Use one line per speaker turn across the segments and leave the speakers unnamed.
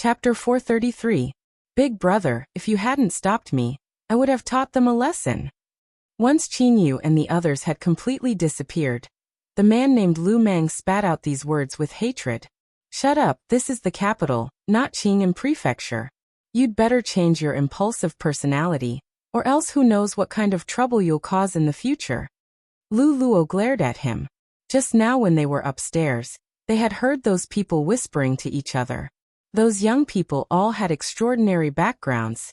Chapter 433. Big Brother, if you hadn't stopped me, I would have taught them a lesson. Once Qin Yu and the others had completely disappeared, the man named Lu Mang spat out these words with hatred. Shut up, this is the capital, not Qing'an Prefecture. You'd better change your impulsive personality, or else who knows what kind of trouble you'll cause in the future. Lu Luo glared at him. Just now when they were upstairs, they had heard those people whispering to each other. Those young people all had extraordinary backgrounds,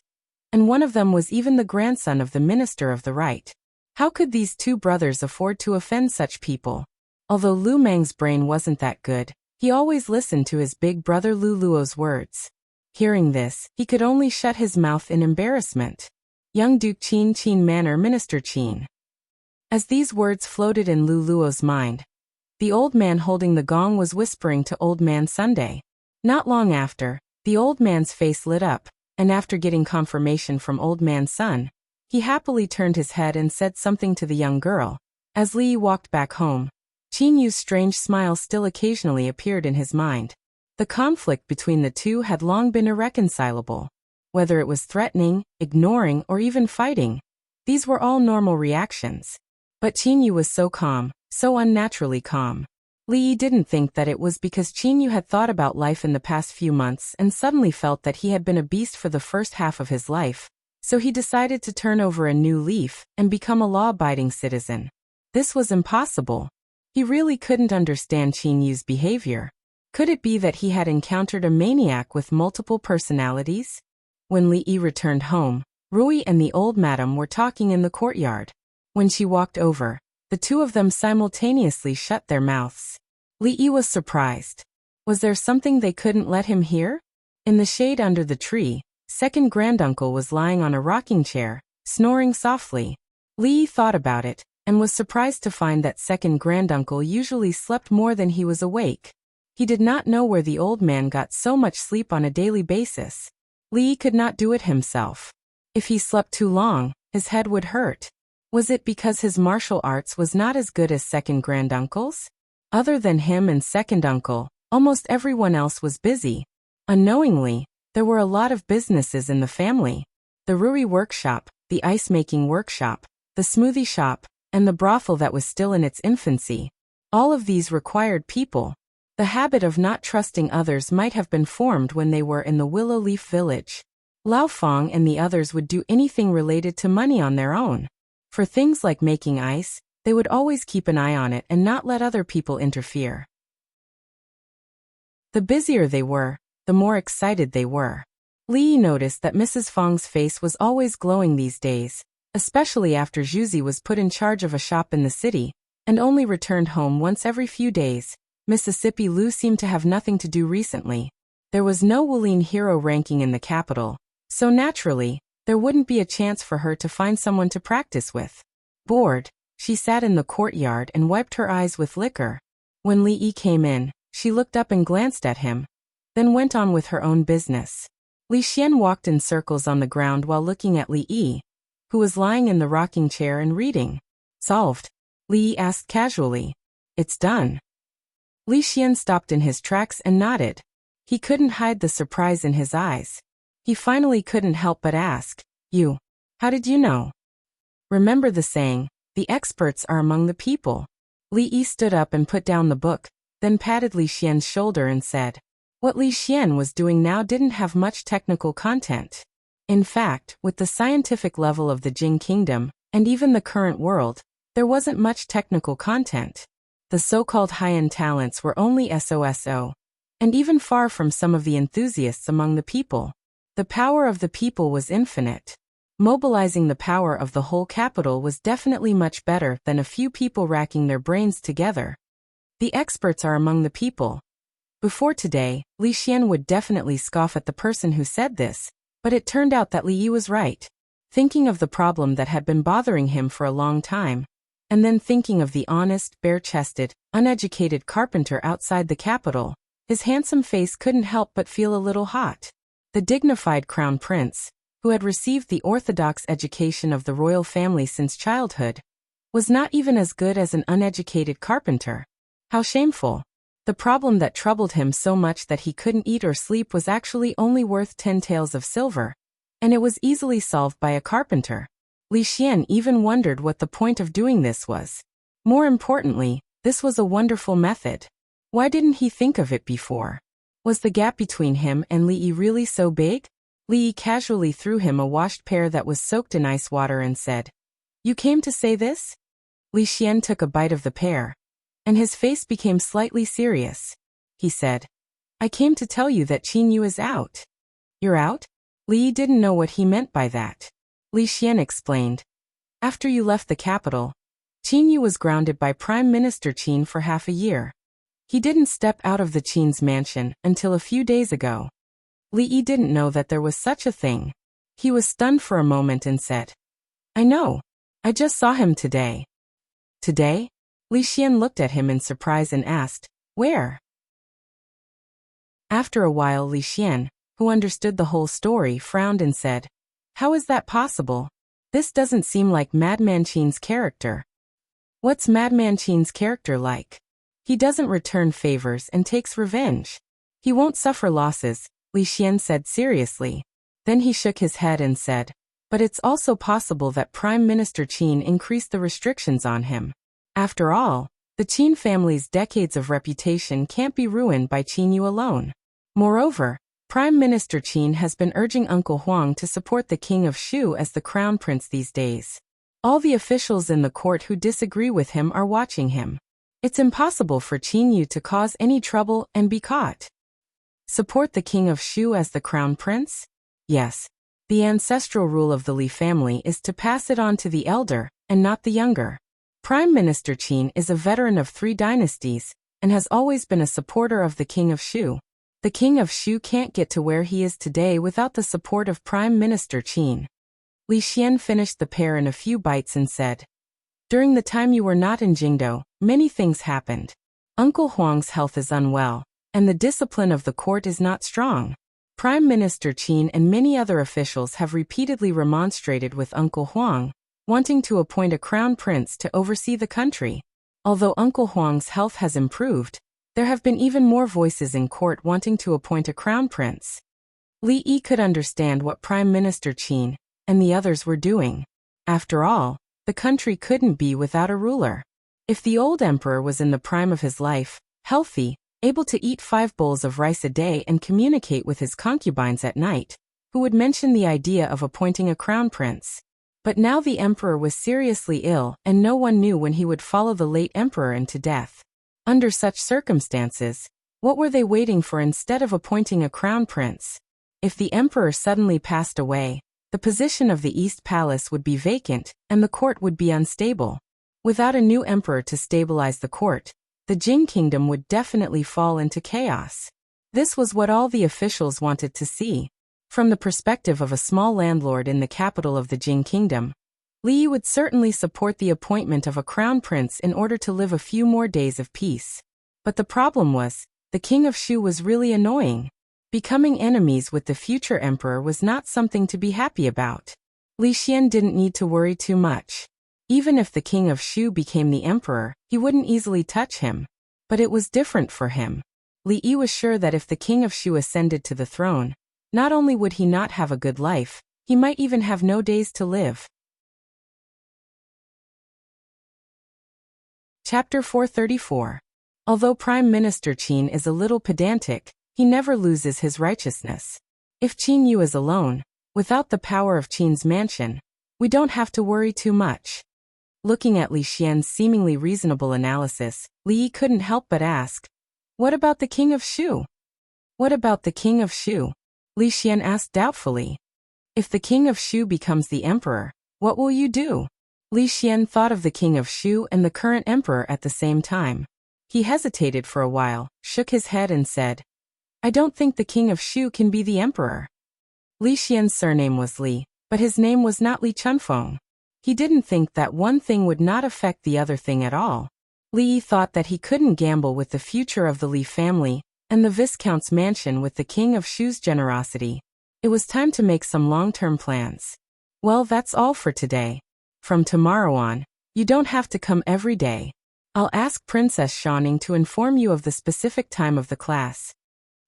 and one of them was even the grandson of the Minister of the Right. How could these two brothers afford to offend such people? Although Lu Mang's brain wasn't that good, he always listened to his big brother Lu Luo's words. Hearing this, he could only shut his mouth in embarrassment. Young Duke Qin Manor Minister Qin. As these words floated in Lu Luo's mind, the old man holding the gong was whispering to Old Man Sunday. Not long after, the old man's face lit up, and after getting confirmation from Old Man Sun, he happily turned his head and said something to the young girl. As Li walked back home, Qin Yu's strange smile still occasionally appeared in his mind. The conflict between the two had long been irreconcilable. Whether it was threatening, ignoring, or even fighting, these were all normal reactions. But Qin Yu was so calm, so unnaturally calm. Li didn't think that it was because Qin Yu had thought about life in the past few months and suddenly felt that he had been a beast for the first half of his life, so he decided to turn over a new leaf and become a law-abiding citizen. This was impossible. He really couldn't understand Qin Yu's behavior. Could it be that he had encountered a maniac with multiple personalities? When Li Yi returned home, Rui and the old madam were talking in the courtyard. When she walked over, the two of them simultaneously shut their mouths. Li Yi was surprised. Was there something they couldn't let him hear? In the shade under the tree, second granduncle was lying on a rocking chair, snoring softly. Li Yi thought about it, and was surprised to find that second granduncle usually slept more than he was awake. He did not know where the old man got so much sleep on a daily basis. Li Yi could not do it himself. If he slept too long, his head would hurt. Was it because his martial arts was not as good as second granduncle's? Other than him and second uncle, almost everyone else was busy. Unknowingly, there were a lot of businesses in the family. The Rui workshop, the ice-making workshop, the smoothie shop, and the brothel that was still in its infancy. All of these required people. The habit of not trusting others might have been formed when they were in the Willow Leaf Village. Lao Feng and the others would do anything related to money on their own. For things like making ice, they would always keep an eye on it and not let other people interfere. The busier they were, the more excited they were. Li noticed that Mrs. Feng's face was always glowing these days, especially after Zhuzi was put in charge of a shop in the city, and only returned home once every few days. Mississippi Lu seemed to have nothing to do recently. There was no Wulin hero ranking in the capital, so naturally, there wouldn't be a chance for her to find someone to practice with. Bored, she sat in the courtyard and wiped her eyes with liquor. When Li Yi came in, she looked up and glanced at him, then went on with her own business. Li Xian walked in circles on the ground while looking at Li Yi, who was lying in the rocking chair and reading. Solved? Li Yi asked casually. It's done. Li Xian stopped in his tracks and nodded. He couldn't hide the surprise in his eyes. He finally couldn't help but ask, You, how did you know? Remember the saying, the experts are among the people. Li Yi stood up and put down the book, then patted Li Xian's shoulder and said, What Li Xian was doing now didn't have much technical content. In fact, with the scientific level of the Jing Kingdom, and even the current world, there wasn't much technical content. The so-called high-end talents were only SOSO, and even far from some of the enthusiasts among the people. The power of the people was infinite. Mobilizing the power of the whole capital was definitely much better than a few people racking their brains together. The experts are among the people. Before today, Li Xian would definitely scoff at the person who said this, but it turned out that Li Yi was right. Thinking of the problem that had been bothering him for a long time, and then thinking of the honest, bare-chested, uneducated carpenter outside the capital, his handsome face couldn't help but feel a little hot. The dignified crown prince, who had received the orthodox education of the royal family since childhood, was not even as good as an uneducated carpenter. How shameful. The problem that troubled him so much that he couldn't eat or sleep was actually only worth 10 taels of silver, and it was easily solved by a carpenter. Li Xian even wondered what the point of doing this was. More importantly, this was a wonderful method. Why didn't he think of it before? Was the gap between him and Li Yi really so big? Li Yi casually threw him a washed pear that was soaked in ice water and said, "You came to say this?" Li Xian took a bite of the pear, and his face became slightly serious. He said, "I came to tell you that Qin Yu is out." "You're out?" Li Yi didn't know what he meant by that. Li Xian explained, "After you left the capital, Qin Yu was grounded by Prime Minister Qin for half a year. He didn't step out of the Qin's mansion until a few days ago." Li Yi didn't know that there was such a thing. He was stunned for a moment and said, "I know. I just saw him today." "Today?" Li Xian looked at him in surprise and asked, "Where?" After a while Li Xian, who understood the whole story, frowned and said, "How is that possible? This doesn't seem like Madman Qin's character." "What's Madman Qin's character like?" "He doesn't return favors and takes revenge. He won't suffer losses," Li Xian said seriously. Then he shook his head and said, "But it's also possible that Prime Minister Qin increased the restrictions on him. After all, the Qin family's decades of reputation can't be ruined by Qin Yu alone. Moreover, Prime Minister Qin has been urging Uncle Huang to support the King of Shu as the crown prince these days. All the officials in the court who disagree with him are watching him. It's impossible for Qin Yu to cause any trouble and be caught." "Support the King of Shu as the crown prince?" "Yes. The ancestral rule of the Li family is to pass it on to the elder, and not the younger. Prime Minister Qin is a veteran of 3 dynasties, and has always been a supporter of the King of Shu. The King of Shu can't get to where he is today without the support of Prime Minister Qin." Li Xian finished the pear in a few bites and said, "During the time you were not in Jingdo, many things happened. Uncle Huang's health is unwell, and the discipline of the court is not strong. Prime Minister Qin and many other officials have repeatedly remonstrated with Uncle Huang, wanting to appoint a crown prince to oversee the country. Although Uncle Huang's health has improved, there have been even more voices in court wanting to appoint a crown prince." Li Yi could understand what Prime Minister Qin and the others were doing. After all, the country couldn't be without a ruler. If the old emperor was in the prime of his life, healthy, able to eat 5 bowls of rice a day and communicate with his concubines at night, who would mention the idea of appointing a crown prince? But now the emperor was seriously ill, and no one knew when he would follow the late emperor into death. Under such circumstances, what were they waiting for instead of appointing a crown prince? If the emperor suddenly passed away, the position of the East Palace would be vacant, and the court would be unstable. Without a new emperor to stabilize the court, the Jing kingdom would definitely fall into chaos. This was what all the officials wanted to see. From the perspective of a small landlord in the capital of the Jing kingdom, Li Yi would certainly support the appointment of a crown prince in order to live a few more days of peace. But the problem was, the King of Shu was really annoying. Becoming enemies with the future emperor was not something to be happy about. Li Xian didn't need to worry too much. Even if the King of Shu became the emperor, he wouldn't easily touch him. But it was different for him. Li Yi was sure that if the King of Shu ascended to the throne, not only would he not have a good life, he might even have no days to live. Chapter 434. Although Prime Minister Qin is a little pedantic, he never loses his righteousness. If Qin Yu is alone, without the power of Qin's mansion, we don't have to worry too much. Looking at Li Xian's seemingly reasonable analysis, Li Yi couldn't help but ask, "What about the King of Shu?" "What about the King of Shu?" Li Xian asked doubtfully. "If the King of Shu becomes the emperor, what will you do?" Li Xian thought of the King of Shu and the current emperor at the same time. He hesitated for a while, shook his head and said, "I don't think the King of Shu can be the emperor." Li Xian's surname was Li, but his name was not Li Chunfeng. He didn't think that one thing would not affect the other thing at all. Li Yi thought that he couldn't gamble with the future of the Li family and the Viscount's mansion with the King of Shu's generosity. It was time to make some long-term plans. Well, that's all for today. From tomorrow on, you don't have to come every day. I'll ask Princess Shining to inform you of the specific time of the class.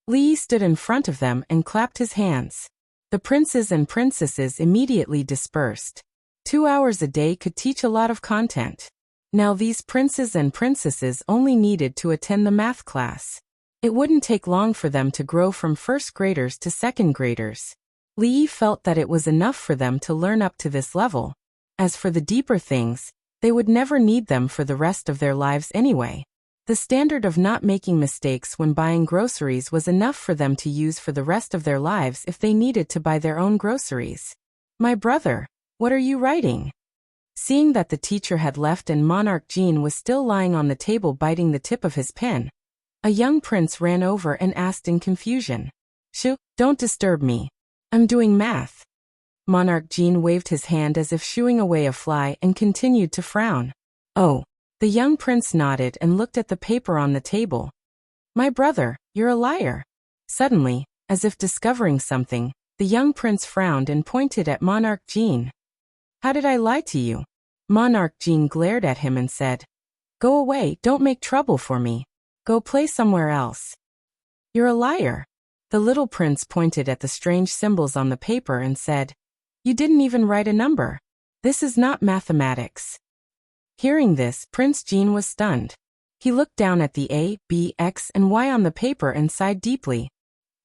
Li stood in front of them and clapped his hands. The princes and princesses immediately dispersed. 2 hours a day could teach a lot of content. Now these princes and princesses only needed to attend the math class. It wouldn't take long for them to grow from first graders to second graders. Li felt that it was enough for them to learn up to this level. As for the deeper things, they would never need them for the rest of their lives anyway. The standard of not making mistakes when buying groceries was enough for them to use for the rest of their lives if they needed to buy their own groceries. My brother, what are you writing? Seeing that the teacher had left and Monarch Jean was still lying on the table biting the tip of his pen, a young prince ran over and asked in confusion. Shoo, don't disturb me. I'm doing math. Monarch Jean waved his hand as if shooing away a fly and continued to frown. Oh. The young prince nodded and looked at the paper on the table. My brother, you're a liar. Suddenly, as if discovering something, the young prince frowned and pointed at Monarch Jean. How did I lie to you? Monarch Jean glared at him and said, Go away, don't make trouble for me. Go play somewhere else. You're a liar. The little prince pointed at the strange symbols on the paper and said, You didn't even write a number. This is not mathematics. Hearing this, Prince Jean was stunned. He looked down at the A, B, X, and Y on the paper and sighed deeply.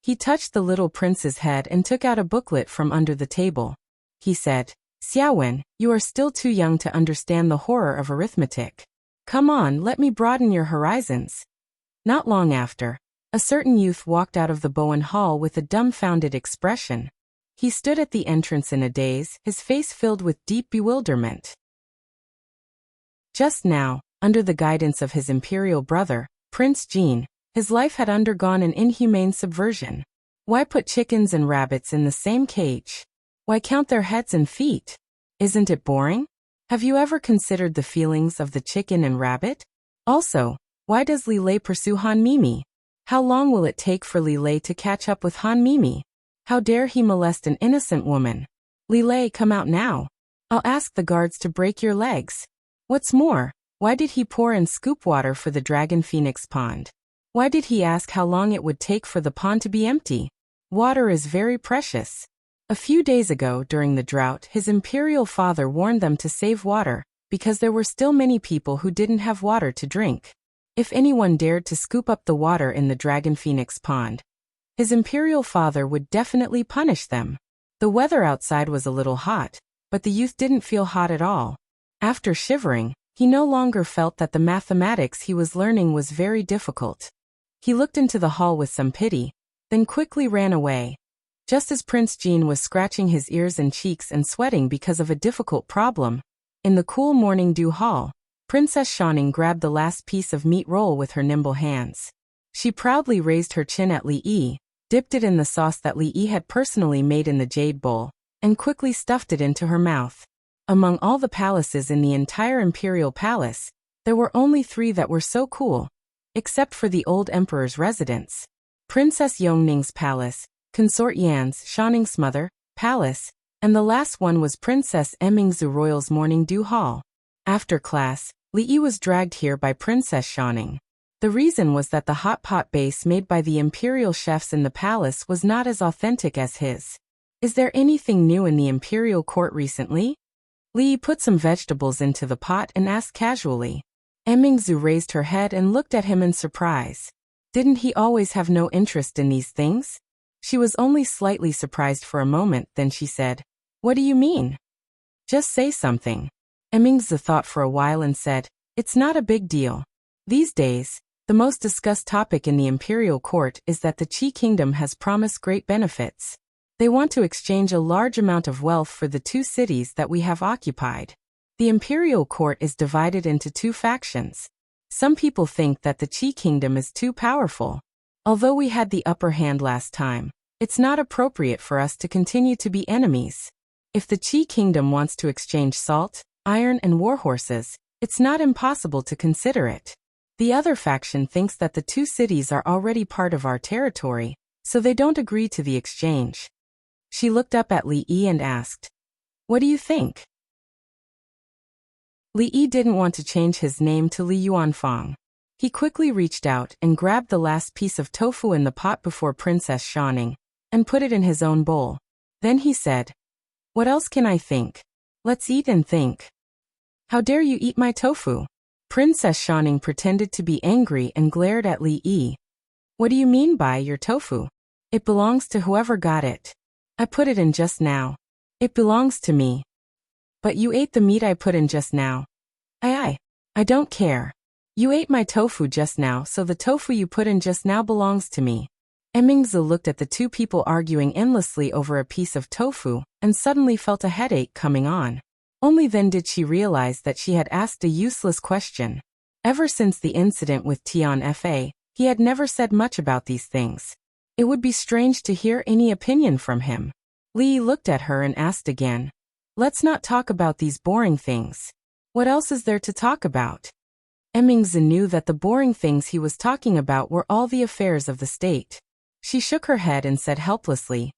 He touched the little prince's head and took out a booklet from under the table. He said, Xiaowen, you are still too young to understand the horror of arithmetic. Come on, let me broaden your horizons. Not long after, a certain youth walked out of the Bowen Hall with a dumbfounded expression. He stood at the entrance in a daze, his face filled with deep bewilderment. Just now, under the guidance of his imperial brother, Prince Jean, his life had undergone an inhumane subversion. Why put chickens and rabbits in the same cage? Why count their heads and feet? Isn't it boring? Have you ever considered the feelings of the chicken and rabbit? Also, why does Li Lei pursue Han Mimi? How long will it take for Li Lei to catch up with Han Mimi? How dare he molest an innocent woman? Li Lei, come out now. I'll ask the guards to break your legs. What's more, why did he pour and scoop water for the Dragon Phoenix pond? Why did he ask how long it would take for the pond to be empty? Water is very precious. A few days ago, during the drought, his imperial father warned them to save water, because there were still many people who didn't have water to drink. If anyone dared to scoop up the water in the Dragon Phoenix pond, his imperial father would definitely punish them. The weather outside was a little hot, but the youth didn't feel hot at all. After shivering, he no longer felt that the mathematics he was learning was very difficult. He looked into the hall with some pity, then quickly ran away. Just as Prince Jean was scratching his ears and cheeks and sweating because of a difficult problem, in the cool morning dew hall, Princess Shining grabbed the last piece of meat roll with her nimble hands. She proudly raised her chin at Li Yi, dipped it in the sauce that Li Yi had personally made in the jade bowl, and quickly stuffed it into her mouth. Among all the palaces in the entire imperial palace, there were only 3 that were so cool, except for the old emperor's residence. Princess Yongning's palace, Consort Yan's, Shaning's mother, palace, and the last one was Princess Emingzu Royal's morning dew hall. After class, Li Yi was dragged here by Princess Shining. The reason was that the hot pot base made by the imperial chefs in the palace was not as authentic as his. Is there anything new in the imperial court recently? Li put some vegetables into the pot and asked casually. Emingzu raised her head and looked at him in surprise. Didn't he always have no interest in these things? She was only slightly surprised for a moment, then she said, What do you mean? Just say something. Emingzu thought for a while and said, It's not a big deal. These days, the most discussed topic in the imperial court is that the Qi kingdom has promised great benefits. They want to exchange a large amount of wealth for the 2 cities that we have occupied. The imperial court is divided into 2 factions. Some people think that the Qi kingdom is too powerful. Although we had the upper hand last time, it's not appropriate for us to continue to be enemies. If the Qi kingdom wants to exchange salt, iron and warhorses, it's not impossible to consider it. The other faction thinks that the 2 cities are already part of our territory, so they don't agree to the exchange. She looked up at Li Yi and asked, What do you think? Li Yi didn't want to change his name to Li Yuanfang. He quickly reached out and grabbed the last piece of tofu in the pot before Princess Shaning, and put it in his own bowl. Then he said, "What else can I think? Let's eat and think." "How dare you eat my tofu?" Princess Shaning pretended to be angry and glared at Li Yi. "What do you mean by your tofu? It belongs to whoever got it. I put it in just now. It belongs to me." "But you ate the meat I put in just now." I don't care. You ate my tofu just now, so the tofu you put in just now belongs to me." Emingzi looked at the two people arguing endlessly over a piece of tofu, and suddenly felt a headache coming on. Only then did she realize that she had asked a useless question. Ever since the incident with Tian Fa, he had never said much about these things. It would be strange to hear any opinion from him. Li looked at her and asked again, "Let's not talk about these boring things. What else is there to talk about?" Emingzi knew that the boring things he was talking about were all the affairs of the state. She shook her head and said helplessly,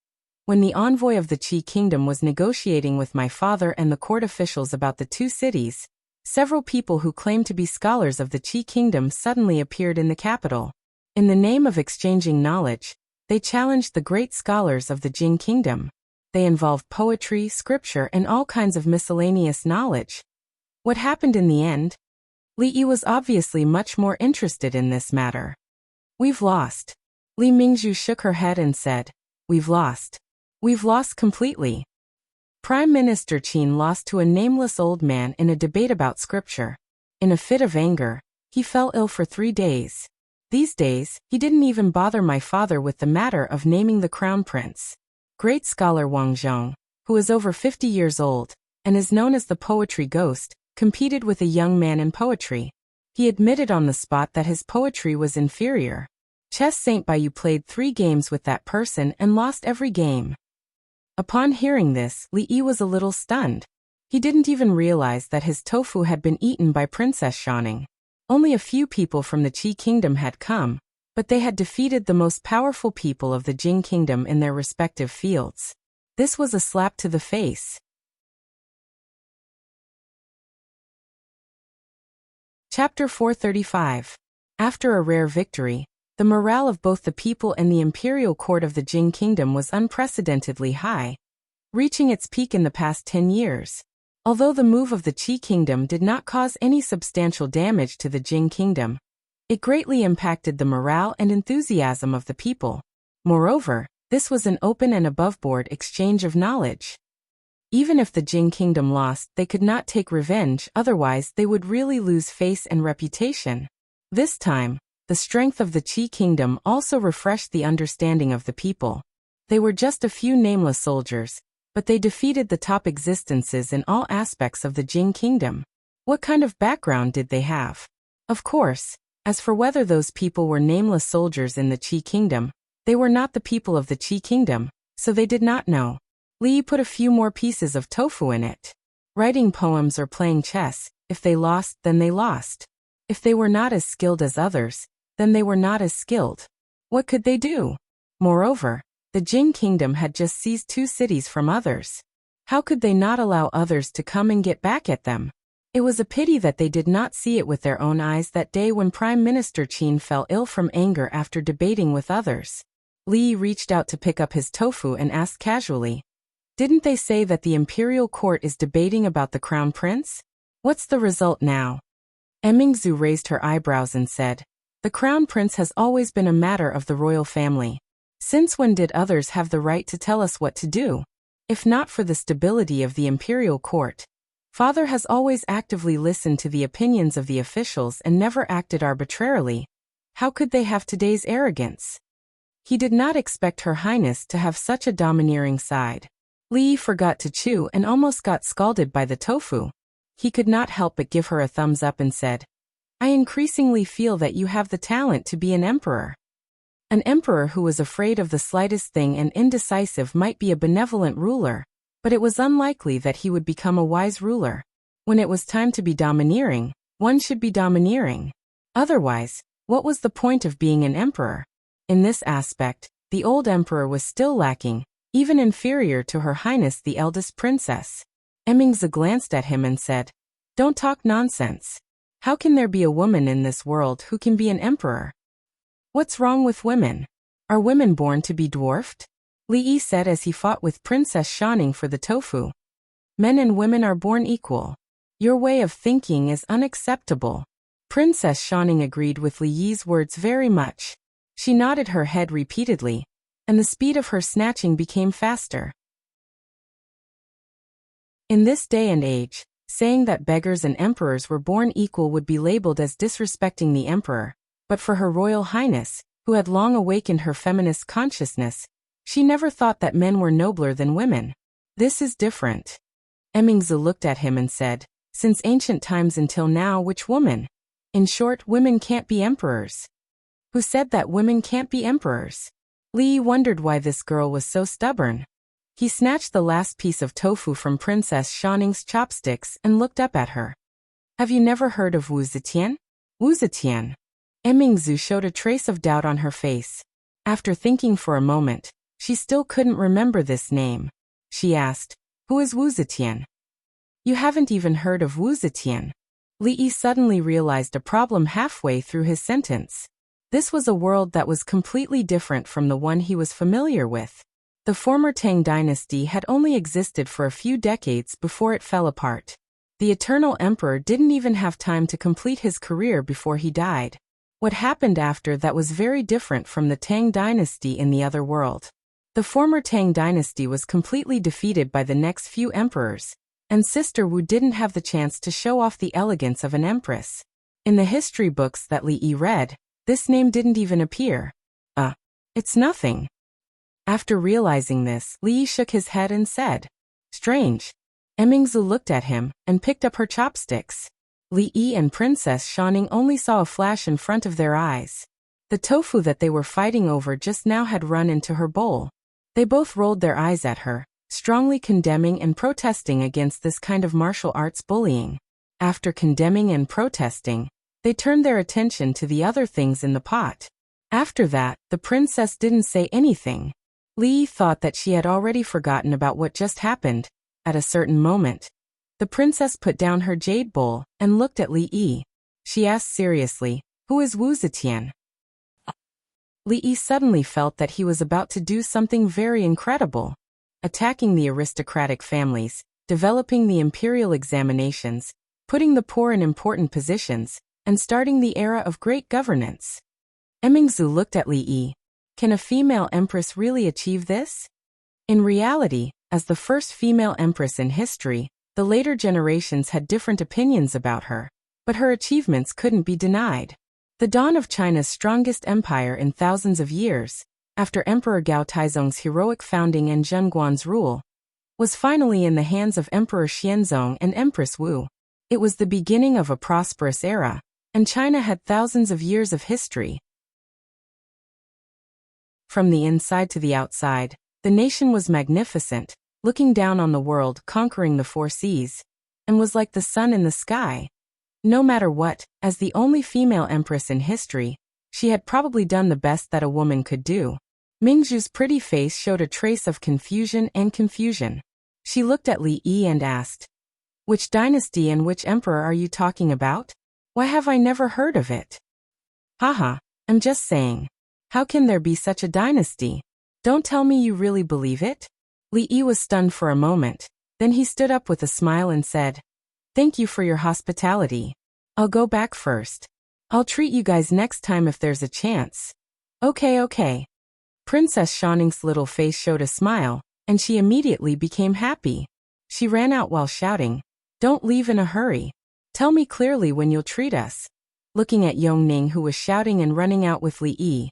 "When the envoy of the Qi kingdom was negotiating with my father and the court officials about the two cities, several people who claimed to be scholars of the Qi kingdom suddenly appeared in the capital. In the name of exchanging knowledge, they challenged the great scholars of the Jing kingdom. They involved poetry, scripture, and all kinds of miscellaneous knowledge. What happened in the end? Li Yi was obviously much more interested in this matter. We've lost." Li Mingzhu shook her head and said, "We've lost. We've lost completely." Prime Minister Qin lost to a nameless old man in a debate about scripture. In a fit of anger, he fell ill for 3 days. These days, he didn't even bother my father with the matter of naming the crown prince. Great scholar Wang Zhong, who is over 50 years old, and is known as the poetry ghost, competed with a young man in poetry. He admitted on the spot that his poetry was inferior. Chess Saint Baiyu played 3 games with that person and lost every game. Upon hearing this, Li Yi was a little stunned. He didn't even realize that his tofu had been eaten by Princess Shaning. Only a few people from the Qi kingdom had come, but they had defeated the most powerful people of the Jing kingdom in their respective fields. This was a slap to the face. Chapter 435. After a rare victory, the morale of both the people and the imperial court of the Jing kingdom was unprecedentedly high, reaching its peak in the past 10 years. Although the move of the Qi kingdom did not cause any substantial damage to the Jing kingdom, it greatly impacted the morale and enthusiasm of the people. Moreover, this was an open and above-board exchange of knowledge. Even if the Jing kingdom lost, they could not take revenge, otherwise they would really lose face and reputation. This time, the strength of the Qi kingdom also refreshed the understanding of the people. They were just a few nameless soldiers, but they defeated the top existences in all aspects of the Jing kingdom. What kind of background did they have? Of course, as for whether those people were nameless soldiers in the Qi kingdom, they were not the people of the Qi kingdom, so they did not know. Li put a few more pieces of tofu in it. Writing poems or playing chess, if they lost, then they lost. If they were not as skilled as others, then they were not as skilled. What could they do? Moreover, the Jing kingdom had just seized 2 cities from others. How could they not allow others to come and get back at them? It was a pity that they did not see it with their own eyes that day when Prime Minister Qin fell ill from anger after debating with others. Li reached out to pick up his tofu and asked casually, "Didn't they say that the imperial court is debating about the crown prince? What's the result now?" Emingzhu raised her eyebrows and said, "The crown prince has always been a matter of the royal family. Since when did others have the right to tell us what to do? If not for the stability of the imperial court, Father has always actively listened to the opinions of the officials and never acted arbitrarily. How could they have today's arrogance?" He did not expect Her Highness to have such a domineering side. Li forgot to chew and almost got scalded by the tofu. He could not help but give her a thumbs up and said, "I increasingly feel that you have the talent to be an emperor." An emperor who was afraid of the slightest thing and indecisive might be a benevolent ruler, but it was unlikely that he would become a wise ruler. When it was time to be domineering, one should be domineering. Otherwise, what was the point of being an emperor? In this aspect, the old emperor was still lacking, even inferior to Her Highness the eldest princess. Emingzi glanced at him and said, Don't talk nonsense. How can there be a woman in this world who can be an emperor? What's wrong with women? Are women born to be dwarfed? Li Yi said as he fought with Princess Shanning for the tofu. Men and women are born equal. Your way of thinking is unacceptable. Princess Shanning agreed with Li Yi's words very much. She nodded her head repeatedly, and the speed of her snatching became faster. In this day and age, saying that beggars and emperors were born equal would be labeled as disrespecting the emperor, but for Her Royal Highness, who had long awakened her feminist consciousness, she never thought that men were nobler than women. This is different. Emingzu looked at him and said, since ancient times until now, which woman? In short, women can't be emperors. Who said that women can't be emperors? Li Yi wondered why this girl was so stubborn. He snatched the last piece of tofu from Princess Shanning's chopsticks and looked up at her. Have you never heard of Wu Zetian? Wu Zetian. Emingzu showed a trace of doubt on her face. After thinking for a moment, she still couldn't remember this name. She asked, who is Wu Zetian? You haven't even heard of Wu Zetian. Li Yi suddenly realized a problem halfway through his sentence. This was a world that was completely different from the one he was familiar with. The former Tang dynasty had only existed for a few decades before it fell apart. The Eternal Emperor didn't even have time to complete his career before he died. What happened after that was very different from the Tang dynasty in the other world. The former Tang dynasty was completely defeated by the next few emperors, and Sister Wu didn't have the chance to show off the elegance of an empress. In the history books that Li Yi read, this name didn't even appear. It's nothing. After realizing this, Li Yi shook his head and said, strange. Emingzu looked at him and picked up her chopsticks. Li Yi and Princess Shanning only saw a flash in front of their eyes. The tofu that they were fighting over just now had run into her bowl. They both rolled their eyes at her, strongly condemning and protesting against this kind of martial arts bullying. After condemning and protesting, they turned their attention to the other things in the pot. After that, the princess didn't say anything. Li Yi thought that she had already forgotten about what just happened. At a certain moment, the princess put down her jade bowl and looked at Li Yi. She asked seriously, who is Wu Zetian? Li Yi suddenly felt that he was about to do something very incredible. Attacking the aristocratic families, developing the imperial examinations, putting the poor in important positions, and starting the era of great governance. Emingzu looked at Li Yi. Can a female empress really achieve this? In reality, as the first female empress in history, the later generations had different opinions about her, but her achievements couldn't be denied. The dawn of China's strongest empire in thousands of years, after Emperor Gao Taizong's heroic founding and Zheng Guan's rule, was finally in the hands of Emperor Xianzong and Empress Wu. It was the beginning of a prosperous era, and China had thousands of years of history. From the inside to the outside, the nation was magnificent, looking down on the world, conquering the four seas, and was like the sun in the sky. No matter what, as the only female empress in history, she had probably done the best that a woman could do. Mingzhu's pretty face showed a trace of confusion and confusion. She looked at Li Yi and asked, which dynasty and which emperor are you talking about? Why have I never heard of it? Haha, I'm just saying. How can there be such a dynasty? Don't tell me you really believe it? Li Yi was stunned for a moment, then he stood up with a smile and said, thank you for your hospitality. I'll go back first. I'll treat you guys next time if there's a chance. Okay. Princess Shanning's little face showed a smile, and she immediately became happy. She ran out while shouting, don't leave in a hurry. Tell me clearly when you'll treat us. Looking at Yongning, who was shouting and running out with Li Yi,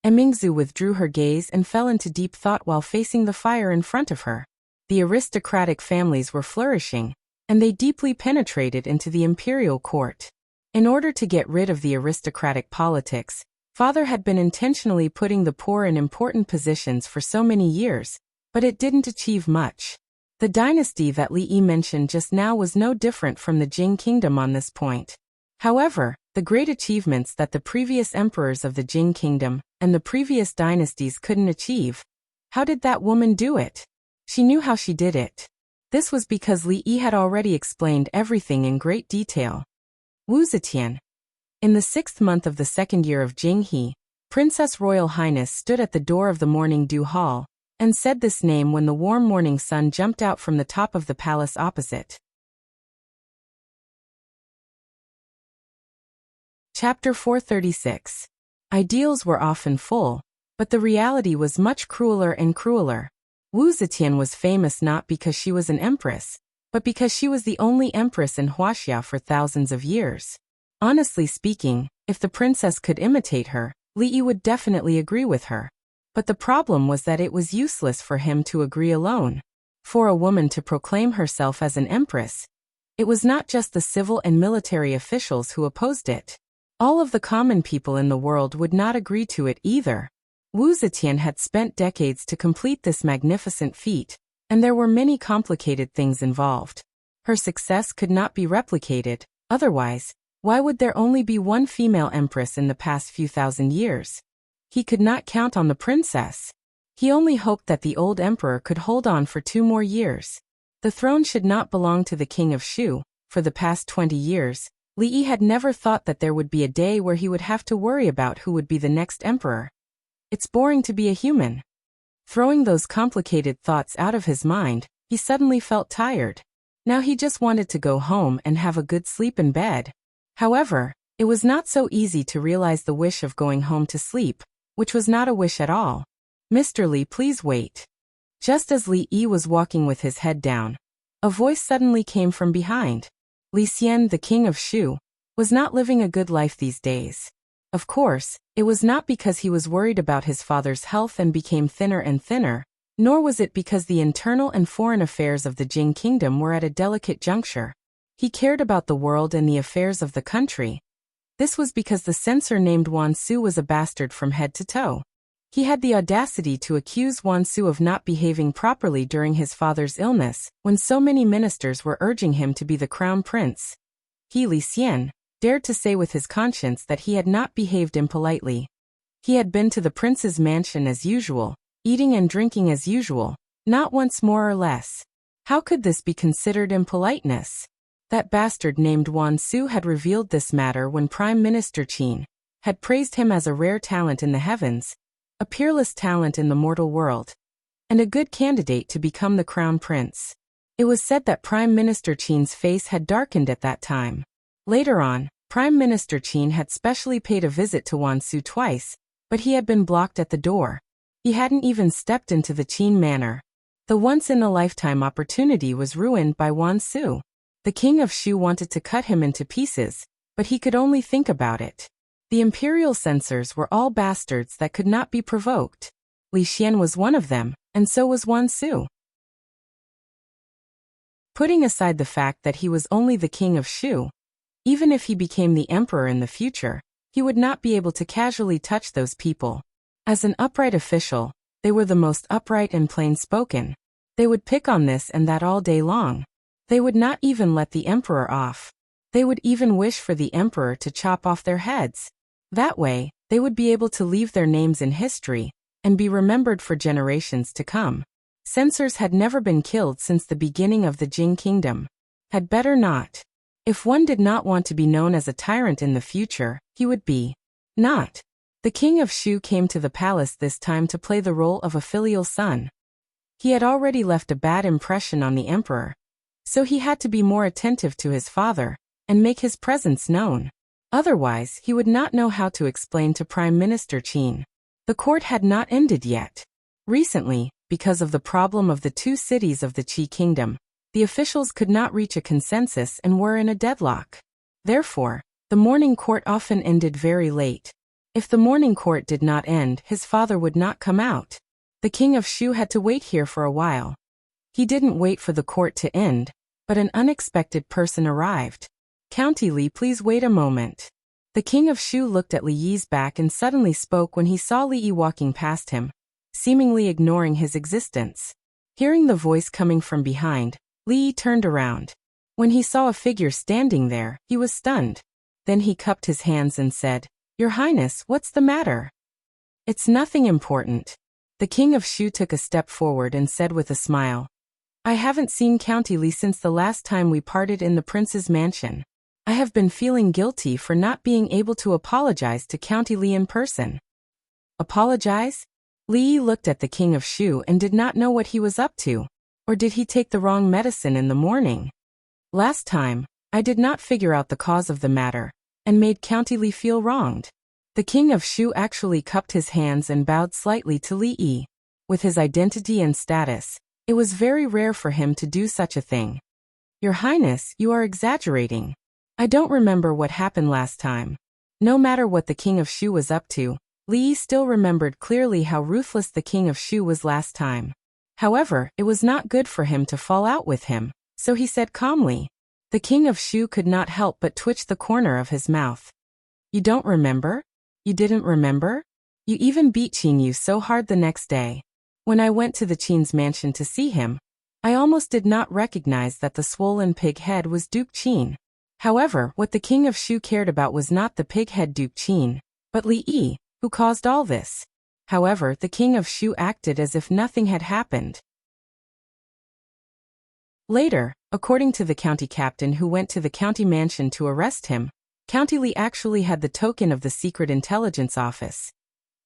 Emingzu withdrew her gaze and fell into deep thought while facing the fire in front of her. The aristocratic families were flourishing, and they deeply penetrated into the imperial court. In order to get rid of the aristocratic politics, father had been intentionally putting the poor in important positions for so many years, but it didn't achieve much. The dynasty that Li Yi mentioned just now was no different from the Jing kingdom on this point. However, the great achievements that the previous emperors of the Jing kingdom and the previous dynasties couldn't achieve, how did that woman do it? She knew how she did it. This was because Li Yi had already explained everything in great detail. Wu Zetian. In the 6th month of the 2nd year of Jinghe, Princess Royal Highness stood at the door of the morning dew hall, and said this name when the warm morning sun jumped out from the top of the palace opposite. Chapter 436. Ideals were often full, but the reality was much crueler and crueler. Wu Zetian was famous not because she was an empress, but because she was the only empress in Wuxia for thousands of years. Honestly speaking, if the princess could imitate her, Li Yi would definitely agree with her. But the problem was that it was useless for him to agree alone. For a woman to proclaim herself as an empress, it was not just the civil and military officials who opposed it. All of the common people in the world would not agree to it either. Wu Zetian had spent decades to complete this magnificent feat, and there were many complicated things involved. Her success could not be replicated, otherwise, why would there only be one female empress in the past few thousand years? He could not count on the princess. He only hoped that the old emperor could hold on for 2 more years. The throne should not belong to the king of Shu. For the past 20 years, Li Yi had never thought that there would be a day where he would have to worry about who would be the next emperor. It's boring to be a human. Throwing those complicated thoughts out of his mind, he suddenly felt tired. Now he just wanted to go home and have a good sleep in bed. However, it was not so easy to realize the wish of going home to sleep, which was not a wish at all. Mr. Li, please wait. Just as Li Yi was walking with his head down, a voice suddenly came from behind. Li Xian, the king of Shu, was not living a good life these days. Of course, it was not because he was worried about his father's health and became thinner and thinner, nor was it because the internal and foreign affairs of the Jing kingdom were at a delicate juncture. He cared about the world and the affairs of the country. This was because the censor named Wan Su was a bastard from head to toe. He had the audacity to accuse Wan Su of not behaving properly during his father's illness, when so many ministers were urging him to be the crown prince. He, Li Xian, dared to say with his conscience that he had not behaved impolitely. He had been to the prince's mansion as usual, eating and drinking as usual, not once more or less. How could this be considered impoliteness? That bastard named Wan Su had revealed this matter when Prime Minister Qin had praised him as a rare talent in the heavens, a peerless talent in the mortal world, and a good candidate to become the crown prince. It was said that Prime Minister Qin's face had darkened at that time. Later on, Prime Minister Qin had specially paid a visit to Wan Su twice, but he had been blocked at the door. He hadn't even stepped into the Qin manor. The once-in-a-lifetime opportunity was ruined by Wan Su. The king of Shu wanted to cut him into pieces, but he could only think about it. The imperial censors were all bastards that could not be provoked. Li Xian was one of them, and so was Wan Su. Putting aside the fact that he was only the king of Shu, even if he became the emperor in the future, he would not be able to casually touch those people. As an upright official, they were the most upright and plain-spoken. They would pick on this and that all day long. They would not even let the emperor off. They would even wish for the emperor to chop off their heads. That way, they would be able to leave their names in history and be remembered for generations to come. Censors had never been killed since the beginning of the Jing kingdom. Had better not. If one did not want to be known as a tyrant in the future, he would be not. The king of Shu came to the palace this time to play the role of a filial son. He had already left a bad impression on the emperor, so he had to be more attentive to his father and make his presence known. Otherwise, he would not know how to explain to Prime Minister Qin. The court had not ended yet. Recently, because of the problem of the 2 cities of the Qi kingdom, the officials could not reach a consensus and were in a deadlock. Therefore, the morning court often ended very late. If the morning court did not end, his father would not come out. The king of Shu had to wait here for a while. He didn't wait for the court to end, but an unexpected person arrived. County Li, please wait a moment. The king of Shu looked at Li Yi's back and suddenly spoke when he saw Li Yi walking past him, seemingly ignoring his existence. Hearing the voice coming from behind, Li Yi turned around. When he saw a figure standing there, he was stunned. Then he cupped his hands and said, "Your Highness, what's the matter?" "It's nothing important." The king of Shu took a step forward and said with a smile, I haven't seen County Li since the last time we parted in the prince's mansion. I have been feeling guilty for not being able to apologize to County Li in person. Apologize? Li Yi looked at the king of Shu and did not know what he was up to. Or did he take the wrong medicine in the morning? Last time, I did not figure out the cause of the matter, and made County Li feel wronged. The king of Shu actually cupped his hands and bowed slightly to Li Yi. With his identity and status, it was very rare for him to do such a thing. Your Highness, you are exaggerating. I don't remember what happened last time. No matter what the king of Shu was up to, Li Yi still remembered clearly how ruthless the king of Shu was last time. However, it was not good for him to fall out with him, so he said calmly. The king of Shu could not help but twitch the corner of his mouth. You don't remember? You didn't remember? You even beat Qin Yu so hard the next day. When I went to the Qin's mansion to see him, I almost did not recognize that the swollen pig head was Duke Qin. However, what the king of Shu cared about was not the pig-head Duke Qin, but Li Yi, who caused all this. However, the king of Shu acted as if nothing had happened. Later, according to the county captain who went to the county mansion to arrest him, County Li actually had the token of the secret intelligence office.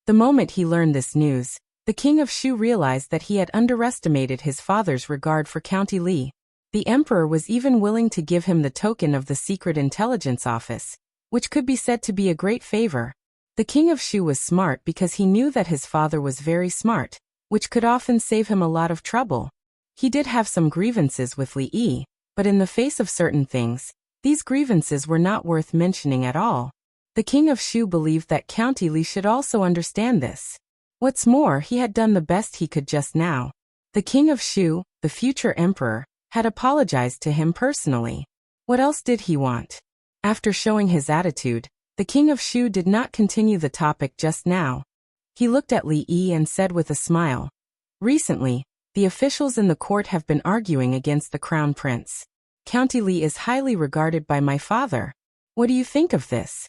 The moment he learned this news, the king of Shu realized that he had underestimated his father's regard for County Li. The emperor was even willing to give him the token of the secret intelligence office, which could be said to be a great favor. The king of Shu was smart because he knew that his father was very smart, which could often save him a lot of trouble. He did have some grievances with Li Yi, but in the face of certain things, these grievances were not worth mentioning at all. The king of Shu believed that County Li should also understand this. What's more, he had done the best he could just now. The king of Shu, the future emperor, had apologized to him personally. What else did he want? After showing his attitude, the king of Shu did not continue the topic just now. He looked at Li Yi and said with a smile, "Recently, the officials in the court have been arguing against the crown prince. County Li is highly regarded by my father. What do you think of this?"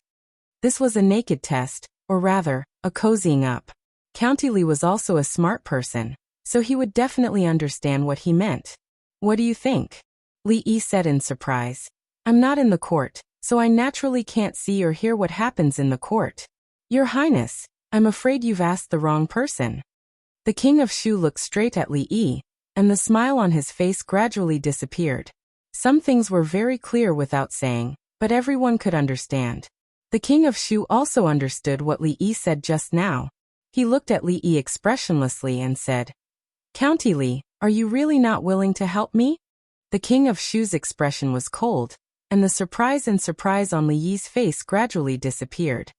This was a naked test, or rather, a cozying up. County Li was also a smart person, so he would definitely understand what he meant. What do you think? Li Yi said in surprise. I'm not in the court, so I naturally can't see or hear what happens in the court. Your Highness, I'm afraid you've asked the wrong person. The king of Shu looked straight at Li Yi, and the smile on his face gradually disappeared. Some things were very clear without saying, but everyone could understand. The king of Shu also understood what Li Yi said just now. He looked at Li Yi expressionlessly and said, County Li, are you really not willing to help me? The king of Shu's expression was cold, and the surprise on Li Yi's face gradually disappeared.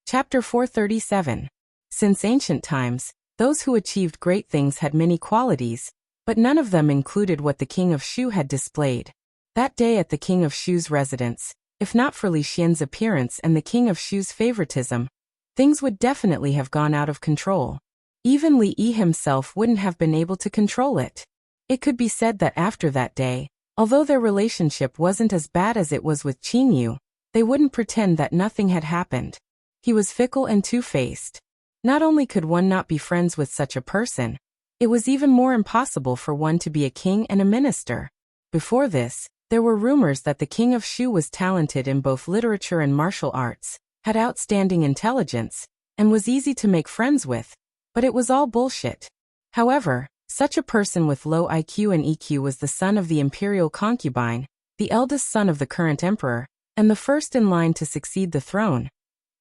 Chapter 437. Since ancient times, those who achieved great things had many qualities, but none of them included what the king of Shu had displayed. That day at the king of Shu's residence, if not for Li Xian's appearance and the king of Shu's favoritism, things would definitely have gone out of control. Even Li Yi himself wouldn't have been able to control it. It could be said that after that day, although their relationship wasn't as bad as it was with Qin Yu, they wouldn't pretend that nothing had happened. He was fickle and two-faced. Not only could one not be friends with such a person, it was even more impossible for one to be a king and a minister. Before this, there were rumors that the king of Shu was talented in both literature and martial arts, had outstanding intelligence, and was easy to make friends with, but it was all bullshit. However, such a person with low IQ and EQ was the son of the imperial concubine, the eldest son of the current emperor, and the first in line to succeed the throne.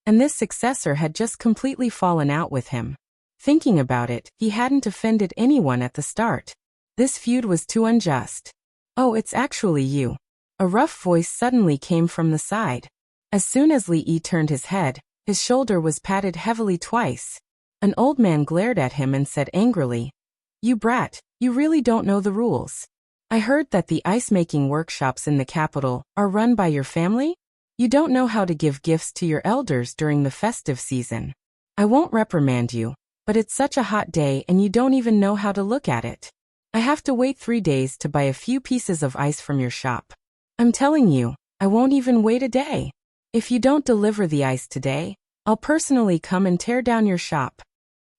And this successor had just completely fallen out with him. Thinking about it, he hadn't offended anyone at the start. This feud was too unjust. Oh, it's actually you. A rough voice suddenly came from the side. As soon as Li Yi turned his head, his shoulder was patted heavily twice. An old man glared at him and said angrily, You brat, you really don't know the rules. I heard that the ice-making workshops in the capital are run by your family? You don't know how to give gifts to your elders during the festive season. I won't reprimand you, but it's such a hot day and you don't even know how to look at it. I have to wait 3 days to buy a few pieces of ice from your shop. I'm telling you, I won't even wait a day. If you don't deliver the ice today, I'll personally come and tear down your shop.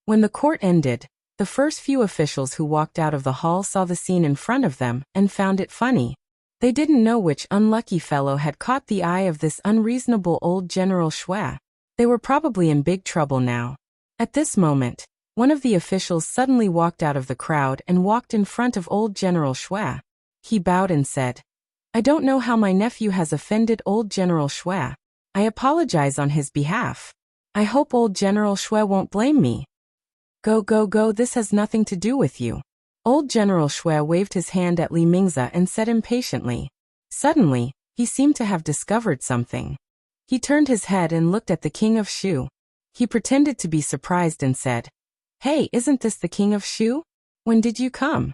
When the court ended, the first few officials who walked out of the hall saw the scene in front of them and found it funny. They didn't know which unlucky fellow had caught the eye of this unreasonable old General Shui. They were probably in big trouble now. At this moment, one of the officials suddenly walked out of the crowd and walked in front of old General Shui. He bowed and said, "I don't know how my nephew has offended old General Shui. I apologize on his behalf. I hope old General Shui won't blame me." "Go, go, go, this has nothing to do with you." Old General Shui waved his hand at Li Mingzi and said impatiently. Suddenly, he seemed to have discovered something. He turned his head and looked at the King of Shu. He pretended to be surprised and said, "Hey, isn't this the King of Shu? When did you come?"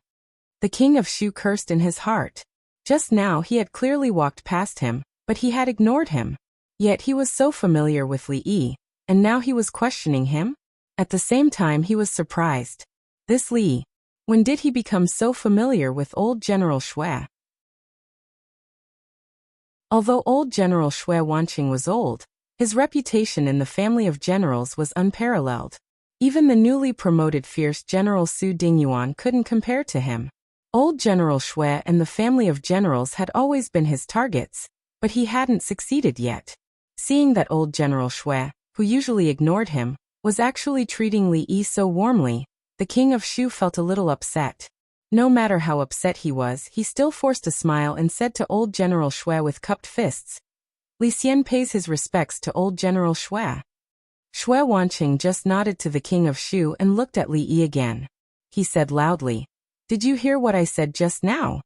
The King of Shu cursed in his heart. Just now he had clearly walked past him, but he had ignored him. Yet he was so familiar with Li Yi, and now he was questioning him? At the same time he was surprised. This Li, when did he become so familiar with old General Shui? Although old General Shui Wanqing was old, his reputation in the family of generals was unparalleled. Even the newly promoted fierce General Su Dingyuan couldn't compare to him. Old General Shui and the family of generals had always been his targets, but he hadn't succeeded yet. Seeing that old General Shui, who usually ignored him, was actually treating Li Yi so warmly, the King of Shu felt a little upset. No matter how upset he was, he still forced a smile and said to old General Shui with cupped fists, "Li Xian pays his respects to old General Shui." Shui Wanqing just nodded to the King of Shu and looked at Li Yi again. He said loudly, "Did you hear what I said just now?"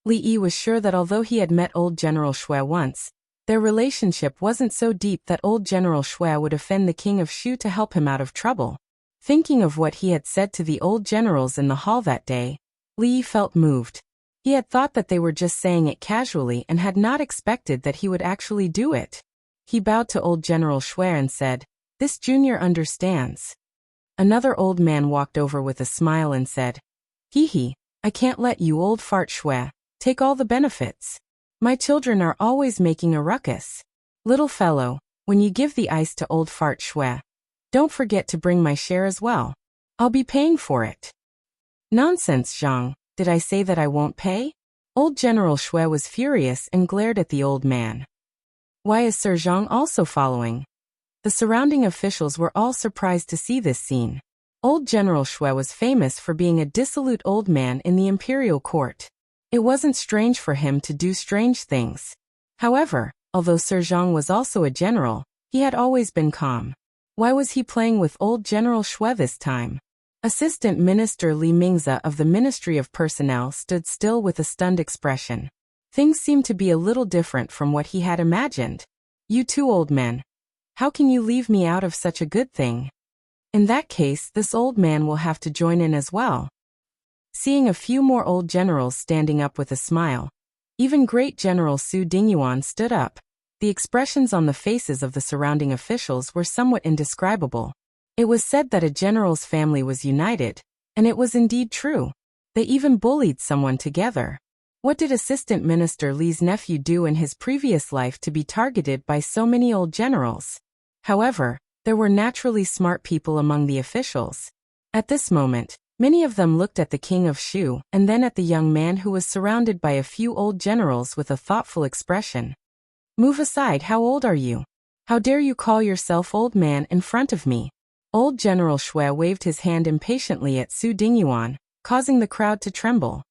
Li Yi was sure that although he had met old General Shui once, their relationship wasn't so deep that old General Shui would offend the King of Shu to help him out of trouble. Thinking of what he had said to the old generals in the hall that day, Li Yi felt moved. He had thought that they were just saying it casually and had not expected that he would actually do it. He bowed to old General Shui and said, "This junior understands." Another old man walked over with a smile and said, "Hee, I can't let you old fart Shui take all the benefits. My children are always making a ruckus. Little fellow, when you give the ice to old fart Shui, don't forget to bring my share as well. I'll be paying for it." "Nonsense, Zhang, did I say that I won't pay?" Old General Shui was furious and glared at the old man. "Why is Sir Zhang also following?" The surrounding officials were all surprised to see this scene. Old General Shui was famous for being a dissolute old man in the imperial court. It wasn't strange for him to do strange things. However, although Sir Zhang was also a general, he had always been calm. Why was he playing with old General Shui this time? Assistant Minister Li Mingzi of the Ministry of Personnel stood still with a stunned expression. Things seemed to be a little different from what he had imagined. "You two old men. How can you leave me out of such a good thing? In that case, this old man will have to join in as well." Seeing a few more old generals standing up with a smile, even great General Su Dingyuan stood up. The expressions on the faces of the surrounding officials were somewhat indescribable. It was said that a general's family was united, and it was indeed true. They even bullied someone together. What did Assistant Minister Li's nephew do in his previous life to be targeted by so many old generals? However, there were naturally smart people among the officials. At this moment, many of them looked at the King of Shu and then at the young man who was surrounded by a few old generals with a thoughtful expression. "Move aside, how old are you? How dare you call yourself old man in front of me?" Old General Shui waved his hand impatiently at Su Dingyuan, causing the crowd to tremble.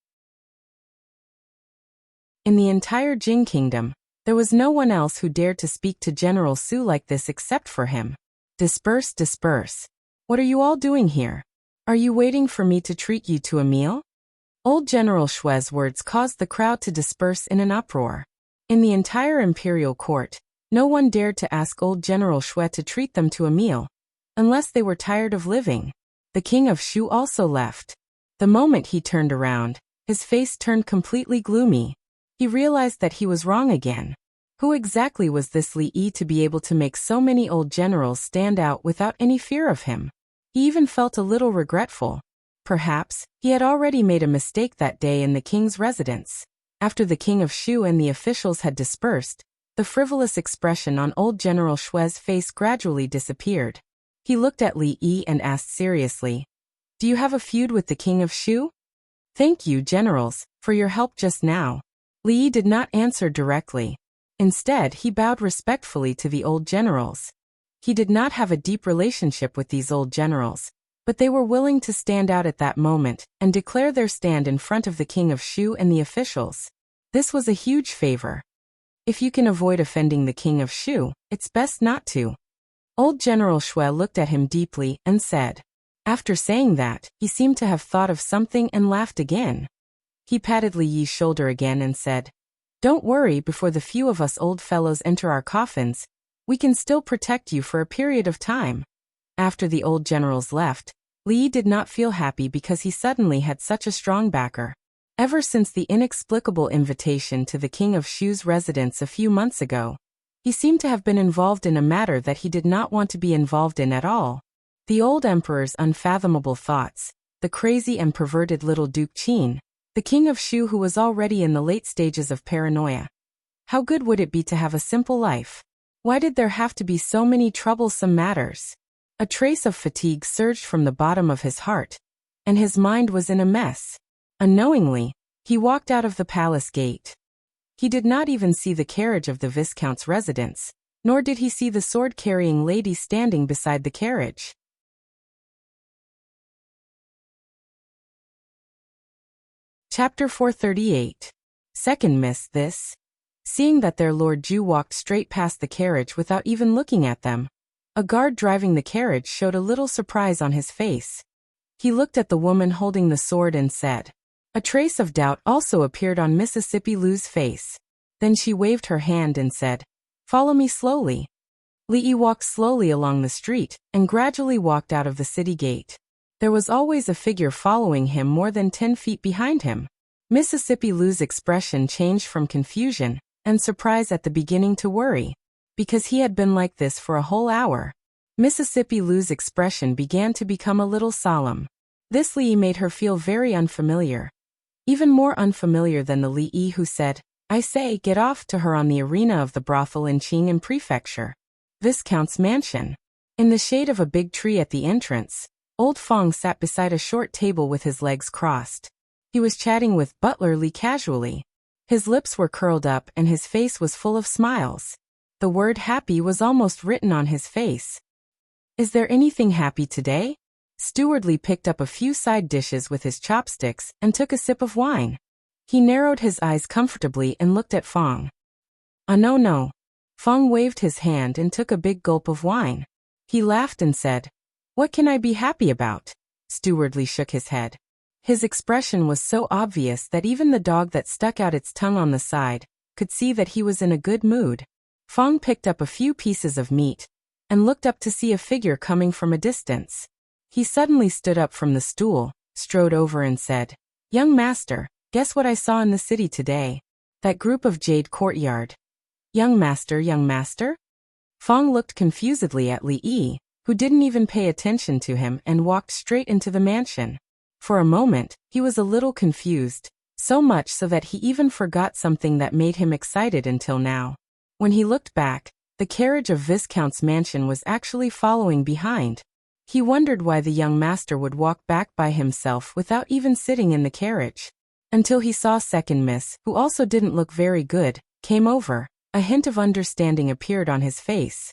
In the entire Jing Kingdom, there was no one else who dared to speak to General Su like this except for him. "Disperse, disperse. What are you all doing here? Are you waiting for me to treat you to a meal?" Old General Shui's words caused the crowd to disperse in an uproar. In the entire imperial court, no one dared to ask old General Shui to treat them to a meal, unless they were tired of living. The King of Shu also left. The moment he turned around, his face turned completely gloomy. He realized that he was wrong again. Who exactly was this Li Yi to be able to make so many old generals stand out without any fear of him? He even felt a little regretful. Perhaps, he had already made a mistake that day in the king's residence. After the King of Shu and the officials had dispersed, the frivolous expression on old General Shui's face gradually disappeared. He looked at Li Yi and asked seriously, "Do you have a feud with the king of Shu?" "Thank you, generals, for your help just now." Li Yi did not answer directly. Instead, he bowed respectfully to the old generals. He did not have a deep relationship with these old generals, but they were willing to stand out at that moment and declare their stand in front of the king of Shu and the officials. This was a huge favor. If you can avoid offending the king of Shu, it's best not to. Old General Shui looked at him deeply and said. After saying that, he seemed to have thought of something and laughed again. He patted Li Yi's shoulder again and said, "Don't worry, before the few of us old fellows enter our coffins, we can still protect you for a period of time." After the old generals left, Li Yi did not feel happy because he suddenly had such a strong backer. Ever since the inexplicable invitation to the king of Shu's residence a few months ago, he seemed to have been involved in a matter that he did not want to be involved in at all. The old emperor's unfathomable thoughts, the crazy and perverted little Duke Qin, the king of Shu who was already in the late stages of paranoia. How good would it be to have a simple life? Why did there have to be so many troublesome matters? A trace of fatigue surged from the bottom of his heart, and his mind was in a mess. Unknowingly, he walked out of the palace gate. He did not even see the carriage of the Viscount's residence, nor did he see the sword-carrying lady standing beside the carriage. Chapter 438. Second Miss This. Seeing that their Lord Ju walked straight past the carriage without even looking at them, a guard driving the carriage showed a little surprise on his face. He looked at the woman holding the sword and said. A trace of doubt also appeared on Mississippi Lu's face. Then she waved her hand and said, "Follow me slowly." Li Yi walked slowly along the street and gradually walked out of the city gate. There was always a figure following him more than 10 feet behind him. Mississippi Lu's expression changed from confusion and surprise at the beginning to worry, because he had been like this for a whole hour. Mississippi Lu's expression began to become a little solemn. This Li Yi made her feel very unfamiliar. Even more unfamiliar than the Li Yi who said, "I say, get off," to her on the arena of the brothel in Qing'an Prefecture. Viscount's mansion. In the shade of a big tree at the entrance, old Feng sat beside a short table with his legs crossed. He was chatting with Butler Li casually. His lips were curled up and his face was full of smiles. The word happy was almost written on his face. "Is there anything happy today?" Steward Li picked up a few side dishes with his chopsticks and took a sip of wine. He narrowed his eyes comfortably and looked at Feng. No. Feng waved his hand and took a big gulp of wine. He laughed and said, "What can I be happy about?" Steward Li shook his head. His expression was so obvious that even the dog that stuck out its tongue on the side could see that he was in a good mood. Feng picked up a few pieces of meat and looked up to see a figure coming from a distance. He suddenly stood up from the stool, strode over and said, "Young master, guess what I saw in the city today? That group of Jade Courtyard." Young master? Feng looked confusedly at Li Yi, who didn't even pay attention to him and walked straight into the mansion. For a moment, he was a little confused, so much so that he even forgot something that made him excited until now. When he looked back, the carriage of Viscount's mansion was actually following behind. He wondered why the young master would walk back by himself without even sitting in the carriage. Until he saw Second Miss, who also didn't look very good, came over. A hint of understanding appeared on his face.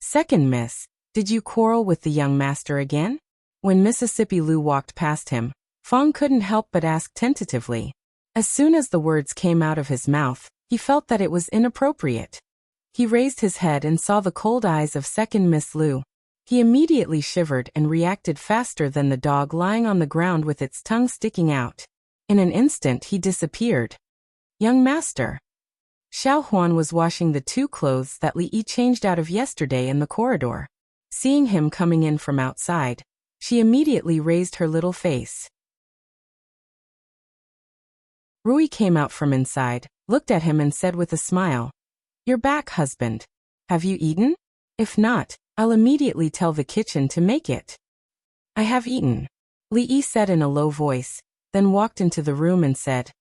"Second Miss, did you quarrel with the young master again?" When Mississippi Lu walked past him, Feng couldn't help but ask tentatively. As soon as the words came out of his mouth, he felt that it was inappropriate. He raised his head and saw the cold eyes of Second Miss Lu. He immediately shivered and reacted faster than the dog lying on the ground with its tongue sticking out. In an instant he disappeared. "Young master." Xiao Huan was washing the 2 clothes that Li Yi changed out of yesterday in the corridor. Seeing him coming in from outside, she immediately raised her little face. Rui came out from inside, looked at him and said with a smile, "You're back, husband. Have you eaten? If not, I'll immediately tell the kitchen to make it." "I have eaten," Li Yi said in a low voice, then walked into the room and said,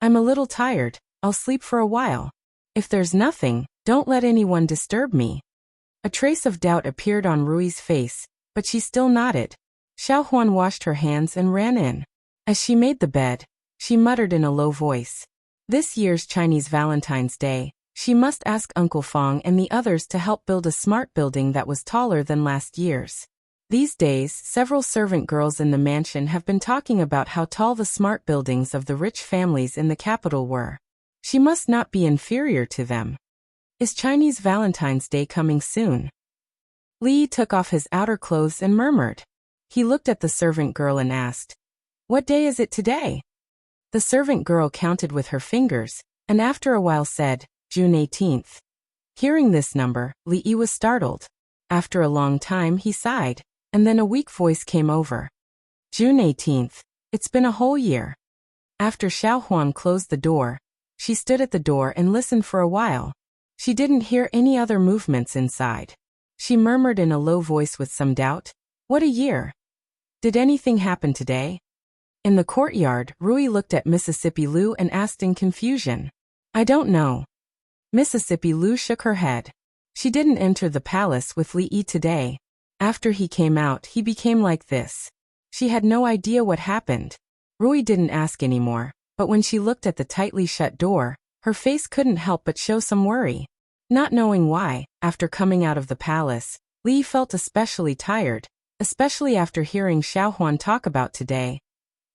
"I'm a little tired, I'll sleep for a while. If there's nothing, don't let anyone disturb me." A trace of doubt appeared on Rui's face, but she still nodded. Xiao Huan washed her hands and ran in. As she made the bed, she muttered in a low voice. This year's Chinese Valentine's Day, she must ask Uncle Fong and the others to help build a smart building that was taller than last year's. These days, several servant girls in the mansion have been talking about how tall the smart buildings of the rich families in the capital were. She must not be inferior to them. Is Chinese Valentine's Day coming soon? Li took off his outer clothes and murmured. He looked at the servant girl and asked, "What day is it today?" The servant girl counted with her fingers, and after a while said, June 18th. Hearing this number, Li was startled. After a long time he sighed, and then a weak voice came over. June 18th. It's been a whole year. After Xiao Huan closed the door, she stood at the door and listened for a while. She didn't hear any other movements inside. She murmured in a low voice with some doubt, "What a year! Did anything happen today?" In the courtyard, Rui looked at Mississippi Lu and asked in confusion, "I don't know." Mississippi Lu shook her head. She didn't enter the palace with Li Yi today. After he came out, he became like this. She had no idea what happened. Rui didn't ask anymore, but when she looked at the tightly shut door, her face couldn't help but show some worry. Not knowing why, after coming out of the palace, Li felt especially tired, especially after hearing Xiao Huan talk about today.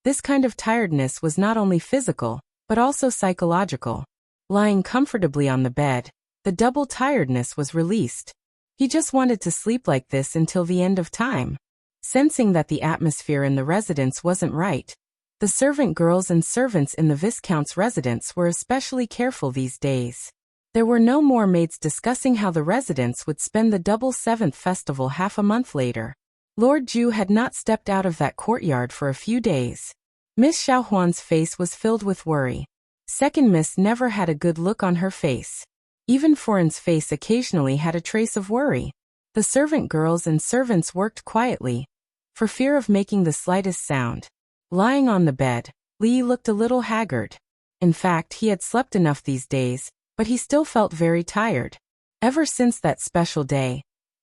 This kind of tiredness was not only physical, but also psychological. Lying comfortably on the bed, the double tiredness was released. He just wanted to sleep like this until the end of time. Sensing that the atmosphere in the residence wasn't right, the servant girls and servants in the Viscount's residence were especially careful these days. There were no more maids discussing how the residents would spend the double 7th festival half a month later. Lord Ju had not stepped out of that courtyard for a few days. Miss Xiao Huan's face was filled with worry. Second Miss never had a good look on her face. Even Foreign's face occasionally had a trace of worry. The servant girls and servants worked quietly, for fear of making the slightest sound. Lying on the bed, Li looked a little haggard. In fact, he had slept enough these days, but he still felt very tired. Ever since that special day,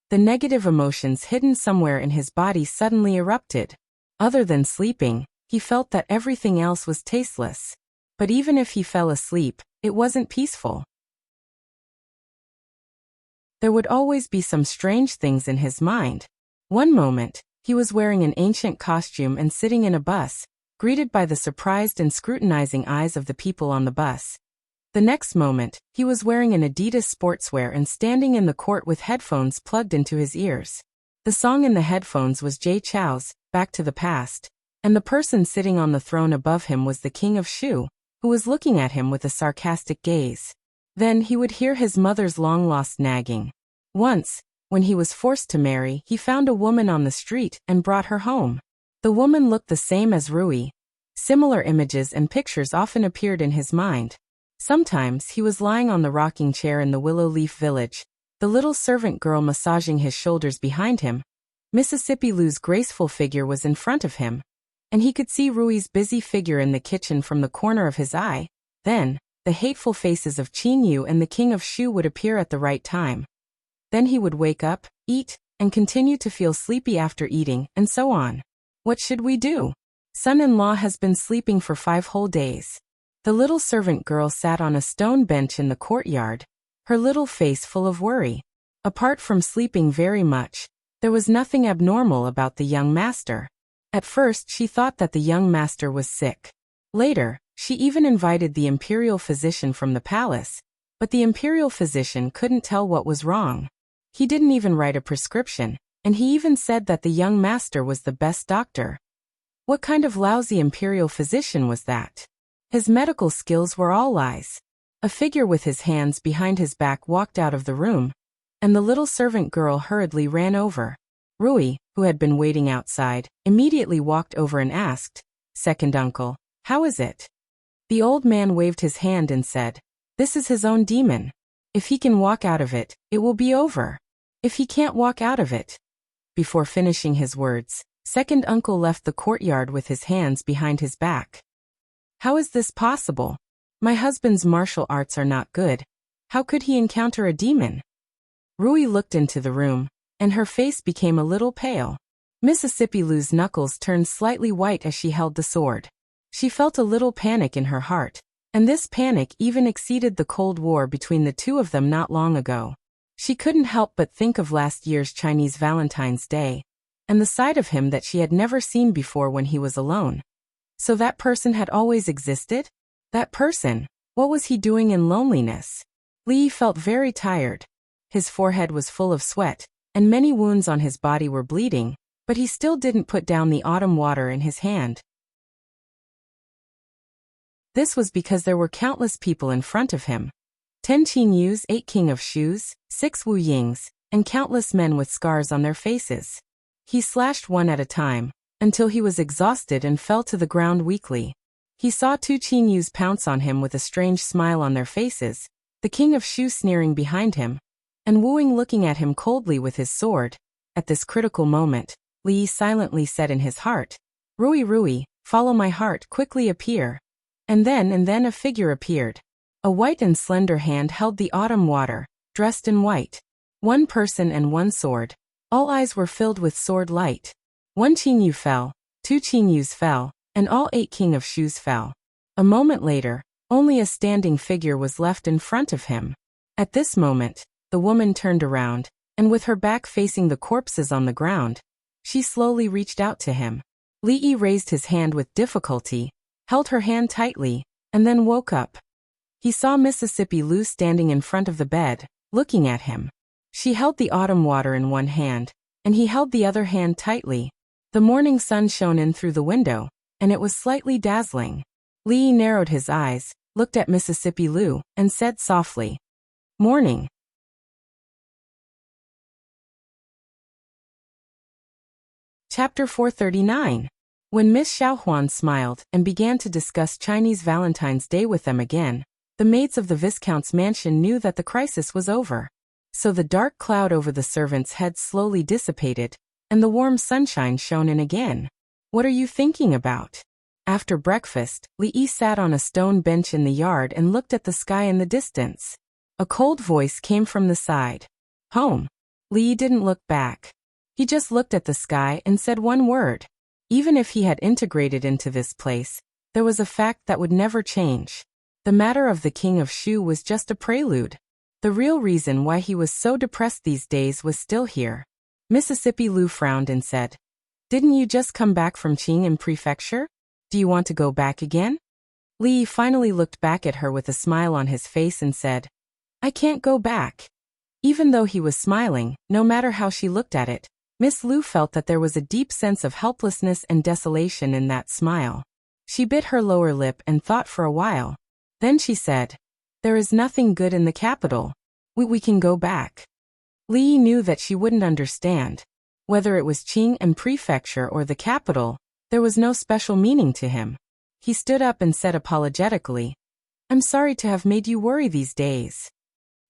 the negative emotions hidden somewhere in his body suddenly erupted. Other than sleeping, he felt that everything else was tasteless. But even if he fell asleep, it wasn't peaceful. There would always be some strange things in his mind. One moment, he was wearing an ancient costume and sitting in a bus, greeted by the surprised and scrutinizing eyes of the people on the bus. The next moment, he was wearing an Adidas sportswear and standing in the court with headphones plugged into his ears. The song in the headphones was Jay Chou's Back to the Past, and the person sitting on the throne above him was the King of Shu, who was looking at him with a sarcastic gaze. Then he would hear his mother's long-lost nagging. Once, when he was forced to marry, he found a woman on the street and brought her home. The woman looked the same as Rui. Similar images and pictures often appeared in his mind. Sometimes he was lying on the rocking chair in the Willow Leaf Village, the little servant girl massaging his shoulders behind him. Mississippi Lu's graceful figure was in front of him, and he could see Rui's busy figure in the kitchen from the corner of his eye. Then, the hateful faces of Qin Yu and the King of Shu would appear at the right time. Then he would wake up, eat, and continue to feel sleepy after eating, and so on. What should we do? Son-in-law has been sleeping for 5 whole days. The little servant girl sat on a stone bench in the courtyard, her little face full of worry. Apart from sleeping very much, there was nothing abnormal about the young master. At first she thought that the young master was sick. Later, she even invited the imperial physician from the palace, but the imperial physician couldn't tell what was wrong. He didn't even write a prescription, and he even said that the young master was the best doctor. What kind of lousy imperial physician was that? His medical skills were all lies. A figure with his hands behind his back walked out of the room, and the little servant girl hurriedly ran over. Rui, who had been waiting outside, immediately walked over and asked, "Second uncle, how is it?" The old man waved his hand and said, "This is his own demon. If he can walk out of it, it will be over. If he can't walk out of it..." Before finishing his words, second uncle left the courtyard with his hands behind his back. How is this possible? My husband's martial arts are not good. How could he encounter a demon? Rui looked into the room, and her face became a little pale. Mississippi Lou's knuckles turned slightly white as she held the sword. She felt a little panic in her heart, and this panic even exceeded the Cold War between the two of them not long ago. She couldn't help but think of last year's Chinese Valentine's Day, and the side of him that she had never seen before when he was alone. So that person had always existed? That person, what was he doing in loneliness? Li felt very tired. His forehead was full of sweat, and many wounds on his body were bleeding, but he still didn't put down the autumn water in his hand. This was because there were countless people in front of him. 10 Qin Yus, 8 King of Shoes, 6 Wu Yings, and countless men with scars on their faces. He slashed one at a time, until he was exhausted and fell to the ground weakly. He saw 2 Qin Yus pounce on him with a strange smile on their faces, the King of Shoes sneering behind him, and Wu Ying looking at him coldly with his sword. At this critical moment, Li silently said in his heart, "Rui Rui, follow my heart, quickly appear." And then a figure appeared. A white and slender hand held the autumn water, dressed in white. One person and one sword. All eyes were filled with sword light. 1 Qin Yu fell, 2 Qin Yus fell, and all 8 King of Shoes fell. A moment later, only a standing figure was left in front of him. At this moment, the woman turned around, and with her back facing the corpses on the ground, she slowly reached out to him. Li raised his hand with difficulty, held her hand tightly, and then woke up. He saw Mississippi Lou standing in front of the bed, looking at him. She held the autumn water in one hand, and he held the other hand tightly. The morning sun shone in through the window, and it was slightly dazzling. Li narrowed his eyes, looked at Mississippi Lou, and said softly, "Morning." Chapter 439. When Miss Xiaohuan smiled and began to discuss Chinese Valentine's Day with them again, the maids of the Viscount's mansion knew that the crisis was over. So the dark cloud over the servants' heads slowly dissipated, and the warm sunshine shone in again. "What are you thinking about?" After breakfast, Li sat on a stone bench in the yard and looked at the sky in the distance. A cold voice came from the side. "Home." Li didn't look back. He just looked at the sky and said one word. Even if he had integrated into this place, there was a fact that would never change. The matter of the King of Shu was just a prelude. The real reason why he was so depressed these days was still here. Mississippi Lou frowned and said, "Didn't you just come back from Qing'an Prefecture? Do you want to go back again?" Li finally looked back at her with a smile on his face and said, "I can't go back." Even though he was smiling, no matter how she looked at it, Miss Lu felt that there was a deep sense of helplessness and desolation in that smile. She bit her lower lip and thought for a while. Then she said, "There is nothing good in the capital. We can go back." Li knew that she wouldn't understand. Whether it was Qing'an Prefecture or the capital, there was no special meaning to him. He stood up and said apologetically, "I'm sorry to have made you worry these days."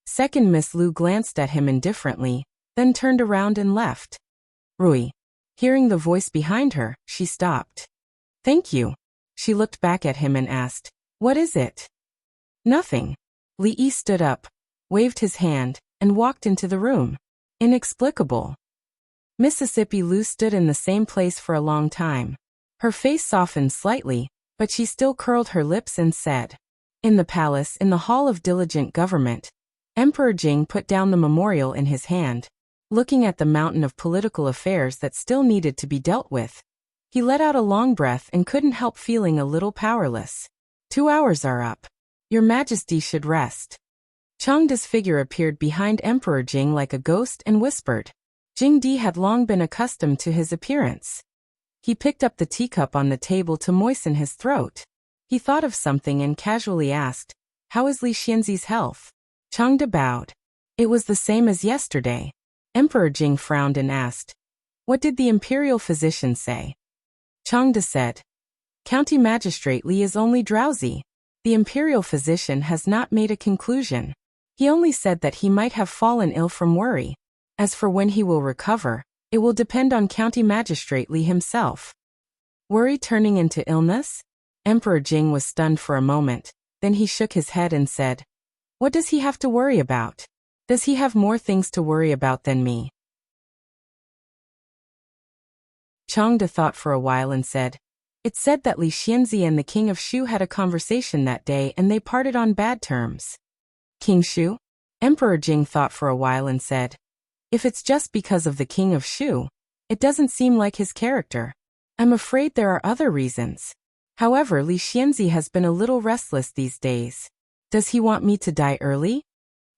Second Miss Lu glanced at him indifferently, then turned around and left. Rui. Hearing the voice behind her, she stopped. "Thank you." She looked back at him and asked, "What is it?" "Nothing." Li stood up, waved his hand, and walked into the room. Inexplicable. Mississippi Lou stood in the same place for a long time. Her face softened slightly, but she still curled her lips and said, "In the palace, in the Hall of Diligent Government." Emperor Jing put down the memorial in his hand. Looking at the mountain of political affairs that still needed to be dealt with, he let out a long breath and couldn't help feeling a little powerless. 2 hours are up. Your Majesty should rest." Changde's figure appeared behind Emperor Jing like a ghost and whispered. Jing Di had long been accustomed to his appearance. He picked up the teacup on the table to moisten his throat. He thought of something and casually asked, "How is Li Xianzi's health?" Changde bowed. It was the same as yesterday. Emperor Jing frowned and asked, "What did the imperial physician say?" Changde said, "County Magistrate Li is only drowsy. The imperial physician has not made a conclusion. He only said that he might have fallen ill from worry. As for when he will recover, it will depend on County Magistrate Li himself." Worry turning into illness? Emperor Jing was stunned for a moment, then he shook his head and said, "What does he have to worry about? Does he have more things to worry about than me?" Changde thought for a while and said, "It said that Li Xianzi and the king of Shu had a conversation that day and they parted on bad terms." King Shu? Emperor Jing thought for a while and said, "If it's just because of the king of Shu, it doesn't seem like his character. I'm afraid there are other reasons. However, Li Xianzi has been a little restless these days. Does he want me to die early?"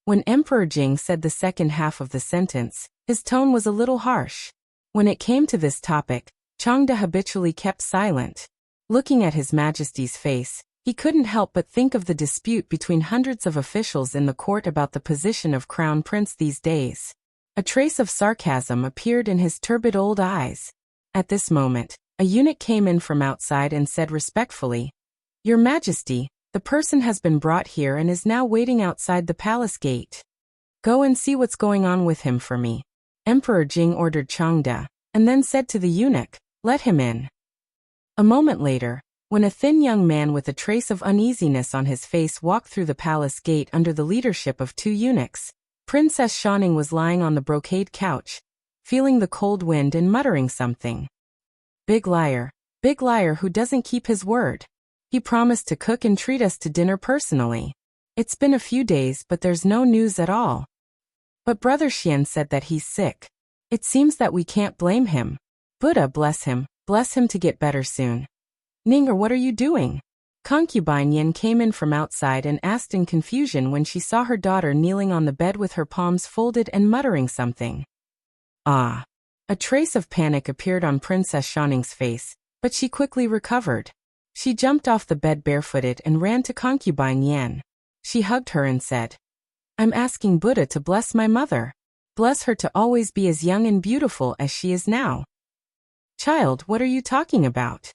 When Emperor Jing said the second half of the sentence, his tone was a little harsh. When it came to this topic, Changde habitually kept silent. Looking at His Majesty's face, he couldn't help but think of the dispute between hundreds of officials in the court about the position of crown prince these days. A trace of sarcasm appeared in his turbid old eyes. At this moment, a eunuch came in from outside and said respectfully, "Your Majesty, the person has been brought here and is now waiting outside the palace gate. Go and see what's going on with him for me." Emperor Jing ordered Changde, and then said to the eunuch, "Let him in." A moment later, when a thin young man with a trace of uneasiness on his face walked through the palace gate under the leadership of two eunuchs, Princess Shaning was lying on the brocade couch, feeling the cold wind and muttering something. Big liar who doesn't keep his word. He promised to cook and treat us to dinner personally. It's been a few days but there's no news at all. But Brother Xian said that he's sick. It seems that we can't blame him. Buddha bless him to get better soon. Ninger, what are you doing? Concubine Yin came in from outside and asked in confusion when she saw her daughter kneeling on the bed with her palms folded and muttering something. Ah! A trace of panic appeared on Princess Shaning's face, but she quickly recovered. She jumped off the bed barefooted and ran to Concubine Yan. She hugged her and said, "I'm asking Buddha to bless my mother. Bless her to always be as young and beautiful as she is now." "Child, what are you talking about?"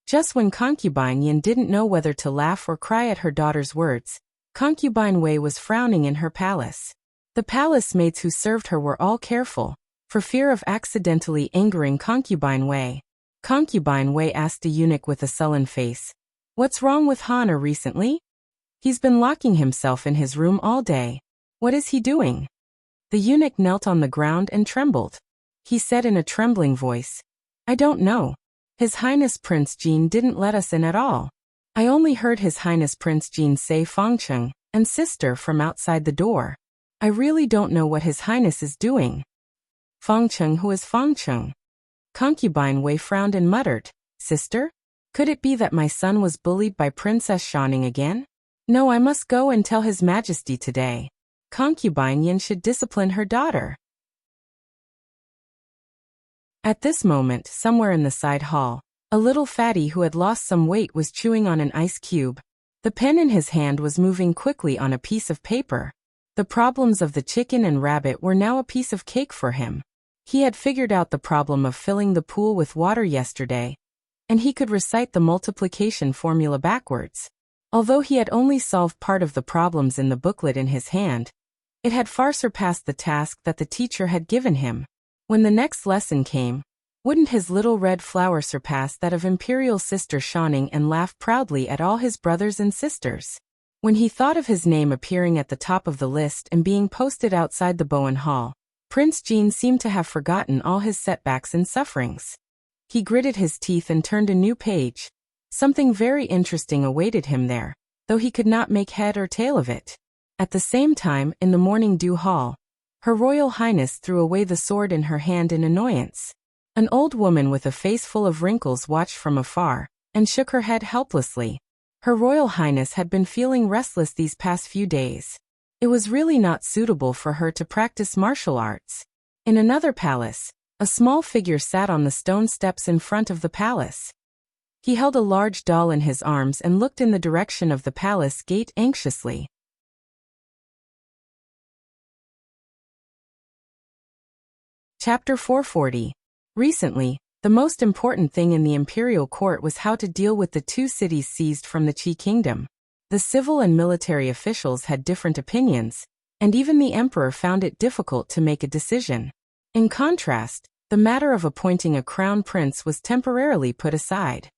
Just when Concubine Yin didn't know whether to laugh or cry at her daughter's words, Concubine Wei was frowning in her palace. The palace maids who served her were all careful, for fear of accidentally angering Concubine Wei. Concubine Wei asked a eunuch with a sullen face, "What's wrong with Hana recently? He's been locking himself in his room all day. What is he doing?" The eunuch knelt on the ground and trembled. He said in a trembling voice, "I don't know. His Highness Prince Jin didn't let us in at all. I only heard His Highness Prince Jin say Fangcheng and sister from outside the door. I really don't know what His Highness is doing." "Fangcheng, who is Fangcheng?" Concubine Wei frowned and muttered, "Sister? Could it be that my son was bullied by Princess Shaning again? No, I must go and tell His Majesty today. Concubine Yin should discipline her daughter." At this moment, somewhere in the side hall, a little fatty who had lost some weight was chewing on an ice cube. The pen in his hand was moving quickly on a piece of paper. The problems of the chicken and rabbit were now a piece of cake for him. He had figured out the problem of filling the pool with water yesterday, and he could recite the multiplication formula backwards. Although he had only solved part of the problems in the booklet in his hand, it had far surpassed the task that the teacher had given him. When the next lesson came, wouldn't his little red flower surpass that of Imperial Sister Shaning and laugh proudly at all his brothers and sisters? When he thought of his name appearing at the top of the list and being posted outside the Bowen Hall, Prince Jin seemed to have forgotten all his setbacks and sufferings. He gritted his teeth and turned a new page. Something very interesting awaited him there, though he could not make head or tail of it. At the same time, in the morning dew hall, Her Royal Highness threw away the sword in her hand in annoyance. An old woman with a face full of wrinkles watched from afar, and shook her head helplessly. Her Royal Highness had been feeling restless these past few days. It was really not suitable for her to practice martial arts. In another palace, a small figure sat on the stone steps in front of the palace. He held a large doll in his arms and looked in the direction of the palace gate anxiously. Chapter 440. Recently, the most important thing in the imperial court was how to deal with the two cities seized from the Qi kingdom. The civil and military officials had different opinions, and even the emperor found it difficult to make a decision. In contrast, the matter of appointing a crown prince was temporarily put aside.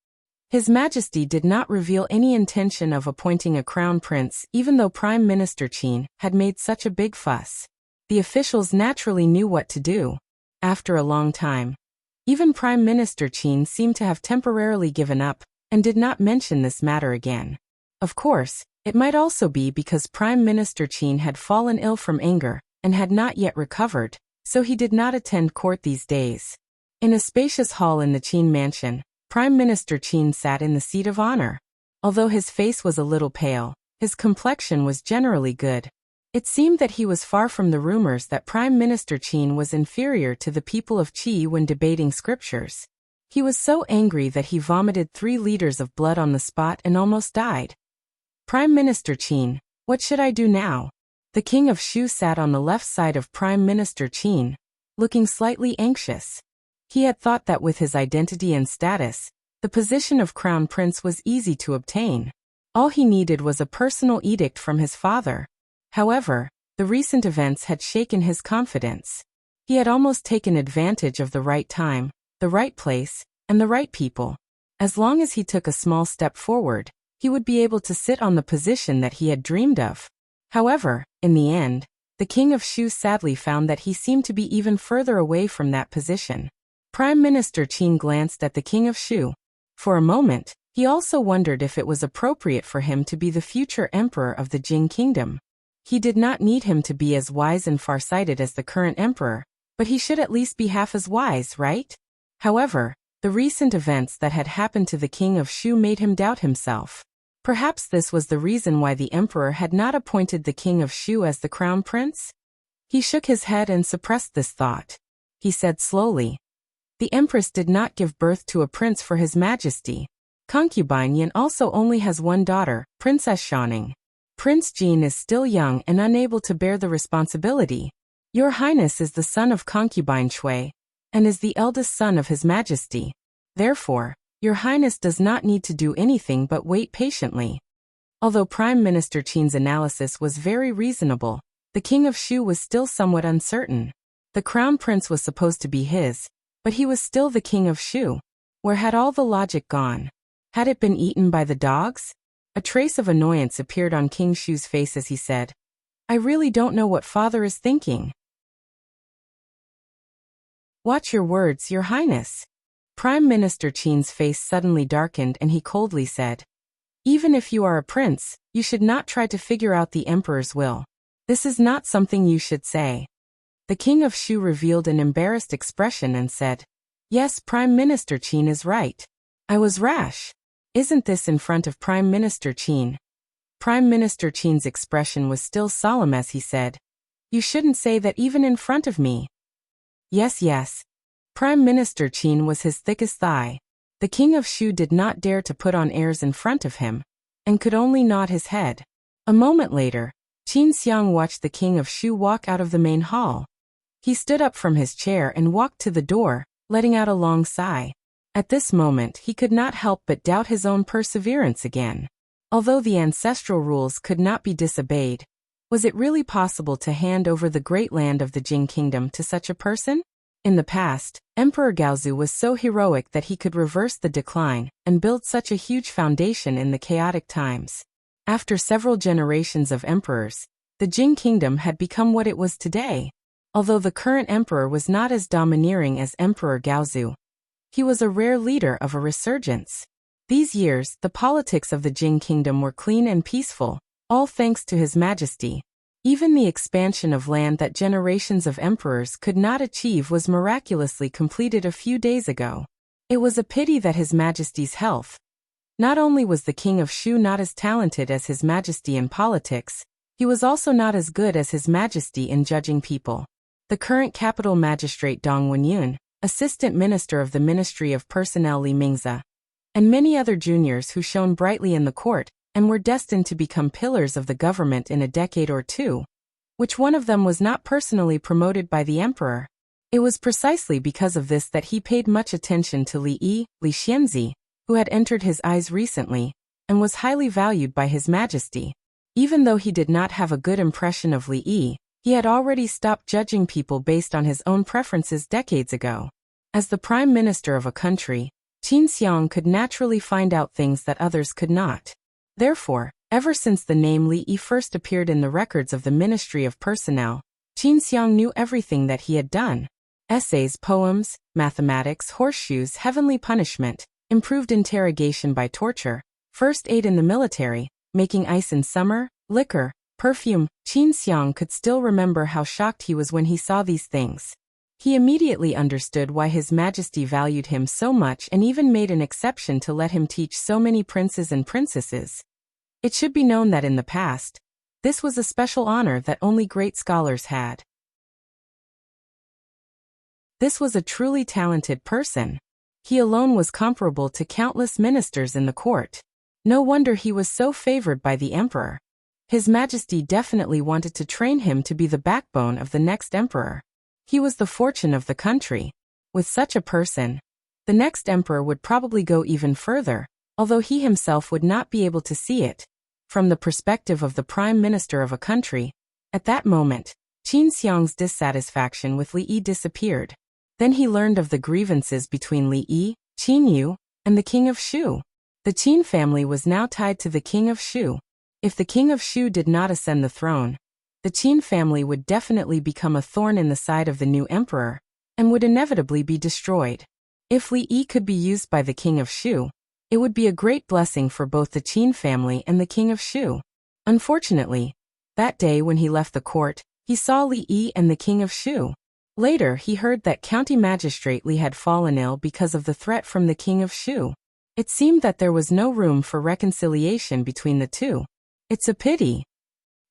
His Majesty did not reveal any intention of appointing a crown prince even though Prime Minister Qin had made such a big fuss. The officials naturally knew what to do. After a long time, Even Prime Minister Qin seemed to have temporarily given up, and did not mention this matter again. Of course, it might also be because Prime Minister Qin had fallen ill from anger, and had not yet recovered, so he did not attend court these days. In a spacious hall in the Qin mansion, Prime Minister Qin sat in the seat of honor. Although his face was a little pale, his complexion was generally good. It seemed that he was far from the rumors that Prime Minister Qin was inferior to the people of Qi when debating scriptures. He was so angry that he vomited 3 liters of blood on the spot and almost died. Prime Minister Qin, what should I do now? The King of Shu sat on the left side of Prime Minister Qin, looking slightly anxious. He had thought that with his identity and status, the position of Crown Prince was easy to obtain. All he needed was a personal edict from his father. However, the recent events had shaken his confidence. He had almost taken advantage of the right time, the right place, and the right people. As long as he took a small step forward, he would be able to sit on the position that he had dreamed of. However, in the end, the King of Shu sadly found that he seemed to be even further away from that position. Prime Minister Qin glanced at the King of Shu. For a moment, he also wondered if it was appropriate for him to be the future emperor of the Jing Kingdom. He did not need him to be as wise and farsighted as the current emperor, but he should at least be half as wise, right? However, the recent events that had happened to the King of Shu made him doubt himself. Perhaps this was the reason why the emperor had not appointed the King of Shu as the crown prince? He shook his head and suppressed this thought. He said slowly, "The empress did not give birth to a prince for his majesty. Concubine Yan also only has one daughter, Princess Shaning. Prince Jin is still young and unable to bear the responsibility. Your Highness is the son of concubine Shui, and is the eldest son of His Majesty. Therefore, Your Highness does not need to do anything but wait patiently." Although Prime Minister Qin's analysis was very reasonable, the King of Shu was still somewhat uncertain. The crown prince was supposed to be his, but he was still the King of Shu. Where had all the logic gone? Had it been eaten by the dogs? A trace of annoyance appeared on King Shu's face as he said, "I really don't know what father is thinking." "Watch your words, Your Highness." Prime Minister Qin's face suddenly darkened and he coldly said, "Even if you are a prince, you should not try to figure out the emperor's will. This is not something you should say." The King of Shu revealed an embarrassed expression and said, "Yes, Prime Minister Qin is right. I was rash." "Isn't this in front of Prime Minister Qin?" Prime Minister Qin's expression was still solemn as he said, "You shouldn't say that even in front of me." Yes. Prime Minister Qin was his thickest thigh. The King of Shu did not dare to put on airs in front of him, and could only nod his head. A moment later, Qin Xiang watched the King of Shu walk out of the main hall. He stood up from his chair and walked to the door, letting out a long sigh. At this moment he could not help but doubt his own perseverance again. Although the ancestral rules could not be disobeyed, was it really possible to hand over the great land of the Jing Kingdom to such a person? In the past, Emperor Gaozu was so heroic that he could reverse the decline and build such a huge foundation in the chaotic times. After several generations of emperors, the Jing Kingdom had become what it was today. Although the current emperor was not as domineering as Emperor Gaozu, he was a rare leader of a resurgence. These years, the politics of the Jing Kingdom were clean and peaceful, all thanks to His Majesty. Even the expansion of land that generations of emperors could not achieve was miraculously completed a few days ago. It was a pity that His Majesty's health. Not only was the King of Shu not as talented as His Majesty in politics, he was also not as good as His Majesty in judging people. The current capital magistrate Dong Wenyun, Assistant Minister of the Ministry of Personnel Li Mingze, and many other juniors who shone brightly in the court and were destined to become pillars of the government in a decade or two. Which one of them was not personally promoted by the emperor? It was precisely because of this that he paid much attention to Li Xianzi, who had entered his eyes recently, and was highly valued by His Majesty. Even though he did not have a good impression of Li, he had already stopped judging people based on his own preferences decades ago. As the Prime Minister of a country, Qin Xiang could naturally find out things that others could not. Therefore, ever since the name Li first appeared in the records of the Ministry of Personnel, Qin Xiang knew everything that he had done. Essays, poems, mathematics, horseshoes, heavenly punishment, improved interrogation by torture, first aid in the military, making ice in summer, liquor, perfume. Qin Xiang could still remember how shocked he was when he saw these things. He immediately understood why His Majesty valued him so much and even made an exception to let him teach so many princes and princesses. It should be known that in the past, this was a special honor that only great scholars had. This was a truly talented person. He alone was comparable to countless ministers in the court. No wonder he was so favored by the emperor. His Majesty definitely wanted to train him to be the backbone of the next emperor. He was the fortune of the country. With such a person, the next emperor would probably go even further, although he himself would not be able to see it. From the perspective of the prime minister of a country, at that moment, Qin Xiang's dissatisfaction with Li Yi disappeared. Then he learned of the grievances between Li Yi, Qin Yu, and the king of Shu. The Qin family was now tied to the king of Shu. If the king of Shu did not ascend the throne, the Qin family would definitely become a thorn in the side of the new emperor, and would inevitably be destroyed. If Li Yi could be used by the king of Shu, it would be a great blessing for both the Qin family and the king of Shu. Unfortunately, that day when he left the court, he saw Li Yi and the king of Shu. Later he heard that county magistrate Li had fallen ill because of the threat from the king of Shu. It seemed that there was no room for reconciliation between the two. It's a pity.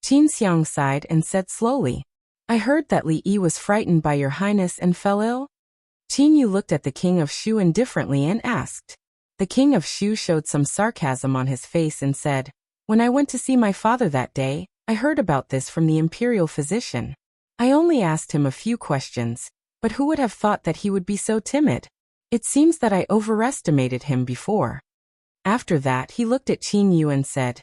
Qin Xiang sighed and said slowly, I heard that Li Yi was frightened by your highness and fell ill. Qin Yu looked at the king of Shu indifferently and asked. The king of Shu showed some sarcasm on his face and said, When I went to see my father that day, I heard about this from the imperial physician. I only asked him a few questions, but who would have thought that he would be so timid? It seems that I overestimated him before. After that he looked at Qin Yu and said,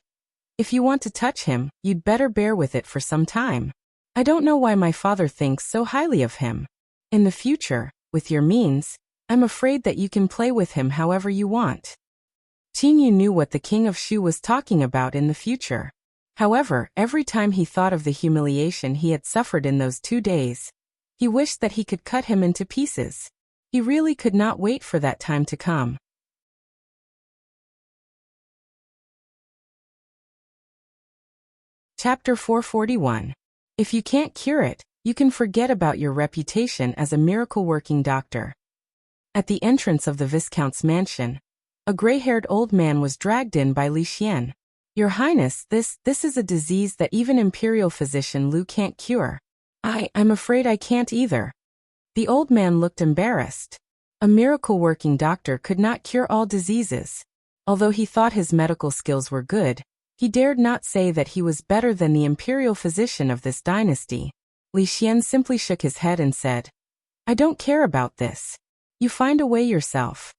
If you want to touch him, you'd better bear with it for some time. I don't know why my father thinks so highly of him. In the future, with your means, I'm afraid that you can play with him however you want. Qin Yu knew what the king of Shu was talking about in the future. However, every time he thought of the humiliation he had suffered in those 2 days, he wished that he could cut him into pieces. He really could not wait for that time to come. Chapter 441. If you can't cure it, you can forget about your reputation as a miracle-working doctor. At the entrance of the Viscount's mansion, a gray-haired old man was dragged in by Li Xian. Your Highness, this is a disease that even imperial physician Lu can't cure. I'm afraid I can't either. The old man looked embarrassed. A miracle-working doctor could not cure all diseases. Although he thought his medical skills were good, he dared not say that he was better than the imperial physician of this dynasty. Li Xian simply shook his head and said, I don't care about this. You find a way yourself.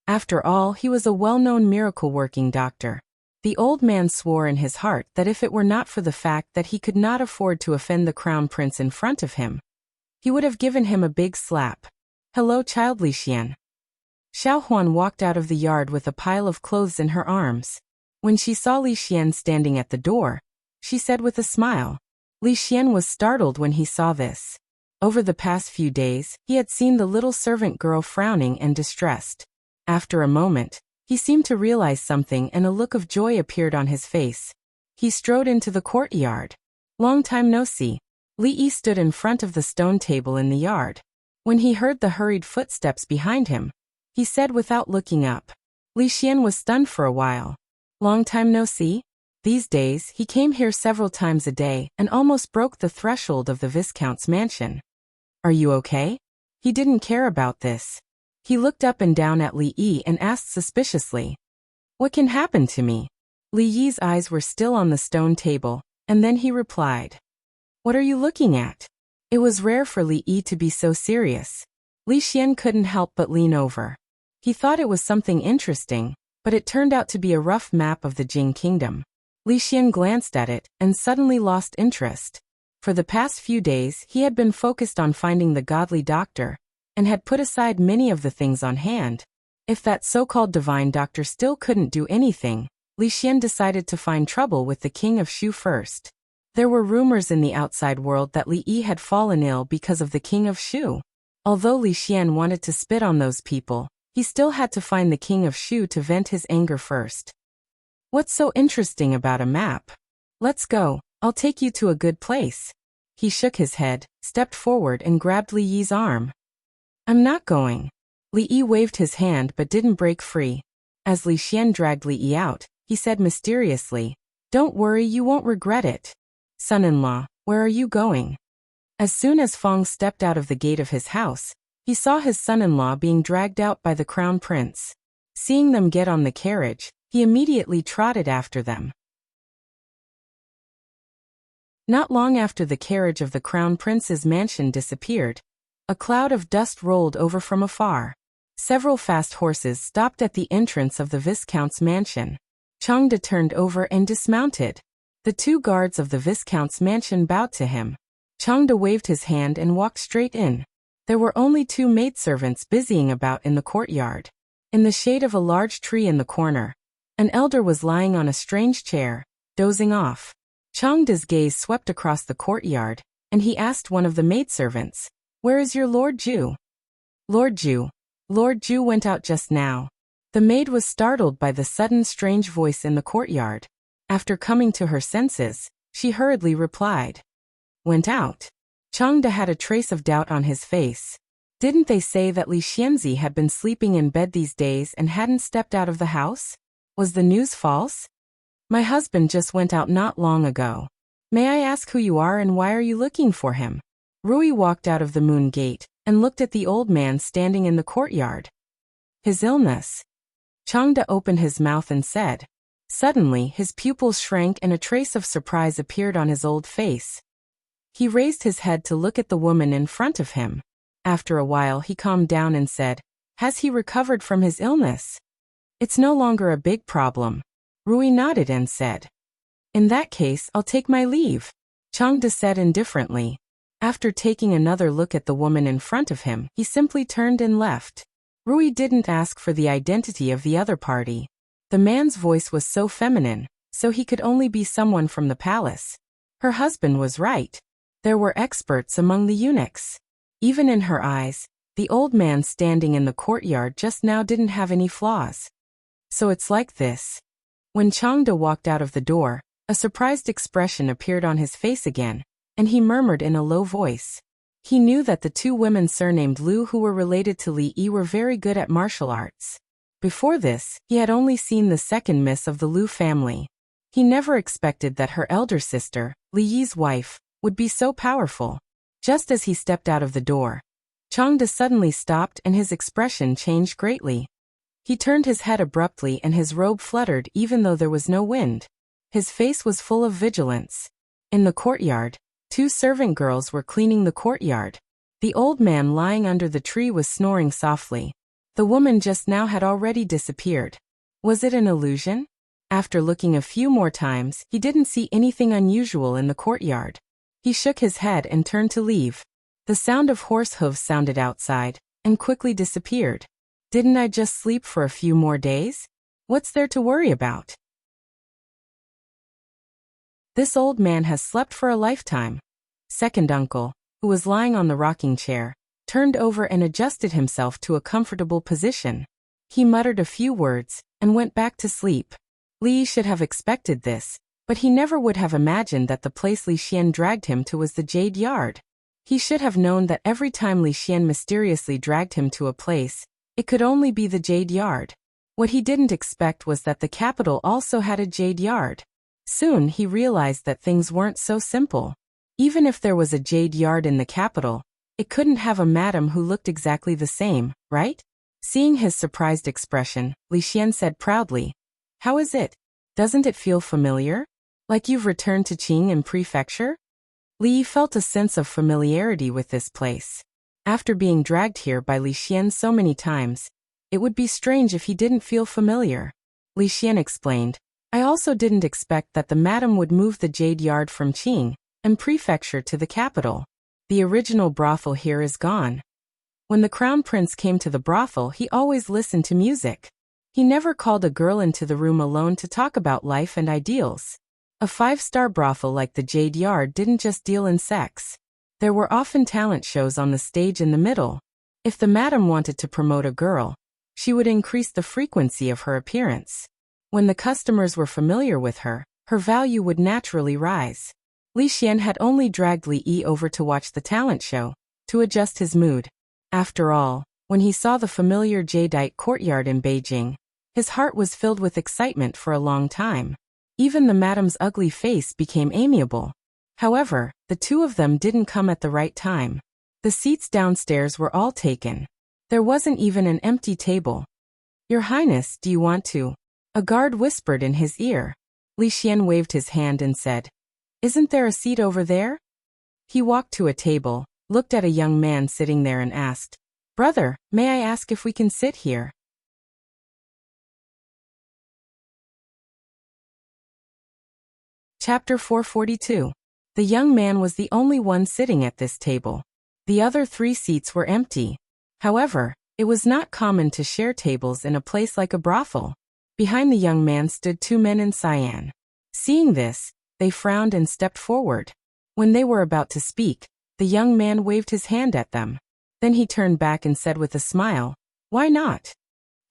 After all, he was a well-known miracle-working doctor. The old man swore in his heart that if it were not for the fact that he could not afford to offend the crown prince in front of him, he would have given him a big slap. Hello, child Li Xian. Xiao Huan walked out of the yard with a pile of clothes in her arms. When she saw Li Xian standing at the door, she said with a smile. Li Xian was startled when he saw this. Over the past few days, he had seen the little servant girl frowning and distressed. After a moment, he seemed to realize something and a look of joy appeared on his face. He strode into the courtyard. Long time no see. Li Yi stood in front of the stone table in the yard. When he heard the hurried footsteps behind him, he said without looking up. Li Xian was stunned for a while. Long time no see? These days, he came here several times a day and almost broke the threshold of the Viscount's mansion. Are you okay? He didn't care about this. He looked up and down at Li Yi and asked suspiciously, What can happen to me? Li Yi's eyes were still on the stone table, and then he replied, What are you looking at? It was rare for Li Yi to be so serious. Li Xian couldn't help but lean over. He thought it was something interesting, but it turned out to be a rough map of the Jing kingdom. Li Xian glanced at it and suddenly lost interest. For the past few days he had been focused on finding the godly doctor, and had put aside many of the things on hand. If that so-called divine doctor still couldn't do anything, Li Xian decided to find trouble with the king of Shu first. There were rumors in the outside world that Li Yi had fallen ill because of the king of Shu. Although Li Xian wanted to spit on those people, he still had to find the king of Shu to vent his anger first. What's so interesting about a map? Let's go, I'll take you to a good place. He shook his head, stepped forward and grabbed Li Yi's arm. I'm not going. Li Yi waved his hand but didn't break free. As Li Xian dragged Li Yi out, he said mysteriously, Don't worry, you won't regret it. Son-in-law, where are you going? As soon as Feng stepped out of the gate of his house, he saw his son-in-law being dragged out by the crown prince. Seeing them get on the carriage, he immediately trotted after them. Not long after the carriage of the crown prince's mansion disappeared, a cloud of dust rolled over from afar. Several fast horses stopped at the entrance of the Viscount's mansion. Changde turned over and dismounted. The two guards of the Viscount's mansion bowed to him. Changde waved his hand and walked straight in. There were only two maidservants busying about in the courtyard. In the shade of a large tree in the corner, an elder was lying on a strange chair, dozing off. Changde's gaze swept across the courtyard, and he asked one of the maidservants, Where is your Lord Ju? Lord Ju went out just now. The maid was startled by the sudden strange voice in the courtyard. After coming to her senses, she hurriedly replied, Went out. Changde had a trace of doubt on his face. Didn't they say that Li Xianzi had been sleeping in bed these days and hadn't stepped out of the house? Was the news false? My husband just went out not long ago. May I ask who you are and why are you looking for him? Rui walked out of the moon gate and looked at the old man standing in the courtyard. His illness. Changde opened his mouth and said. Suddenly his pupils shrank and a trace of surprise appeared on his old face. He raised his head to look at the woman in front of him. After a while he calmed down and said, Has he recovered from his illness? It's no longer a big problem. Rui nodded and said, In that case, I'll take my leave. Changde said indifferently. After taking another look at the woman in front of him, he simply turned and left. Rui didn't ask for the identity of the other party. The man's voice was so feminine, so he could only be someone from the palace. Her husband was right. There were experts among the eunuchs. Even in her eyes, the old man standing in the courtyard just now didn't have any flaws. So it's like this. When Changde walked out of the door, a surprised expression appeared on his face again, and he murmured in a low voice. He knew that the two women surnamed Lu who were related to Li Yi were very good at martial arts. Before this, he had only seen the second miss of the Lu family. He never expected that her elder sister, Li Yi's wife, would be so powerful. Just as he stepped out of the door, Changde suddenly stopped and his expression changed greatly. He turned his head abruptly and his robe fluttered even though there was no wind. His face was full of vigilance. In the courtyard, two servant girls were cleaning the courtyard. The old man lying under the tree was snoring softly. The woman just now had already disappeared. Was it an illusion? After looking a few more times, he didn't see anything unusual in the courtyard. He shook his head and turned to leave. The sound of horse hooves sounded outside, and quickly disappeared. Didn't I just sleep for a few more days? What's there to worry about? This old man has slept for a lifetime. Second uncle, who was lying on the rocking chair, turned over and adjusted himself to a comfortable position. He muttered a few words, and went back to sleep. Li should have expected this, but he never would have imagined that the place Li Xian dragged him to was the Jade Yard. He should have known that every time Li Xian mysteriously dragged him to a place, it could only be the Jade Yard. What he didn't expect was that the capital also had a Jade Yard. Soon he realized that things weren't so simple. Even if there was a Jade Yard in the capital, it couldn't have a madam who looked exactly the same, right? Seeing his surprised expression, Li Xian said proudly, How is it? Doesn't it feel familiar? Like you've returned to Qing in prefecture? Li felt a sense of familiarity with this place. After being dragged here by Li Xian so many times, it would be strange if he didn't feel familiar. Li Xian explained, I also didn't expect that the madam would move the Jade Yard from Qing and prefecture to the capital. The original brothel here is gone. When the crown prince came to the brothel, he always listened to music. He never called a girl into the room alone to talk about life and ideals. A five-star brothel like the Jade Yard didn't just deal in sex. There were often talent shows on the stage in the middle. If the madam wanted to promote a girl, she would increase the frequency of her appearance. When the customers were familiar with her, her value would naturally rise. Li Xian had only dragged Li Yi over to watch the talent show, to adjust his mood. After all, when he saw the familiar jadeite courtyard in Beijing, his heart was filled with excitement for a long time. Even the madam's ugly face became amiable. However, the two of them didn't come at the right time. The seats downstairs were all taken. There wasn't even an empty table. "Your Highness, do you want to?" A guard whispered in his ear. Li Xian waved his hand and said, "Isn't there a seat over there?" He walked to a table, looked at a young man sitting there and asked, "Brother, may I ask if we can sit here?" Chapter 442. The young man was the only one sitting at this table. The other 3 seats were empty. However, it was not common to share tables in a place like a brothel. Behind the young man stood 2 men in cyan. Seeing this, they frowned and stepped forward. When they were about to speak, the young man waved his hand at them. Then he turned back and said with a smile, "Why not?"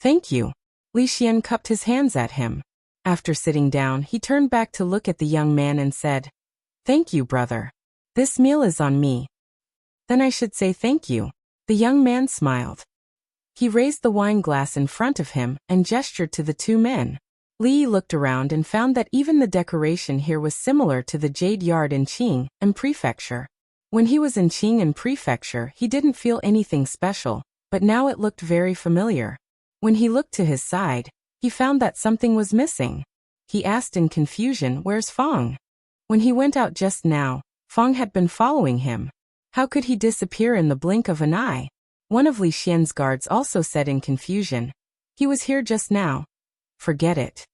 "Thank you." Li Xian cupped his hands at him. After sitting down, he turned back to look at the young man and said, "Thank you, brother. This meal is on me." "Then I should say thank you." The young man smiled. He raised the wine glass in front of him and gestured to the 2 men. Li looked around and found that even the decoration here was similar to the Jade Yard in Qing and Prefecture. When he was in Qing and Prefecture, he didn't feel anything special, but now it looked very familiar. When he looked to his side, he found that something was missing. He asked in confusion, "Where's Fong?" When he went out just now, Fong had been following him. How could he disappear in the blink of an eye? One of Li Xian's guards also said in confusion, "He was here just now." "Forget it."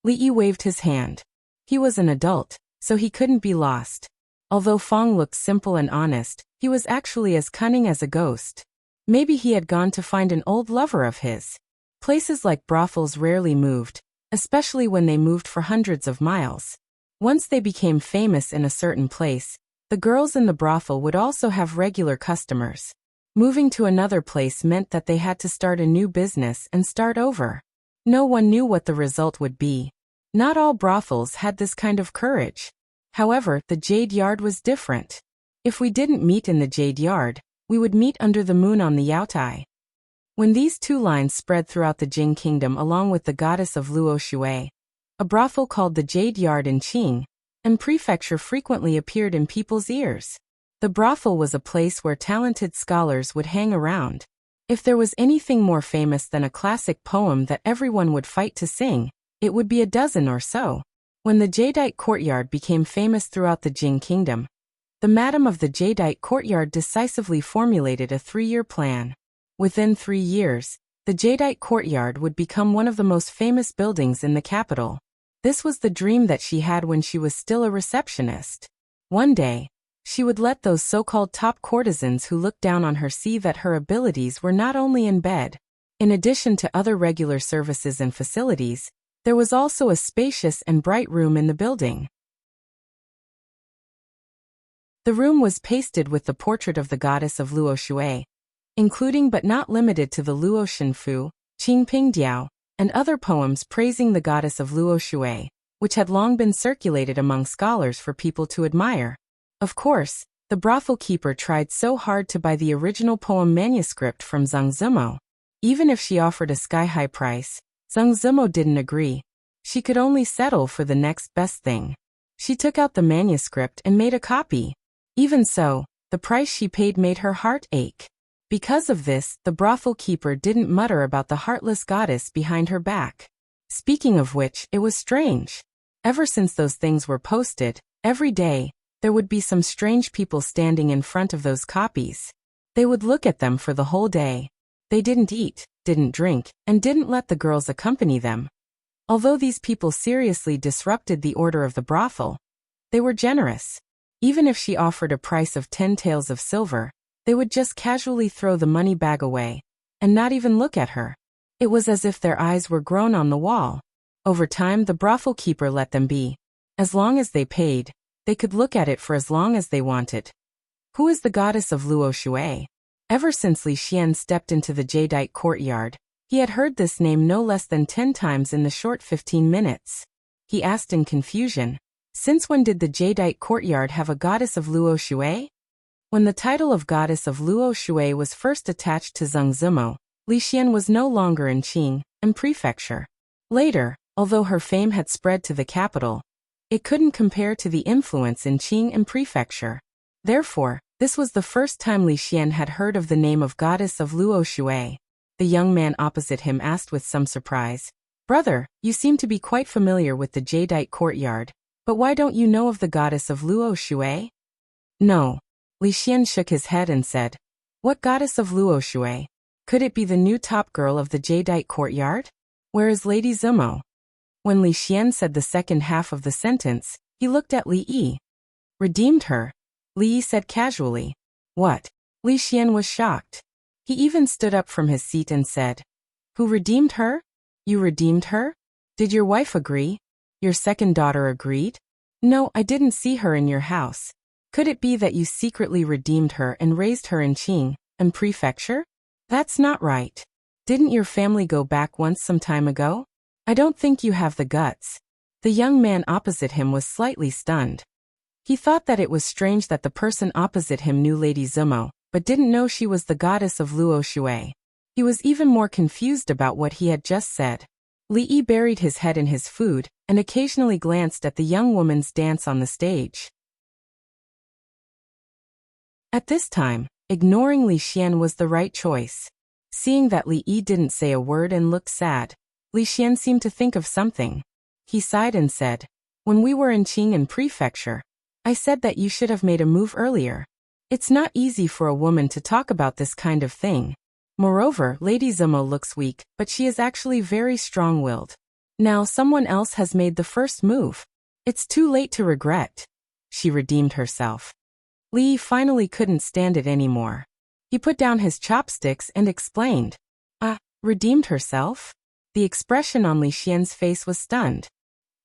Li Yi waved his hand. He was an adult, so he couldn't be lost. Although Fong looked simple and honest, he was actually as cunning as a ghost. Maybe he had gone to find an old lover of his. Places like brothels rarely moved, especially when they moved for hundreds of miles. Once they became famous in a certain place, the girls in the brothel would also have regular customers. Moving to another place meant that they had to start a new business and start over. No one knew what the result would be. Not all brothels had this kind of courage. However, the Jade Yard was different. If we didn't meet in the Jade Yard, we would meet under the moon on the Yaotai. When these 2 lines spread throughout the Jing kingdom along with the goddess of Luo Shui, a brothel called the Jade Yard in Qing and Prefecture frequently appeared in people's ears. The brothel was a place where talented scholars would hang around. If there was anything more famous than a classic poem that everyone would fight to sing, it would be a dozen or so. When the jadeite courtyard became famous throughout the Jing kingdom, the madam of the jadeite courtyard decisively formulated a 3-year plan. Within 3 years, the jadeite courtyard would become one of the most famous buildings in the capital. This was the dream that she had when she was still a receptionist. One day, she would let those so-called top courtesans who looked down on her see that her abilities were not only in bed. In addition to other regular services and facilities, there was also a spacious and bright room in the building. The room was pasted with the portrait of the goddess of Luo Shui, including but not limited to the Luo Shenfu, Qingping Diao, and other poems praising the goddess of Luo Shui, which had long been circulated among scholars for people to admire. Of course, the brothel keeper tried so hard to buy the original poem manuscript from Zhang Zimo. Even if she offered a sky-high price, Zhang Zimo didn't agree. She could only settle for the next best thing. She took out the manuscript and made a copy. Even so, the price she paid made her heart ache. Because of this, the brothel keeper didn't mutter about the heartless goddess behind her back. Speaking of which, it was strange. Ever since those things were posted, every day, there would be some strange people standing in front of those copies. They would look at them for the whole day. They didn't eat, didn't drink, and didn't let the girls accompany them. Although these people seriously disrupted the order of the brothel, they were generous. Even if she offered a price of 10 taels of silver, they would just casually throw the money bag away, and not even look at her. It was as if their eyes were grown on the wall. Over time, the brothel keeper let them be. As long as they paid, they could look at it for as long as they wanted. Who is the goddess of Luo Shui? Ever since Li Xian stepped into the jadeite courtyard, he had heard this name no less than 10 times in the short 15 minutes. He asked in confusion, since when did the jadeite courtyard have a goddess of Luo Shui? When the title of goddess of Luo Shui was first attached to Zhengzimo, Li Xian was no longer in Qing and prefecture. Later, although her fame had spread to the capital, it couldn't compare to the influence in Qing and prefecture. Therefore, this was the first time Li Xian had heard of the name of goddess of Luo Shui. The young man opposite him asked with some surprise, "Brother, you seem to be quite familiar with the jadeite courtyard, but why don't you know of the goddess of Luo Shui?" "No." Li Xian shook his head and said, "What goddess of Luo Shui? Could it be the new top girl of the jadeite courtyard? Where is Lady Zimo?" When Li Xian said the second half of the sentence, he looked at Li Yi. "Redeemed her?" Li Yi said casually. "What?" Li Xian was shocked. He even stood up from his seat and said, "Who redeemed her? You redeemed her? Did your wife agree? Your second daughter agreed?" "No, I didn't see her in your house. Could it be that you secretly redeemed her and raised her in Qing and prefecture? That's not right. Didn't your family go back once some time ago? I don't think you have the guts." The young man opposite him was slightly stunned. He thought that it was strange that the person opposite him knew Lady Zimo, but didn't know she was the goddess of Luo Shui. He was even more confused about what he had just said. Li Yi buried his head in his food and occasionally glanced at the young woman's dance on the stage. At this time, ignoring Li Xian was the right choice. Seeing that Li Yi didn't say a word and looked sad, Li Xian seemed to think of something. He sighed and said, "When we were in Qing and prefecture, I said that you should have made a move earlier. It's not easy for a woman to talk about this kind of thing. Moreover, Lady Zimo looks weak, but she is actually very strong-willed. Now someone else has made the first move. It's too late to regret." She redeemed herself. Li Yi finally couldn't stand it anymore. He put down his chopsticks and explained, redeemed herself?" The expression on Li Xian's face was stunned.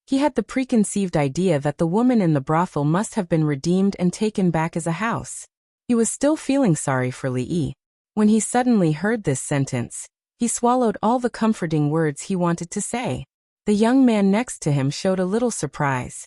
He had the preconceived idea that the woman in the brothel must have been redeemed and taken back as a house. He was still feeling sorry for Li Yi. When he suddenly heard this sentence, he swallowed all the comforting words he wanted to say. The young man next to him showed a little surprise.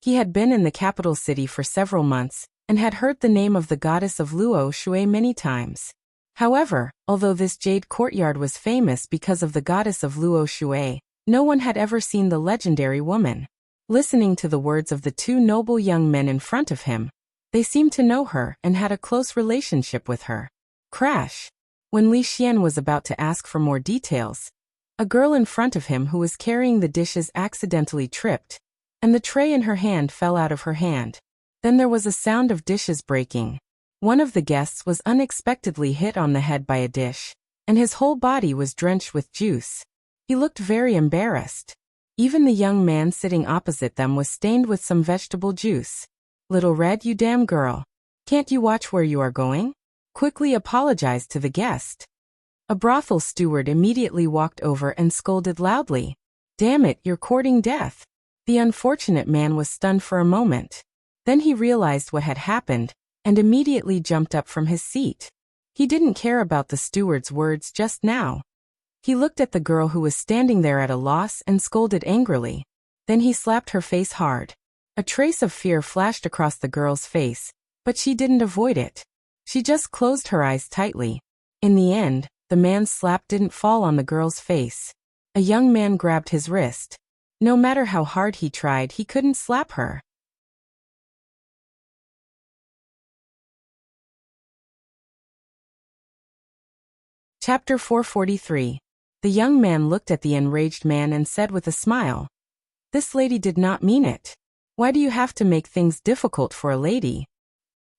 He had been in the capital city for several months and had heard the name of the goddess of Luo Shui many times. However, although this jade courtyard was famous because of the goddess of Luo Shui, no one had ever seen the legendary woman. Listening to the words of the two noble young men in front of him, they seemed to know her and had a close relationship with her. Crash! When Li Xian was about to ask for more details, a girl in front of him who was carrying the dishes accidentally tripped, and the tray in her hand fell out of her hand. Then there was a sound of dishes breaking. One of the guests was unexpectedly hit on the head by a dish, and his whole body was drenched with juice. He looked very embarrassed. Even the young man sitting opposite them was stained with some vegetable juice. "Little Red, you damn girl. Can't you watch where you are going?" Quickly apologized to the guest. A brothel steward immediately walked over and scolded loudly, "Damn it, you're courting death." The unfortunate man was stunned for a moment. Then he realized what had happened and immediately jumped up from his seat. He didn't care about the steward's words just now. He looked at the girl who was standing there at a loss and scolded angrily. Then he slapped her face hard. A trace of fear flashed across the girl's face, but she didn't avoid it. She just closed her eyes tightly. In the end, the man's slap didn't fall on the girl's face. A young man grabbed his wrist. No matter how hard he tried, he couldn't slap her. Chapter 443. The young man looked at the enraged man and said with a smile, "This lady did not mean it. Why do you have to make things difficult for a lady?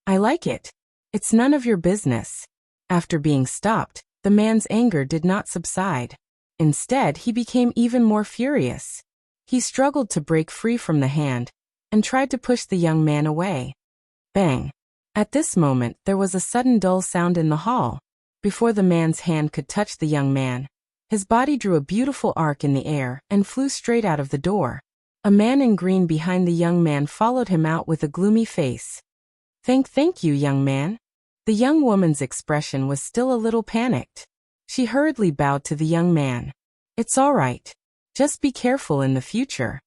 I like it. It's none of your business." After being stopped, the man's anger did not subside. Instead, he became even more furious. He struggled to break free from the hand and tried to push the young man away. Bang! At this moment, there was a sudden dull sound in the hall. Before the man's hand could touch the young man, his body drew a beautiful arc in the air and flew straight out of the door. A man in green behind the young man followed him out with a gloomy face. Thank you, young man. The young woman's expression was still a little panicked. She hurriedly bowed to the young man. "It's all right. Just be careful in the future."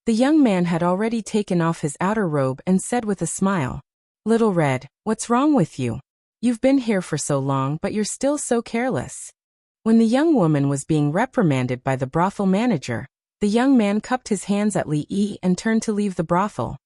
The young man had already taken off his outer robe and said with a smile, "Little Red, what's wrong with you? You've been here for so long but you're still so careless." When the young woman was being reprimanded by the brothel manager, the young man cupped his hands at Li Yi and turned to leave the brothel.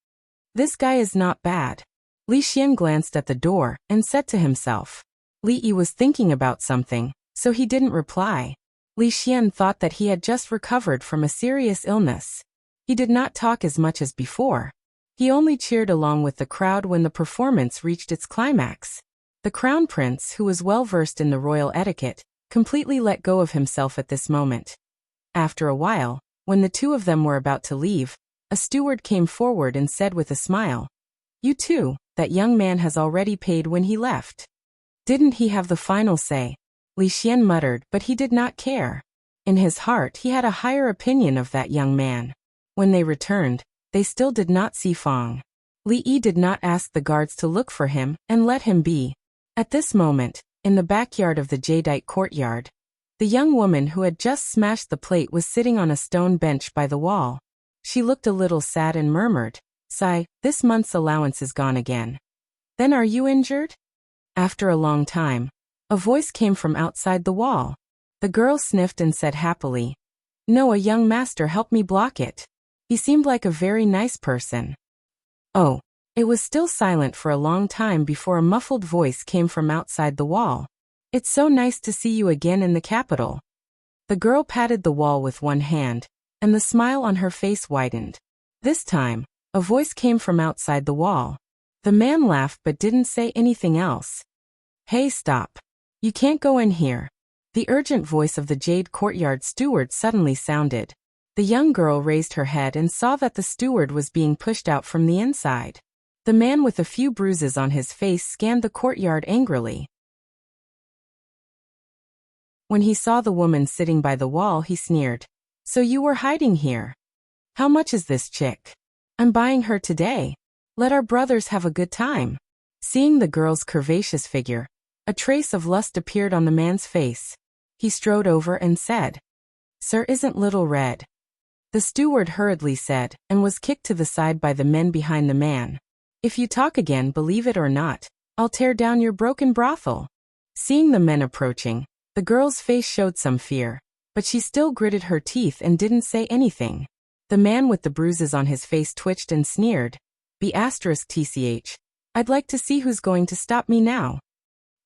"This guy is not bad." Li Xian glanced at the door and said to himself. Li Yi was thinking about something, so he didn't reply. Li Xian thought that he had just recovered from a serious illness. He did not talk as much as before. He only cheered along with the crowd when the performance reached its climax. The crown prince, who was well versed in the royal etiquette, completely let go of himself at this moment. After a while, when the two of them were about to leave, a steward came forward and said with a smile, "You too, that young man has already paid when he left." Didn't he have the final say? Li Xian muttered, but he did not care. In his heart he had a higher opinion of that young man. When they returned, they still did not see Fong. Li Yi did not ask the guards to look for him and let him be. At this moment, in the backyard of the jadeite courtyard, the young woman who had just smashed the plate was sitting on a stone bench by the wall. She looked a little sad and murmured, "Sigh, this month's allowance is gone again." "Then are you injured?" After a long time, a voice came from outside the wall. The girl sniffed and said happily, "No, a young master helped me block it. He seemed like a very nice person." Oh. It was still silent for a long time before a muffled voice came from outside the wall. "It's so nice to see you again in the capital." The girl patted the wall with one hand, and the smile on her face widened. This time, a voice came from outside the wall. The man laughed but didn't say anything else. "Hey, stop. You can't go in here." The urgent voice of the Jade Courtyard steward suddenly sounded. The young girl raised her head and saw that the steward was being pushed out from the inside. The man with a few bruises on his face scanned the courtyard angrily. When he saw the woman sitting by the wall, he sneered. "So you were hiding here? How much is this chick? I'm buying her today. Let our brothers have a good time." Seeing the girl's curvaceous figure, a trace of lust appeared on the man's face. He strode over and said, "Sir, isn't Little Red?" The steward hurriedly said, and was kicked to the side by the men behind the man. "If you talk again, believe it or not, I'll tear down your broken brothel." Seeing the men approaching, the girl's face showed some fear, but she still gritted her teeth and didn't say anything. The man with the bruises on his face twitched and sneered, "B***tch, I'd like to see who's going to stop me now."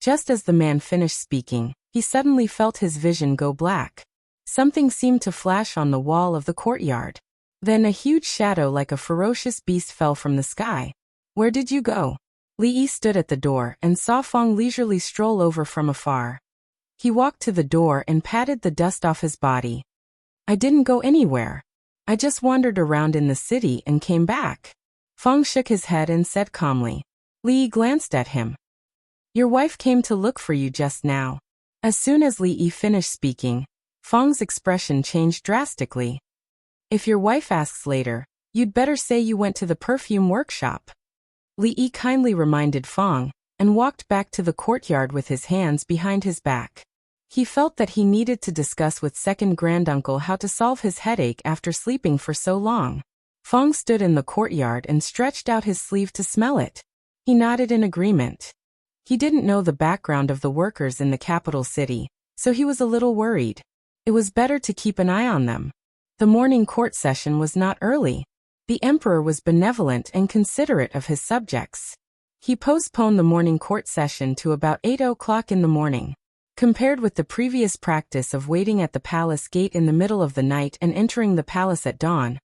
Just as the man finished speaking, he suddenly felt his vision go black. Something seemed to flash on the wall of the courtyard. Then a huge shadow like a ferocious beast fell from the sky. "Where did you go?" Li Yi stood at the door and saw Fong leisurely stroll over from afar. He walked to the door and patted the dust off his body. "I didn't go anywhere. I just wandered around in the city and came back." Fong shook his head and said calmly. Li Yi glanced at him. "Your wife came to look for you just now." As soon as Li Yi finished speaking, Fong's expression changed drastically. "If your wife asks later, you'd better say you went to the perfume workshop." Li Yi kindly reminded Fong, and walked back to the courtyard with his hands behind his back. He felt that he needed to discuss with second granduncle how to solve his headache after sleeping for so long. Fong stood in the courtyard and stretched out his sleeve to smell it. He nodded in agreement. He didn't know the background of the workers in the capital city, so he was a little worried. It was better to keep an eye on them. The morning court session was not early. The emperor was benevolent and considerate of his subjects. He postponed the morning court session to about 8 o'clock in the morning. Compared with the previous practice of waiting at the palace gate in the middle of the night and entering the palace at dawn,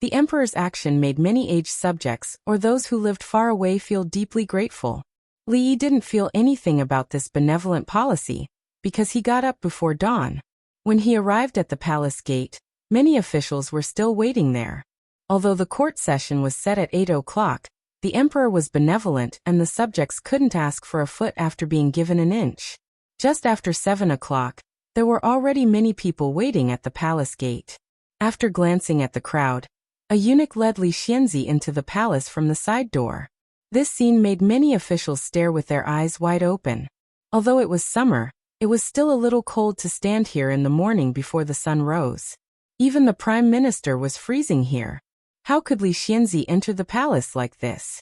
the emperor's action made many aged subjects or those who lived far away feel deeply grateful. Li Yi didn't feel anything about this benevolent policy, because he got up before dawn. When he arrived at the palace gate, many officials were still waiting there. Although the court session was set at 8 o'clock, the emperor was benevolent and the subjects couldn't ask for a foot after being given an inch. Just after 7 o'clock, there were already many people waiting at the palace gate. After glancing at the crowd, a eunuch led Li Xianzi into the palace from the side door. This scene made many officials stare with their eyes wide open. Although it was summer, it was still a little cold to stand here in the morning before the sun rose. Even the Prime Minister was freezing here. How could Li Xianzi enter the palace like this?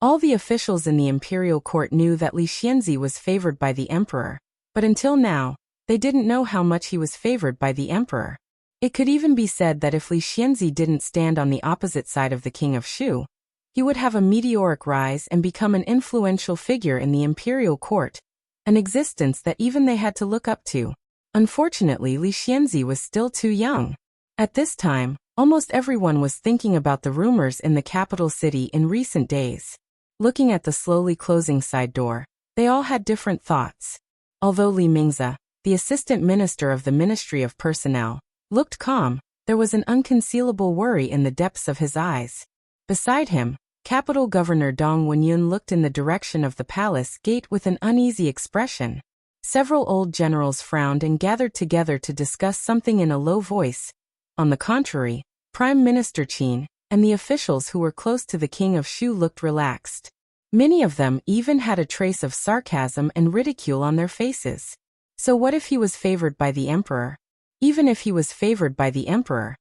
All the officials in the imperial court knew that Li Xianzi was favored by the emperor, but until now, they didn't know how much he was favored by the emperor. It could even be said that if Li Xianzi didn't stand on the opposite side of the king of Shu, he would have a meteoric rise and become an influential figure in the imperial court, an existence that even they had to look up to. Unfortunately, Li Xianzi was still too young. At this time, almost everyone was thinking about the rumors in the capital city in recent days. Looking at the slowly closing side door, they all had different thoughts. Although Li Mingzi, the assistant minister of the Ministry of Personnel, looked calm, there was an unconcealable worry in the depths of his eyes. Beside him, Capital Governor Dong Wenyun looked in the direction of the palace gate with an uneasy expression. Several old generals frowned and gathered together to discuss something in a low voice. On the contrary, Prime Minister Qin and the officials who were close to the King of Shu looked relaxed. Many of them even had a trace of sarcasm and ridicule on their faces. So what if he was favored by the emperor? Even if he was favored by the emperor,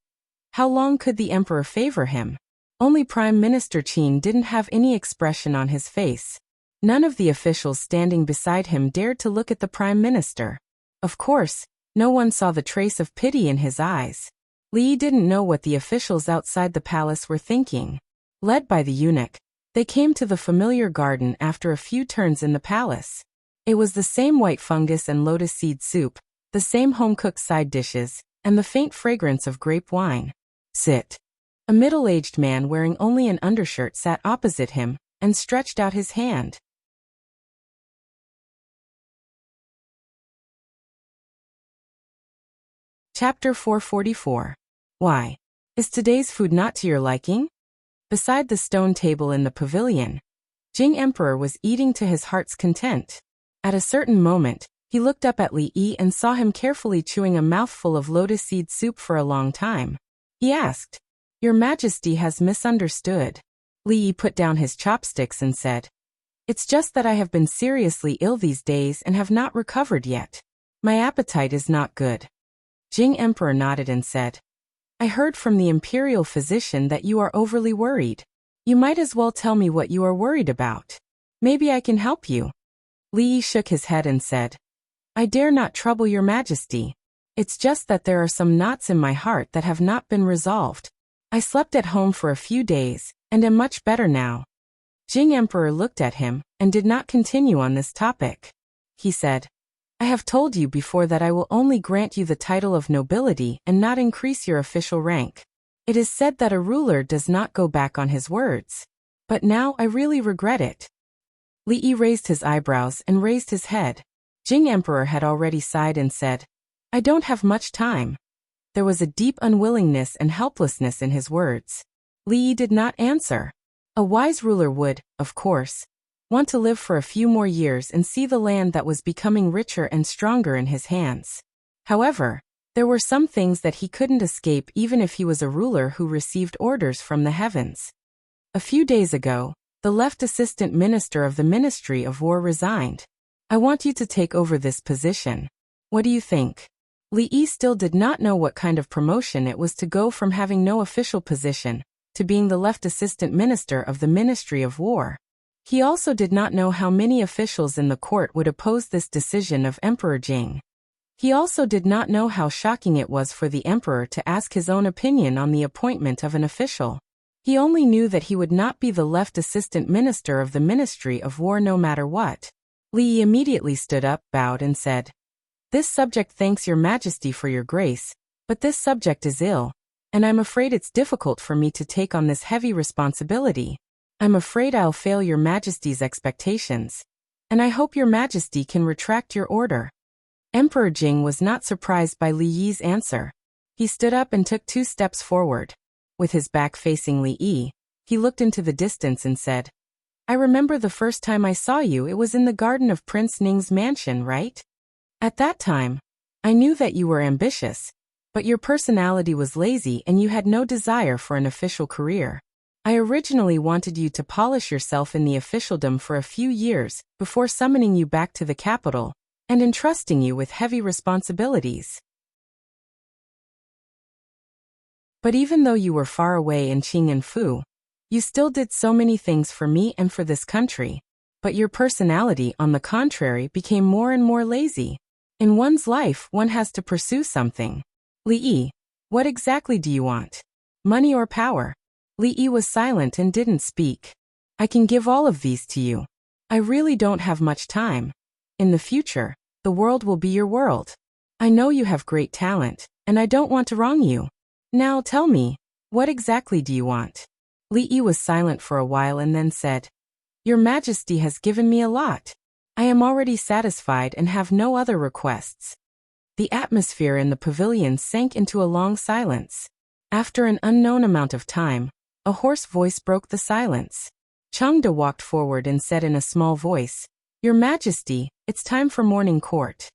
how long could the emperor favor him? Only Prime Minister Qin didn't have any expression on his face. None of the officials standing beside him dared to look at the Prime Minister. Of course, no one saw the trace of pity in his eyes. Li didn't know what the officials outside the palace were thinking. Led by the eunuch, they came to the familiar garden after a few turns in the palace. It was the same white fungus and lotus seed soup, the same home-cooked side dishes, and the faint fragrance of grape wine. Sit. A middle-aged man wearing only an undershirt sat opposite him and stretched out his hand. Chapter 444. Why? Is today's food not to your liking? Beside the stone table in the pavilion, Jing Emperor was eating to his heart's content. At a certain moment, he looked up at Li Yi and saw him carefully chewing a mouthful of lotus seed soup for a long time. He asked, "Your Majesty has misunderstood." Li Yi put down his chopsticks and said, "It's just that I have been seriously ill these days and have not recovered yet. My appetite is not good." Jing Emperor nodded and said, "I heard from the imperial physician that you are overly worried. You might as well tell me what you are worried about. Maybe I can help you." Li Yi shook his head and said, "I dare not trouble your Majesty. It's just that there are some knots in my heart that have not been resolved. I slept at home for a few days, and am much better now." Jing Emperor looked at him, and did not continue on this topic. He said, "I have told you before that I will only grant you the title of nobility and not increase your official rank. It is said that a ruler does not go back on his words. But now I really regret it." Li Yi raised his eyebrows and raised his head. Jing Emperor had already sighed and said, "I don't have much time." There was a deep unwillingness and helplessness in his words. Li Yi did not answer. A wise ruler would, of course, want to live for a few more years and see the land that was becoming richer and stronger in his hands. However, there were some things that he couldn't escape even if he was a ruler who received orders from the heavens. A few days ago, the left assistant minister of the Ministry of War resigned. "I want you to take over this position. What do you think?" Li Yi still did not know what kind of promotion it was to go from having no official position to being the left assistant minister of the Ministry of War. He also did not know how many officials in the court would oppose this decision of Emperor Jing. He also did not know how shocking it was for the emperor to ask his own opinion on the appointment of an official. He only knew that he would not be the left assistant minister of the Ministry of War no matter what. Li Yi immediately stood up, bowed and said, "This subject thanks your Majesty for your grace, but this subject is ill, and I'm afraid it's difficult for me to take on this heavy responsibility. I'm afraid I'll fail your Majesty's expectations, and I hope your Majesty can retract your order." Emperor Jing was not surprised by Li Yi's answer. He stood up and took 2 steps forward. With his back facing Li Yi, he looked into the distance and said, "I remember the first time I saw you, it was in the garden of Prince Ning's mansion, right? At that time, I knew that you were ambitious, but your personality was lazy and you had no desire for an official career. I originally wanted you to polish yourself in the officialdom for a few years before summoning you back to the capital and entrusting you with heavy responsibilities. But even though you were far away in Qing and Fu, you still did so many things for me and for this country. But your personality, on the contrary, became more and more lazy. In one's life, one has to pursue something. Li Yi, what exactly do you want? Money or power? Li Yi was silent and didn't speak. I can give all of these to you. I really don't have much time. In the future, the world will be your world. I know you have great talent, and I don't want to wrong you. Now tell me, what exactly do you want? Li Yi was silent for a while and then said, Your Majesty has given me a lot. I am already satisfied and have no other requests. The atmosphere in the pavilion sank into a long silence. After an unknown amount of time, a hoarse voice broke the silence. Chengde walked forward and said in a small voice, Your Majesty, it's time for morning court.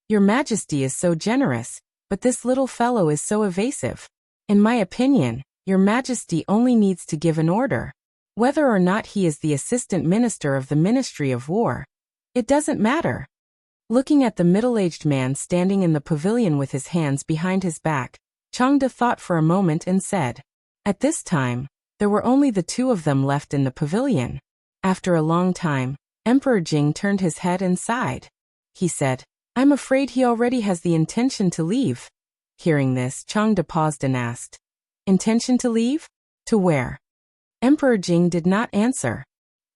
Your Majesty is so generous, but this little fellow is so evasive. In my opinion, Your Majesty only needs to give an order. Whether or not he is the assistant minister of the Ministry of War, it doesn't matter. Looking at the middle-aged man standing in the pavilion with his hands behind his back, Chengde thought for a moment and said, At this time, there were only the two of them left in the pavilion. After a long time, Emperor Jing turned his head and sighed. He said, I'm afraid he already has the intention to leave. Hearing this, Chengde paused and asked, Intention to leave? To where? Emperor Jing did not answer.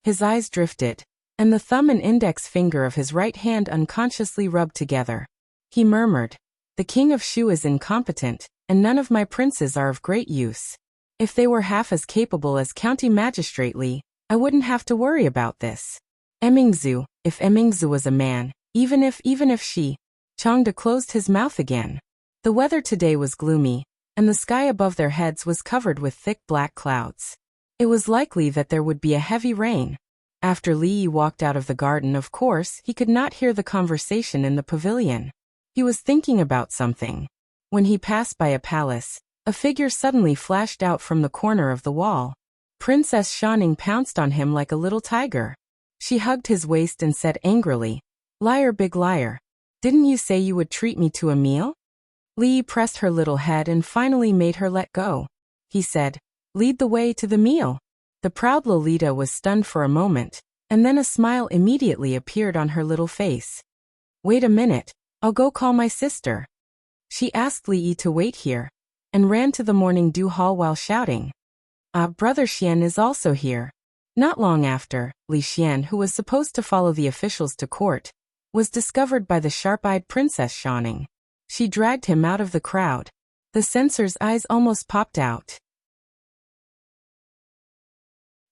His eyes drifted, and the thumb and index finger of his right hand unconsciously rubbed together. He murmured, The king of Shu is incompetent, and none of my princes are of great use. If they were half as capable as County Magistrate Li, I wouldn't have to worry about this. Emingzu, if Emingzu was a man, even if she... Chengde closed his mouth again. The weather today was gloomy, and the sky above their heads was covered with thick black clouds. It was likely that there would be a heavy rain. After Li Yi walked out of the garden, of course, he could not hear the conversation in the pavilion. He was thinking about something. When he passed by a palace, a figure suddenly flashed out from the corner of the wall. Princess Shaning pounced on him like a little tiger. She hugged his waist and said angrily, Liar, big liar. Didn't you say you would treat me to a meal? Li Yi pressed her little head and finally made her let go. He said, Lead the way to the meal. The proud Lolita was stunned for a moment, and then a smile immediately appeared on her little face. Wait a minute, I'll go call my sister. She asked Li Yi to wait here, and ran to the morning dew hall while shouting, Brother Xian is also here. Not long after, Li Xian, who was supposed to follow the officials to court, was discovered by the sharp-eyed Princess Shaning. She dragged him out of the crowd. The censor's eyes almost popped out.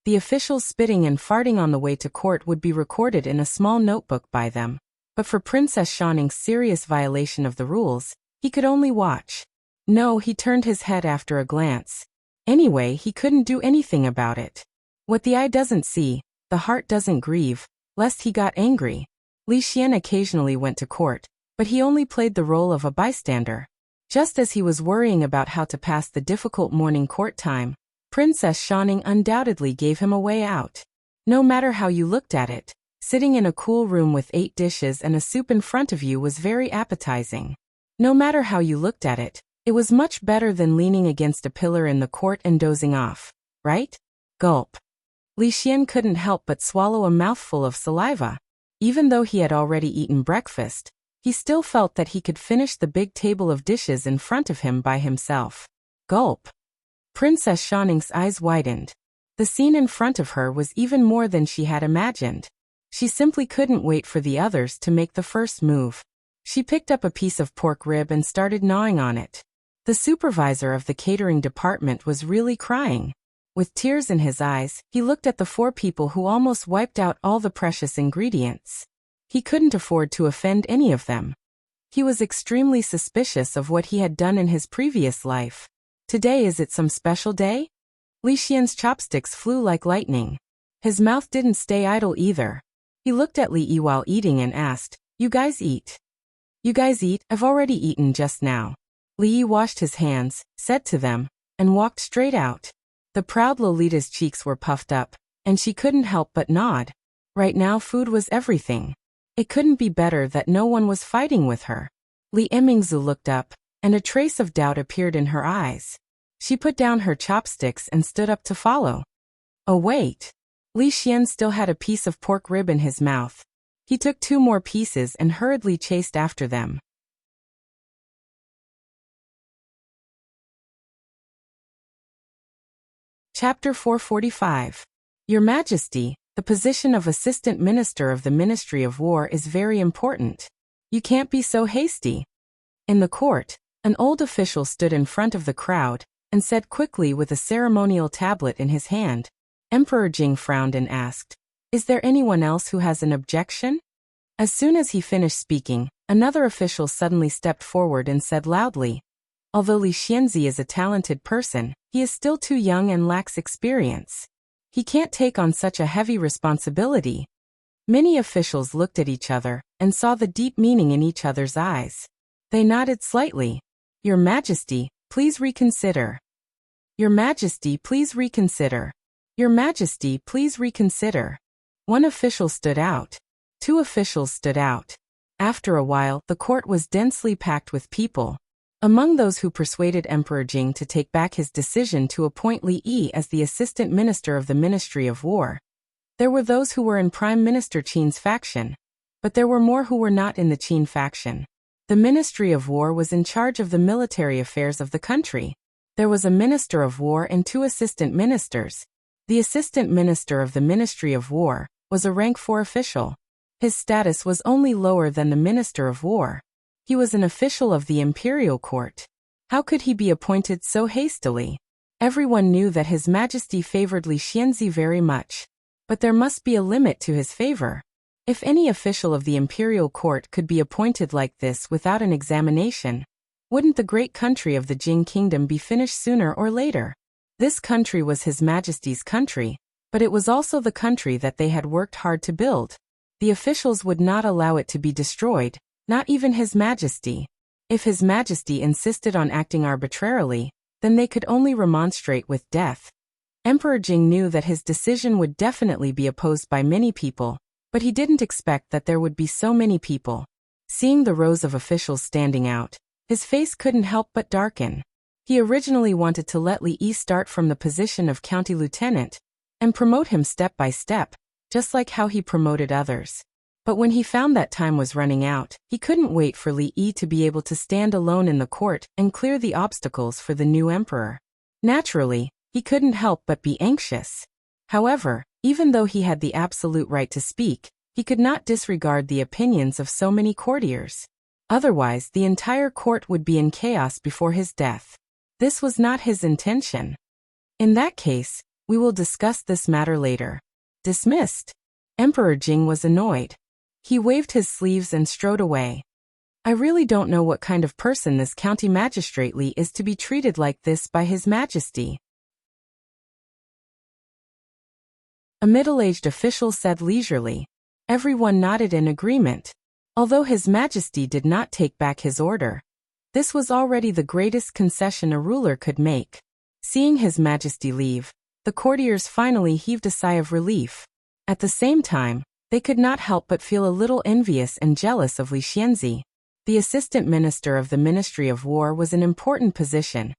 The officials spitting and farting on the way to court would be recorded in a small notebook by them, but for Princess Shaning's serious violation of the rules, he could only watch. No, he turned his head after a glance. Anyway, he couldn't do anything about it. What the eye doesn't see, the heart doesn't grieve, lest he got angry. Li Xian occasionally went to court, but he only played the role of a bystander. Just as he was worrying about how to pass the difficult morning court time, Princess Shaning undoubtedly gave him a way out. No matter how you looked at it, sitting in a cool room with 8 dishes and a soup in front of you was very appetizing. No matter how you looked at it, it was much better than leaning against a pillar in the court and dozing off, right? Gulp. Li Xian couldn't help but swallow a mouthful of saliva. Even though he had already eaten breakfast, he still felt that he could finish the big table of dishes in front of him by himself. Gulp. Princess Shaning's eyes widened. The scene in front of her was even more than she had imagined. She simply couldn't wait for the others to make the first move. She picked up a piece of pork rib and started gnawing on it. The supervisor of the catering department was really crying. With tears in his eyes, he looked at the 4 people who almost wiped out all the precious ingredients. He couldn't afford to offend any of them. He was extremely suspicious of what he had done in his previous life. Today, is it some special day? Li Xian's chopsticks flew like lightning. His mouth didn't stay idle either. He looked at Li Yi while eating and asked, You guys eat? You guys eat? I've already eaten just now. Li Yi washed his hands, said to them, and walked straight out. The proud Lolita's cheeks were puffed up, and she couldn't help but nod. Right now food was everything. It couldn't be better that no one was fighting with her. Li Emingzu looked up, and a trace of doubt appeared in her eyes. She put down her chopsticks and stood up to follow. Oh wait. Li Xian still had a piece of pork rib in his mouth. He took 2 more pieces and hurriedly chased after them. Chapter 445. Your Majesty, the position of Assistant Minister of the Ministry of War is very important. You can't be so hasty. In the court, an old official stood in front of the crowd and said quickly with a ceremonial tablet in his hand. Emperor Jing frowned and asked, "Is there anyone else who has an objection?" As soon as he finished speaking, another official suddenly stepped forward and said loudly, "Although Li Xianzi is a talented person, he is still too young and lacks experience. He can't take on such a heavy responsibility." Many officials looked at each other and saw the deep meaning in each other's eyes. They nodded slightly. "Your Majesty, please reconsider. Your Majesty, please reconsider. Your Majesty, please reconsider." One official stood out. 2 officials stood out. After a while, the court was densely packed with people. Among those who persuaded Emperor Jing to take back his decision to appoint Li Yi as the Assistant Minister of the Ministry of War, there were those who were in Prime Minister Qin's faction, but there were more who were not in the Qin faction. The Ministry of War was in charge of the military affairs of the country. There was a Minister of War and 2 assistant ministers. The Assistant Minister of the Ministry of War was a rank 4 official. His status was only lower than the Minister of War. He was an official of the imperial court. How could he be appointed so hastily? Everyone knew that His Majesty favored Li Xianzi very much. But there must be a limit to his favor. If any official of the imperial court could be appointed like this without an examination, wouldn't the great country of the Jing kingdom be finished sooner or later? This country was His Majesty's country, but it was also the country that they had worked hard to build. The officials would not allow it to be destroyed. Not even His Majesty. If His Majesty insisted on acting arbitrarily, then they could only remonstrate with death. Emperor Jing knew that his decision would definitely be opposed by many people, but he didn't expect that there would be so many people. Seeing the rows of officials standing out, his face couldn't help but darken. He originally wanted to let Li Yi start from the position of county lieutenant and promote him step by step, just like how he promoted others. But when he found that time was running out, he couldn't wait for Li Yi to be able to stand alone in the court and clear the obstacles for the new emperor. Naturally, he couldn't help but be anxious. However, even though he had the absolute right to speak, he could not disregard the opinions of so many courtiers. Otherwise, the entire court would be in chaos before his death. This was not his intention. In that case, we will discuss this matter later. Dismissed. Emperor Jing was annoyed. He waved his sleeves and strode away. I really don't know what kind of person this county magistrate Li is to be treated like this by His Majesty. A middle-aged official said leisurely. Everyone nodded in agreement. Although His Majesty did not take back his order, this was already the greatest concession a ruler could make. Seeing His Majesty leave, the courtiers finally heaved a sigh of relief. At the same time, they could not help but feel a little envious and jealous of Li Xianzi. The Assistant Minister of the Ministry of War was an important position,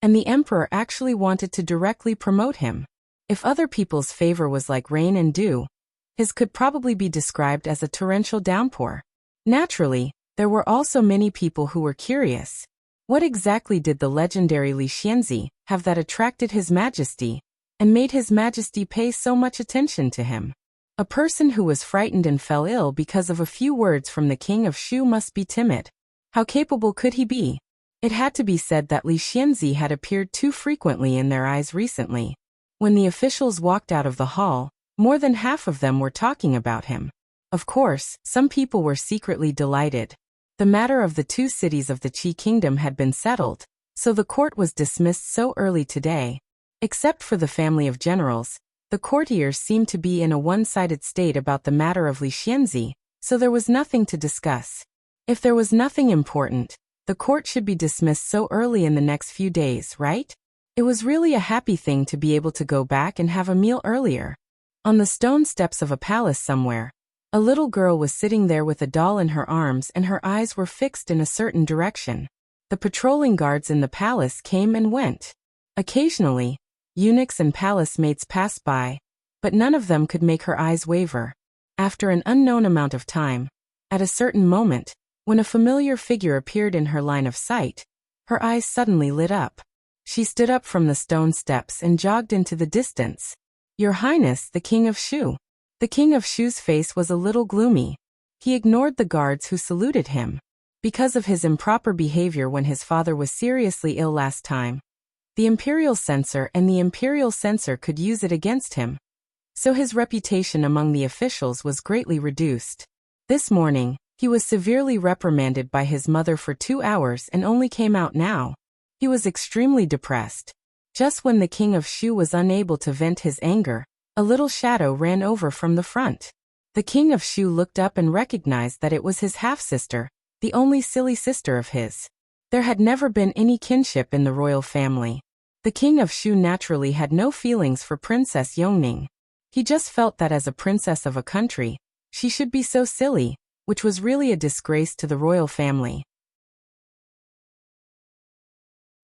and the emperor actually wanted to directly promote him. If other people's favor was like rain and dew, his could probably be described as a torrential downpour. Naturally, there were also many people who were curious. What exactly did the legendary Li Xianzi have that attracted His Majesty and made His Majesty pay so much attention to him? A person who was frightened and fell ill because of a few words from the king of Shu must be timid. How capable could he be? It had to be said that Li Xianzi had appeared too frequently in their eyes recently. When the officials walked out of the hall, more than half of them were talking about him. Of course, some people were secretly delighted. The matter of the 2 cities of the Qi kingdom had been settled, so the court was dismissed so early today. Except for the family of generals, the courtiers seemed to be in a one-sided state about the matter of Li Xianzi, so there was nothing to discuss. If there was nothing important, the court should be dismissed so early in the next few days, right? It was really a happy thing to be able to go back and have a meal earlier. On the stone steps of a palace somewhere, a little girl was sitting there with a doll in her arms and her eyes were fixed in a certain direction. The patrolling guards in the palace came and went. Occasionally, eunuchs and palace maids passed by, but none of them could make her eyes waver. After an unknown amount of time, at a certain moment, when a familiar figure appeared in her line of sight, her eyes suddenly lit up. She stood up from the stone steps and jogged into the distance. "Your Highness, the King of Shu." The King of Shu's face was a little gloomy. He ignored the guards who saluted him. Because of his improper behavior when his father was seriously ill last time, the imperial censor could use it against him. So his reputation among the officials was greatly reduced. This morning, he was severely reprimanded by his mother for 2 hours and only came out now. He was extremely depressed. Just when the King of Shu was unable to vent his anger, a little shadow ran over from the front. The King of Shu looked up and recognized that it was his half-sister, the only silly sister of his. There had never been any kinship in the royal family. The King of Shu naturally had no feelings for Princess Yongning. He just felt that as a princess of a country, she should be so silly, which was really a disgrace to the royal family.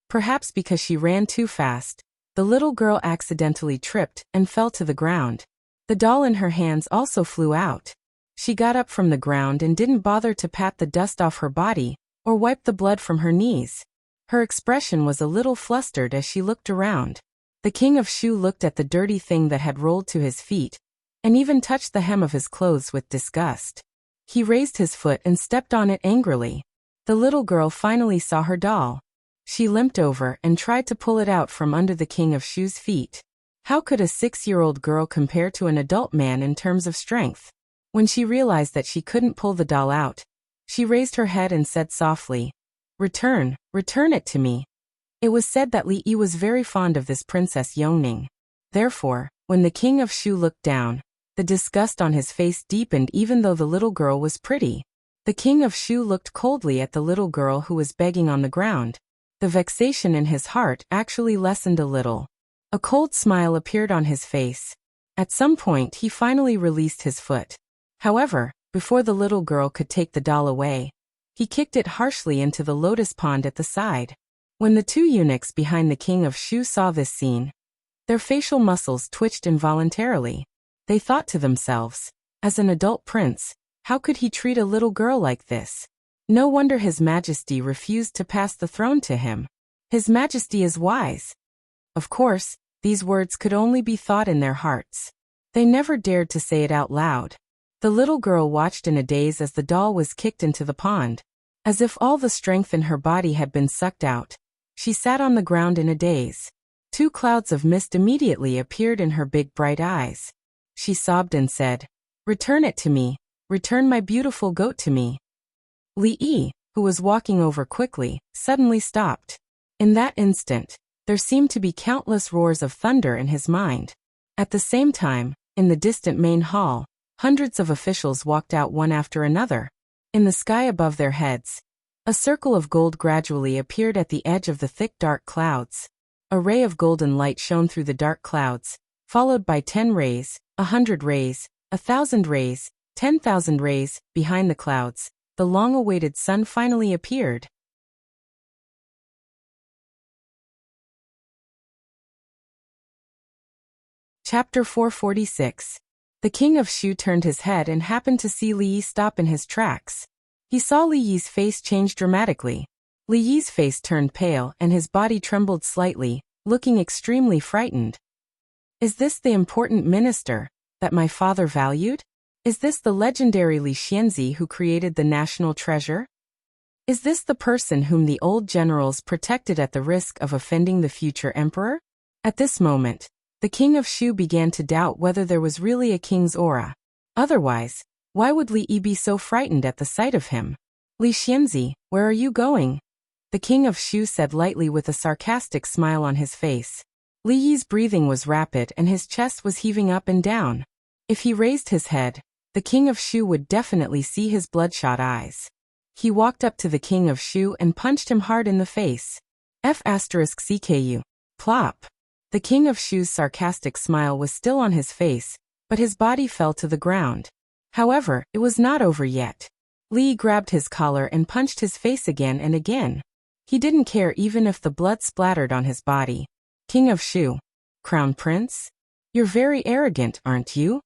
Perhaps because she ran too fast, the little girl accidentally tripped and fell to the ground. The doll in her hands also flew out. She got up from the ground and didn't bother to pat the dust off her body or wipe the blood from her knees. Her expression was a little flustered as she looked around. The King of Shu looked at the dirty thing that had rolled to his feet and even touched the hem of his clothes with disgust. He raised his foot and stepped on it angrily. The little girl finally saw her doll. She limped over and tried to pull it out from under the King of Shu's feet. How could a 6-year-old girl compare to an adult man in terms of strength? When she realized that she couldn't pull the doll out, she raised her head and said softly, return it to me." It was said that Li Yi was very fond of this Princess Yongning. Therefore, when the King of Shu looked down, the disgust on his face deepened even though the little girl was pretty. The King of Shu looked coldly at the little girl who was begging on the ground. The vexation in his heart actually lessened a little. A cold smile appeared on his face. At some point he finally released his foot. However, before the little girl could take the doll away, he kicked it harshly into the lotus pond at the side. When the 2 eunuchs behind the King of Shu saw this scene, their facial muscles twitched involuntarily. They thought to themselves, as an adult prince, how could he treat a little girl like this? No wonder His Majesty refused to pass the throne to him. His Majesty is wise. Of course, these words could only be thought in their hearts. They never dared to say it out loud. The little girl watched in a daze as the doll was kicked into the pond. As if all the strength in her body had been sucked out, she sat on the ground in a daze. 2 clouds of mist immediately appeared in her big bright eyes. She sobbed and said, "Return it to me. Return my beautiful goat to me." Li Yi, who was walking over quickly, suddenly stopped. In that instant, there seemed to be countless roars of thunder in his mind. At the same time, in the distant main hall, hundreds of officials walked out one after another. In the sky above their heads, a circle of gold gradually appeared at the edge of the thick dark clouds. A ray of golden light shone through the dark clouds, followed by 10 rays, 100 rays, 1,000 rays, 10,000 rays. Behind the clouds, the long-awaited sun finally appeared. Chapter 446. The King of Shu turned his head and happened to see Li Yi stop in his tracks. He saw Li Yi's face change dramatically. Li Yi's face turned pale and his body trembled slightly, looking extremely frightened. Is this the important minister that my father valued? Is this the legendary Li Xianzi who created the national treasure? Is this the person whom the old generals protected at the risk of offending the future emperor? At this moment, the King of Shu began to doubt whether there was really a king's aura. Otherwise, why would Li Yi be so frightened at the sight of him? Li Xianzi, where are you going? The King of Shu said lightly with a sarcastic smile on his face. Li Yi's breathing was rapid and his chest was heaving up and down. If he raised his head, the King of Shu would definitely see his bloodshot eyes. He walked up to the King of Shu and punched him hard in the face. F*CKU. Plop. The King of Shu's sarcastic smile was still on his face, but his body fell to the ground. However, it was not over yet. Li grabbed his collar and punched his face again and again. He didn't care even if the blood splattered on his body. King of Shu. Crown Prince? You're very arrogant, aren't you?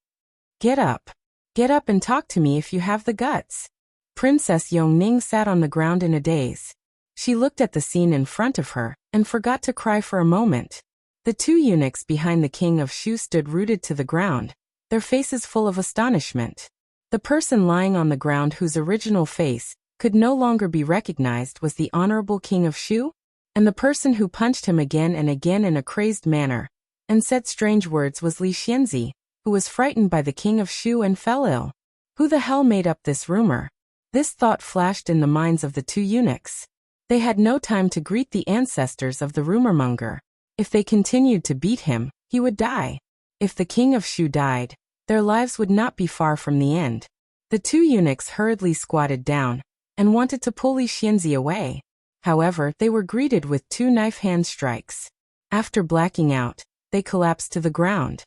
Get up. Get up and talk to me if you have the guts. Princess Yongning sat on the ground in a daze. She looked at the scene in front of her, and forgot to cry for a moment. The two eunuchs behind the King of Shu stood rooted to the ground, their faces full of astonishment. The person lying on the ground whose original face could no longer be recognized was the Honorable King of Shu, and the person who punched him again and again in a crazed manner and said strange words was Li Xianzi, who was frightened by the King of Shu and fell ill. Who the hell made up this rumor? This thought flashed in the minds of the two eunuchs. They had no time to greet the ancestors of the rumormonger. If they continued to beat him, he would die. If the King of Shu died, their lives would not be far from the end. The two eunuchs hurriedly squatted down and wanted to pull Li Xianzi away. However, they were greeted with two knife hand strikes. After blacking out, they collapsed to the ground.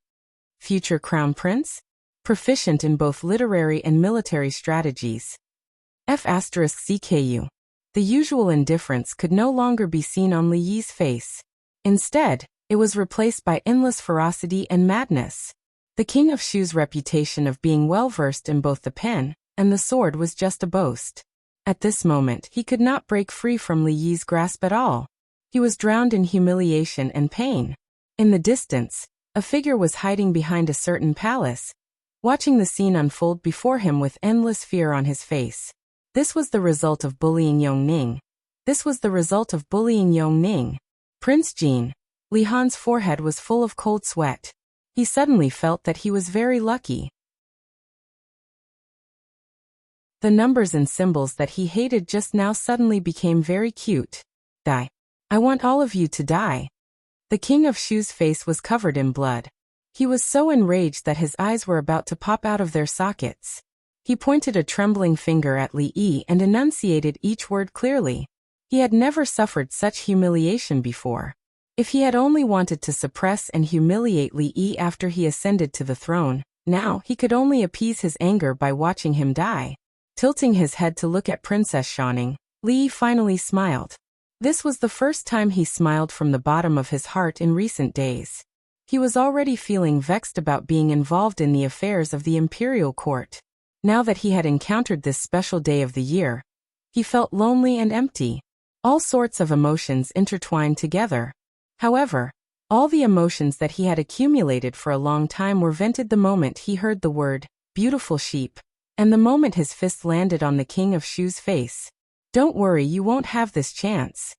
Future Crown Prince? Proficient in both literary and military strategies. F*CKU. The usual indifference could no longer be seen on Li Yi's face. Instead, it was replaced by endless ferocity and madness. The King of Shu's reputation of being well-versed in both the pen and the sword was just a boast. At this moment, he could not break free from Li Yi's grasp at all. He was drowned in humiliation and pain. In the distance, a figure was hiding behind a certain palace, watching the scene unfold before him with endless fear on his face. This was the result of bullying Yongning. Prince Jin. Li Han's forehead was full of cold sweat. He suddenly felt that he was very lucky. The numbers and symbols that he hated just now suddenly became very cute. Die. I want all of you to die. The King of Shu's face was covered in blood. He was so enraged that his eyes were about to pop out of their sockets. He pointed a trembling finger at Li Yi and enunciated each word clearly. He had never suffered such humiliation before. If he had only wanted to suppress and humiliate Li Yi after he ascended to the throne, now he could only appease his anger by watching him die. Tilting his head to look at Princess Xiaoning, Li Yi finally smiled. This was the first time he smiled from the bottom of his heart in recent days. He was already feeling vexed about being involved in the affairs of the imperial court. Now that he had encountered this special day of the year, he felt lonely and empty. All sorts of emotions intertwined together. However, all the emotions that he had accumulated for a long time were vented the moment he heard the word, beautiful sheep, and the moment his fist landed on the King of Shu's face. Don't worry, you won't have this chance.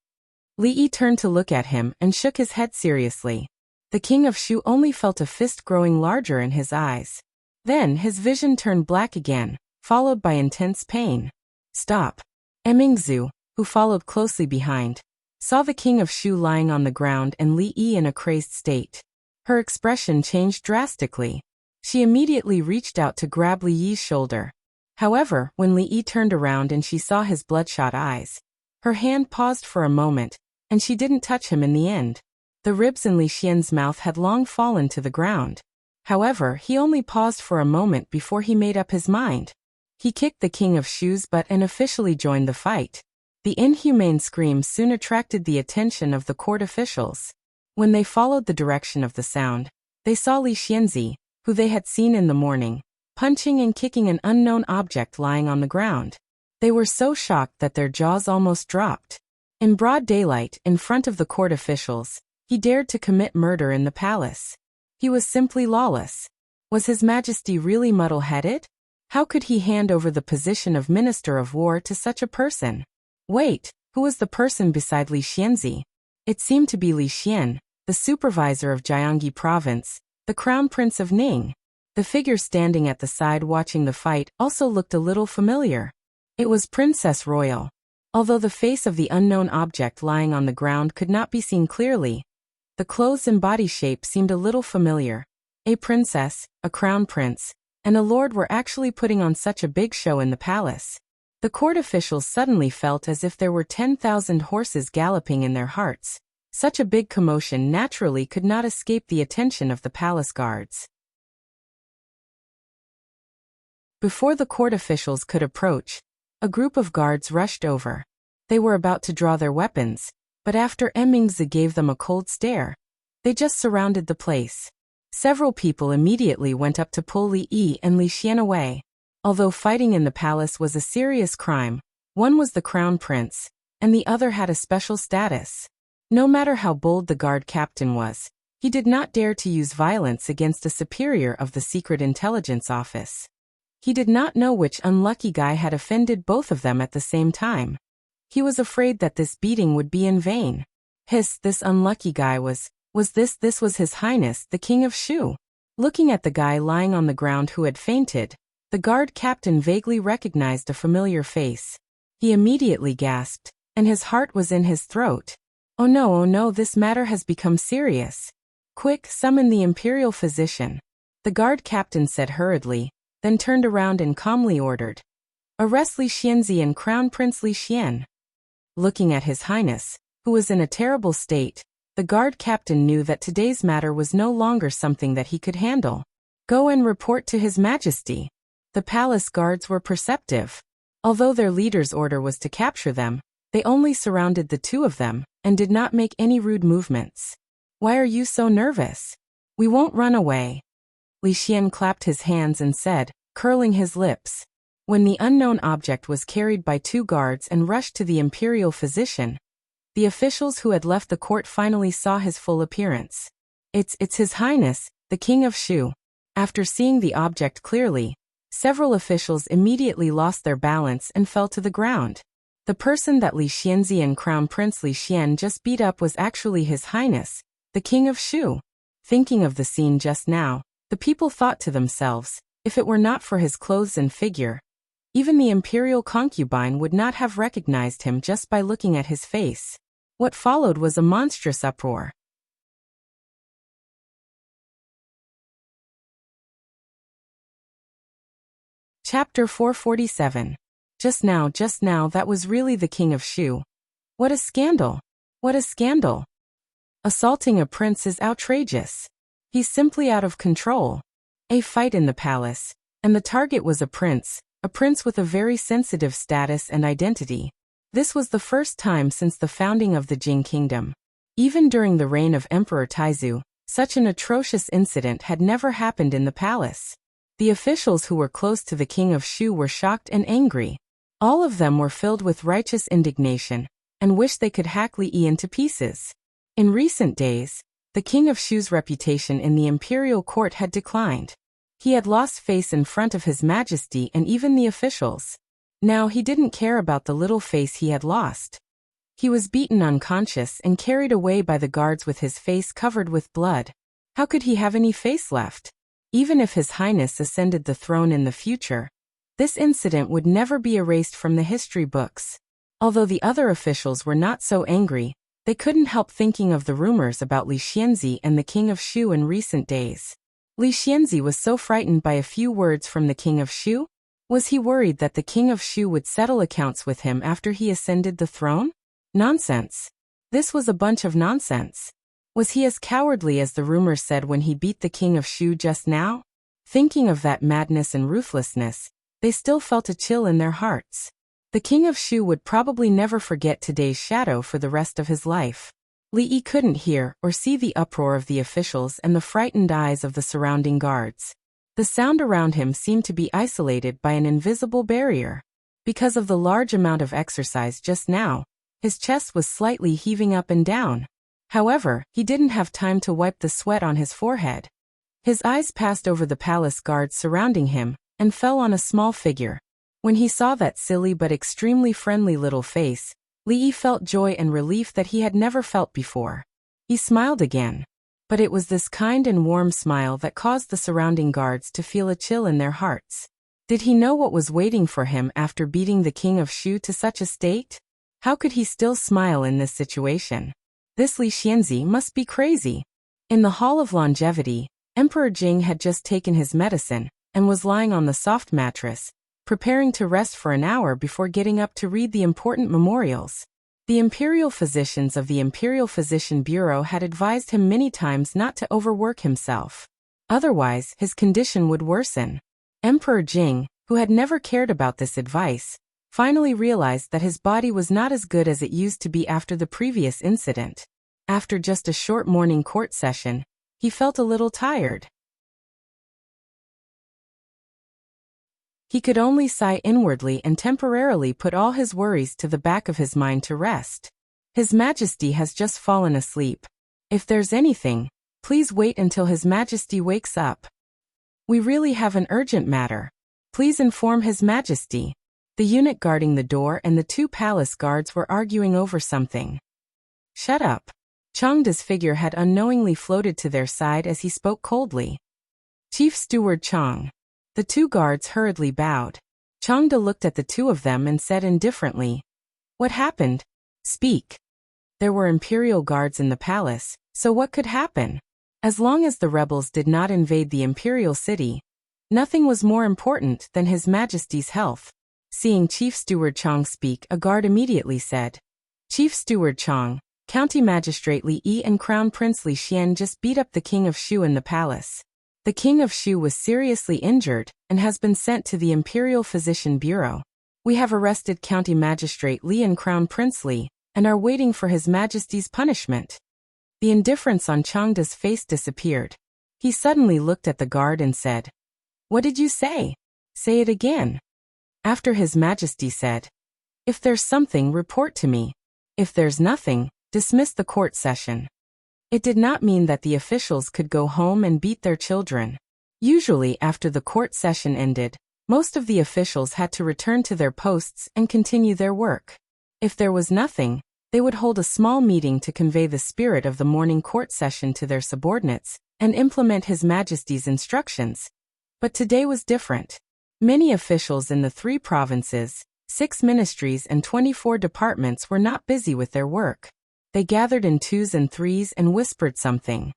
Li Yi turned to look at him and shook his head seriously. The King of Shu only felt a fist growing larger in his eyes. Then his vision turned black again, followed by intense pain. Stop. Emingzu, who followed closely behind, saw the King of Shu lying on the ground and Li Yi in a crazed state. Her expression changed drastically. She immediately reached out to grab Li Yi's shoulder. However, when Li Yi turned around and she saw his bloodshot eyes, her hand paused for a moment, and she didn't touch him in the end. The ribs in Li Xian's mouth had long fallen to the ground. However, he only paused for a moment before he made up his mind. He kicked the King of Shu's butt and officially joined the fight. The inhumane scream soon attracted the attention of the court officials. When they followed the direction of the sound, they saw Li Xianzi, who they had seen in the morning, punching and kicking an unknown object lying on the ground. They were so shocked that their jaws almost dropped. In broad daylight, in front of the court officials, he dared to commit murder in the palace. He was simply lawless. Was His Majesty really muddle-headed? How could he hand over the position of Minister of War to such a person? Wait, who was the person beside Li Xianzi? It seemed to be Li Xian, the supervisor of Jiangyi Province, the Crown Prince of Ning. The figure standing at the side watching the fight also looked a little familiar. It was Princess Royal. Although the face of the unknown object lying on the ground could not be seen clearly, the clothes and body shape seemed a little familiar. A princess, a crown prince, and a lord were actually putting on such a big show in the palace. The court officials suddenly felt as if there were 10,000 horses galloping in their hearts, Such a big commotion naturally could not escape the attention of the palace guards. Before the court officials could approach, a group of guards rushed over. They were about to draw their weapons, but after Emingzi gave them a cold stare, they just surrounded the place. Several people immediately went up to pull Li Yi and Li Xian away. Although fighting in the palace was a serious crime, one was the crown prince, and the other had a special status. No matter how bold the guard captain was, he did not dare to use violence against a superior of the secret intelligence office. He did not know which unlucky guy had offended both of them at the same time. He was afraid that this beating would be in vain. This unlucky guy was His Highness, the King of Shu. Looking at the guy lying on the ground who had fainted, the guard captain vaguely recognized a familiar face. He immediately gasped, and his heart was in his throat. Oh no, this matter has become serious. Quick, summon the imperial physician. The guard captain said hurriedly, then turned around and calmly ordered, "Arrest Li Xianzi and Crown Prince Li Xian." Looking at His Highness, who was in a terrible state, the guard captain knew that today's matter was no longer something that he could handle. Go and report to His Majesty. The palace guards were perceptive. Although their leader's order was to capture them, they only surrounded the two of them and did not make any rude movements. Why are you so nervous? We won't run away. Li Xian clapped his hands and said, curling his lips. When the unknown object was carried by two guards and rushed to the imperial physician, the officials who had left the court finally saw his full appearance. It's His Highness, the King of Shu. After seeing the object clearly, several officials immediately lost their balance and fell to the ground. The person that Li Xianzi and Crown Prince Li Xian just beat up was actually His Highness, the King of Shu. Thinking of the scene just now, the people thought to themselves, if it were not for his clothes and figure, even the imperial concubine would not have recognized him just by looking at his face. What followed was a monstrous uproar. Chapter 447. Just now, that was really the King of Shu. What a scandal! What a scandal! Assaulting a prince is outrageous. He's simply out of control. A fight in the palace, and the target was a prince with a very sensitive status and identity. This was the first time since the founding of the Jing Kingdom. Even during the reign of Emperor Taizu, such an atrocious incident had never happened in the palace. The officials who were close to the King of Shu were shocked and angry. All of them were filled with righteous indignation, and wished they could hack Li Yi into pieces. In recent days, the King of Shu's reputation in the imperial court had declined. He had lost face in front of His Majesty and even the officials. Now he didn't care about the little face he had lost. He was beaten unconscious and carried away by the guards with his face covered with blood. How could he have any face left? Even if His Highness ascended the throne in the future, this incident would never be erased from the history books. Although the other officials were not so angry, they couldn't help thinking of the rumors about Li Xianzi and the King of Shu in recent days. Li Xianzi was so frightened by a few words from the King of Shu? Was he worried that the King of Shu would settle accounts with him after he ascended the throne? Nonsense. This was a bunch of nonsense. Was he as cowardly as the rumors said when he beat the King of Shu just now? Thinking of that madness and ruthlessness, they still felt a chill in their hearts. The King of Shu would probably never forget today's shadow for the rest of his life. Li Yi couldn't hear or see the uproar of the officials and the frightened eyes of the surrounding guards. The sound around him seemed to be isolated by an invisible barrier. Because of the large amount of exercise just now, his chest was slightly heaving up and down. However, he didn't have time to wipe the sweat on his forehead. His eyes passed over the palace guards surrounding him and fell on a small figure. When he saw that silly but extremely friendly little face, Li Yi felt joy and relief that he had never felt before. He smiled again. But it was this kind and warm smile that caused the surrounding guards to feel a chill in their hearts. Did he know what was waiting for him after beating the King of Shu to such a state? How could he still smile in this situation? This Li Xianzi must be crazy. In the Hall of Longevity, Emperor Jing had just taken his medicine and was lying on the soft mattress, preparing to rest for an hour before getting up to read the important memorials. The imperial physicians of the Imperial Physician Bureau had advised him many times not to overwork himself. Otherwise, his condition would worsen. Emperor Jing, who had never cared about this advice, finally realized that his body was not as good as it used to be after the previous incident. After just a short morning court session, he felt a little tired. He could only sigh inwardly and temporarily put all his worries to the back of his mind to rest. His Majesty has just fallen asleep. If there's anything, please wait until His Majesty wakes up. We really have an urgent matter. Please inform His Majesty. The eunuch guarding the door and the two palace guards were arguing over something. Shut up. Changda's figure had unknowingly floated to their side as he spoke coldly. Chief Steward Chang. The two guards hurriedly bowed. Changda looked at the two of them and said indifferently, "What happened? Speak." There were imperial guards in the palace, so what could happen? As long as the rebels did not invade the imperial city, nothing was more important than His Majesty's health. Seeing Chief Steward Chang speak, a guard immediately said, "Chief Steward Chang, County Magistrate Li Yi and Crown Prince Li Xian just beat up the King of Shu in the palace. The King of Shu was seriously injured and has been sent to the Imperial Physician Bureau. We have arrested County Magistrate Li and Crown Prince Li and are waiting for His Majesty's punishment." The indifference on Changda's face disappeared. He suddenly looked at the guard and said, "What did you say? Say it again." After His Majesty said, "If there's something, report to me. If there's nothing, dismiss the court session." It did not mean that the officials could go home and beat their children. Usually, after the court session ended, most of the officials had to return to their posts and continue their work. If there was nothing, they would hold a small meeting to convey the spirit of the morning court session to their subordinates and implement His Majesty's instructions. But today was different. Many officials in the 3 provinces, 6 ministries and 24 departments were not busy with their work. They gathered in 2s and 3s and whispered something.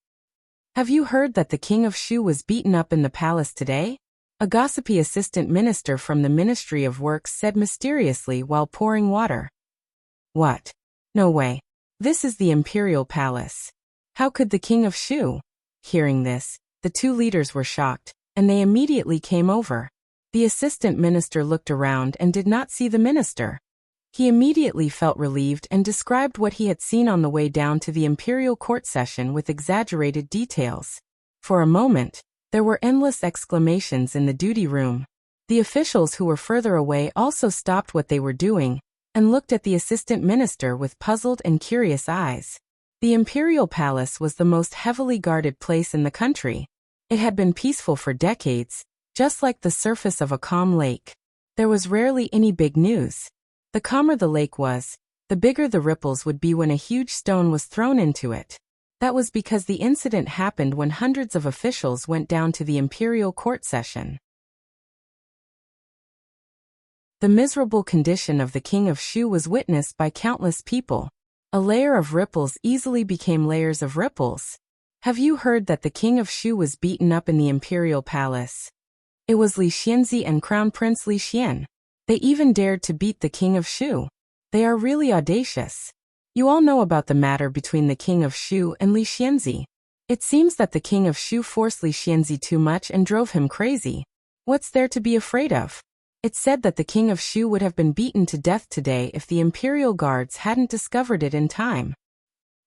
"Have you heard that the King of Shu was beaten up in the palace today?" A gossipy assistant minister from the Ministry of Works said mysteriously while pouring water. "What? No way. This is the Imperial Palace. How could the King of Shu?" Hearing this, the 2 leaders were shocked, and they immediately came over. The assistant minister looked around and did not see the minister. He immediately felt relieved and described what he had seen on the way down to the imperial court session with exaggerated details. For a moment, there were endless exclamations in the duty room. The officials who were further away also stopped what they were doing and looked at the assistant minister with puzzled and curious eyes. The imperial palace was the most heavily guarded place in the country. It had been peaceful for decades, just like the surface of a calm lake. There was rarely any big news. The calmer the lake was, the bigger the ripples would be when a huge stone was thrown into it. That was because the incident happened when hundreds of officials went down to the imperial court session. The miserable condition of the King of Shu was witnessed by countless people. A layer of ripples easily became layers of ripples. Have you heard that the King of Shu was beaten up in the imperial palace? It was Li Xianzi and Crown Prince Li Xian. They even dared to beat the King of Shu. They are really audacious. You all know about the matter between the King of Shu and Li Xianzi. It seems that the King of Shu forced Li Xianzi too much and drove him crazy. What's there to be afraid of? It's said that the King of Shu would have been beaten to death today if the imperial guards hadn't discovered it in time.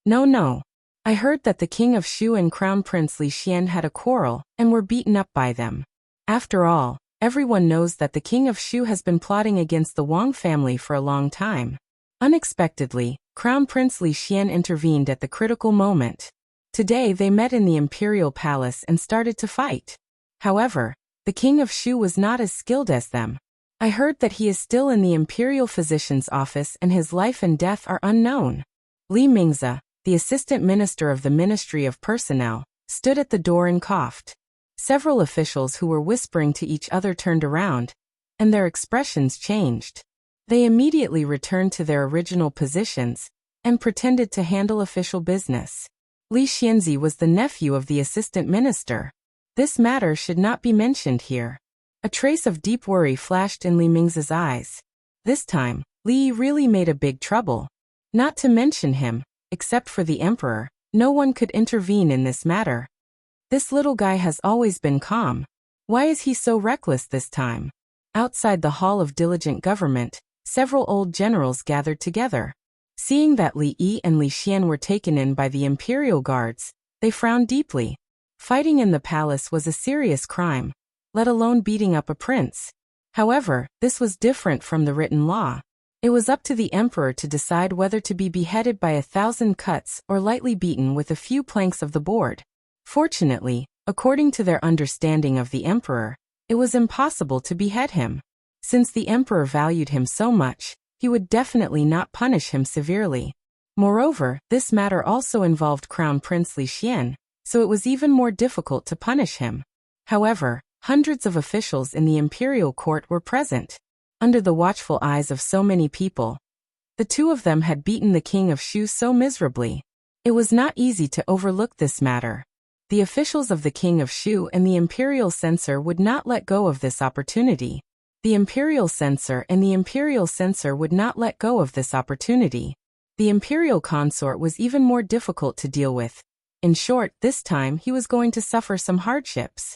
No. I heard that the King of Shu and Crown Prince Li Xian had a quarrel and were beaten up by them. After all, everyone knows that the King of Shu has been plotting against the Wang family for a long time. Unexpectedly, Crown Prince Li Xian intervened at the critical moment. Today they met in the imperial palace and started to fight. However, the King of Shu was not as skilled as them. I heard that he is still in the imperial physician's office and his life and death are unknown. Li Mingzi, the assistant minister of the Ministry of Personnel, stood at the door and coughed. Several officials who were whispering to each other turned around, and their expressions changed. They immediately returned to their original positions and pretended to handle official business. Li Xianzi was the nephew of the assistant minister. This matter should not be mentioned here. A trace of deep worry flashed in Li Mingzi's eyes. This time, Li really made a big trouble. Not to mention him, except for the emperor, no one could intervene in this matter. This little guy has always been calm. Why is he so reckless this time? Outside the hall of diligent government, several old generals gathered together. Seeing that Li Yi and Li Xian were taken in by the imperial guards, they frowned deeply. Fighting in the palace was a serious crime, let alone beating up a prince. However, this was different from the written law. It was up to the emperor to decide whether to be beheaded by 1,000 cuts or lightly beaten with a few planks of the board. Fortunately, according to their understanding of the emperor, it was impossible to behead him. Since the emperor valued him so much, he would definitely not punish him severely. Moreover, this matter also involved Crown Prince Li Xian, so it was even more difficult to punish him. However, hundreds of officials in the imperial court were present. Under the watchful eyes of so many people, the two of them had beaten the king of Shu so miserably. It was not easy to overlook this matter. The officials of the king of Shu and the imperial censor would not let go of this opportunity. The imperial censor and the imperial censor would not let go of this opportunity. The imperial consort was even more difficult to deal with. In short, this time he was going to suffer some hardships.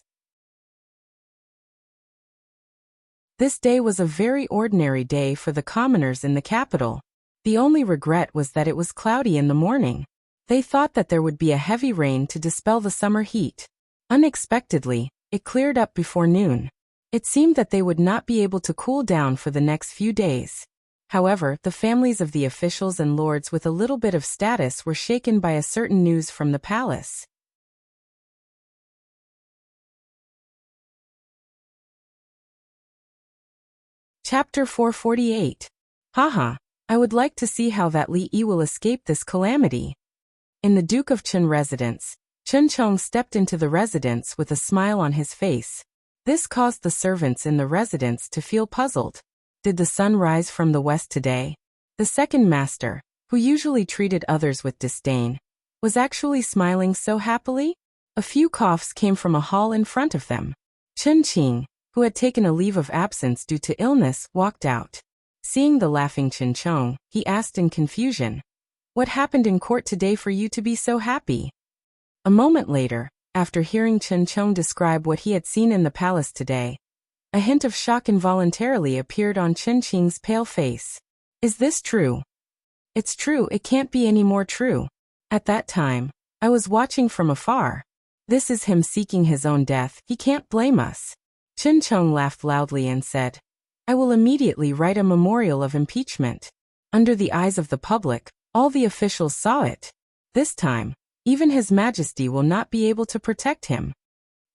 This day was a very ordinary day for the commoners in the capital. The only regret was that it was cloudy in the morning. They thought that there would be a heavy rain to dispel the summer heat. Unexpectedly, it cleared up before noon. It seemed that they would not be able to cool down for the next few days. However, the families of the officials and lords with a little bit of status were shaken by a certain news from the palace. Chapter 448. Haha, I would like to see how that Li Yi will escape this calamity. In the Duke of Chen residence, Chen Chong stepped into the residence with a smile on his face. This caused the servants in the residence to feel puzzled. Did the sun rise from the west today? The second master, who usually treated others with disdain, was actually smiling so happily. A few coughs came from a hall in front of them. Chen Qing, who had taken a leave of absence due to illness, walked out. Seeing the laughing Chen Chong, he asked in confusion, "What happened in court today for you to be so happy?" A moment later, after hearing Chen Chong describe what he had seen in the palace today, a hint of shock involuntarily appeared on Chen Qing's pale face. "Is this true?" "It's true, it can't be any more true. At that time, I was watching from afar. This is him seeking his own death, he can't blame us." Chen Chong laughed loudly and said, "I will immediately write a memorial of impeachment." Under the eyes of the public, all the officials saw it. This time, even His Majesty will not be able to protect him.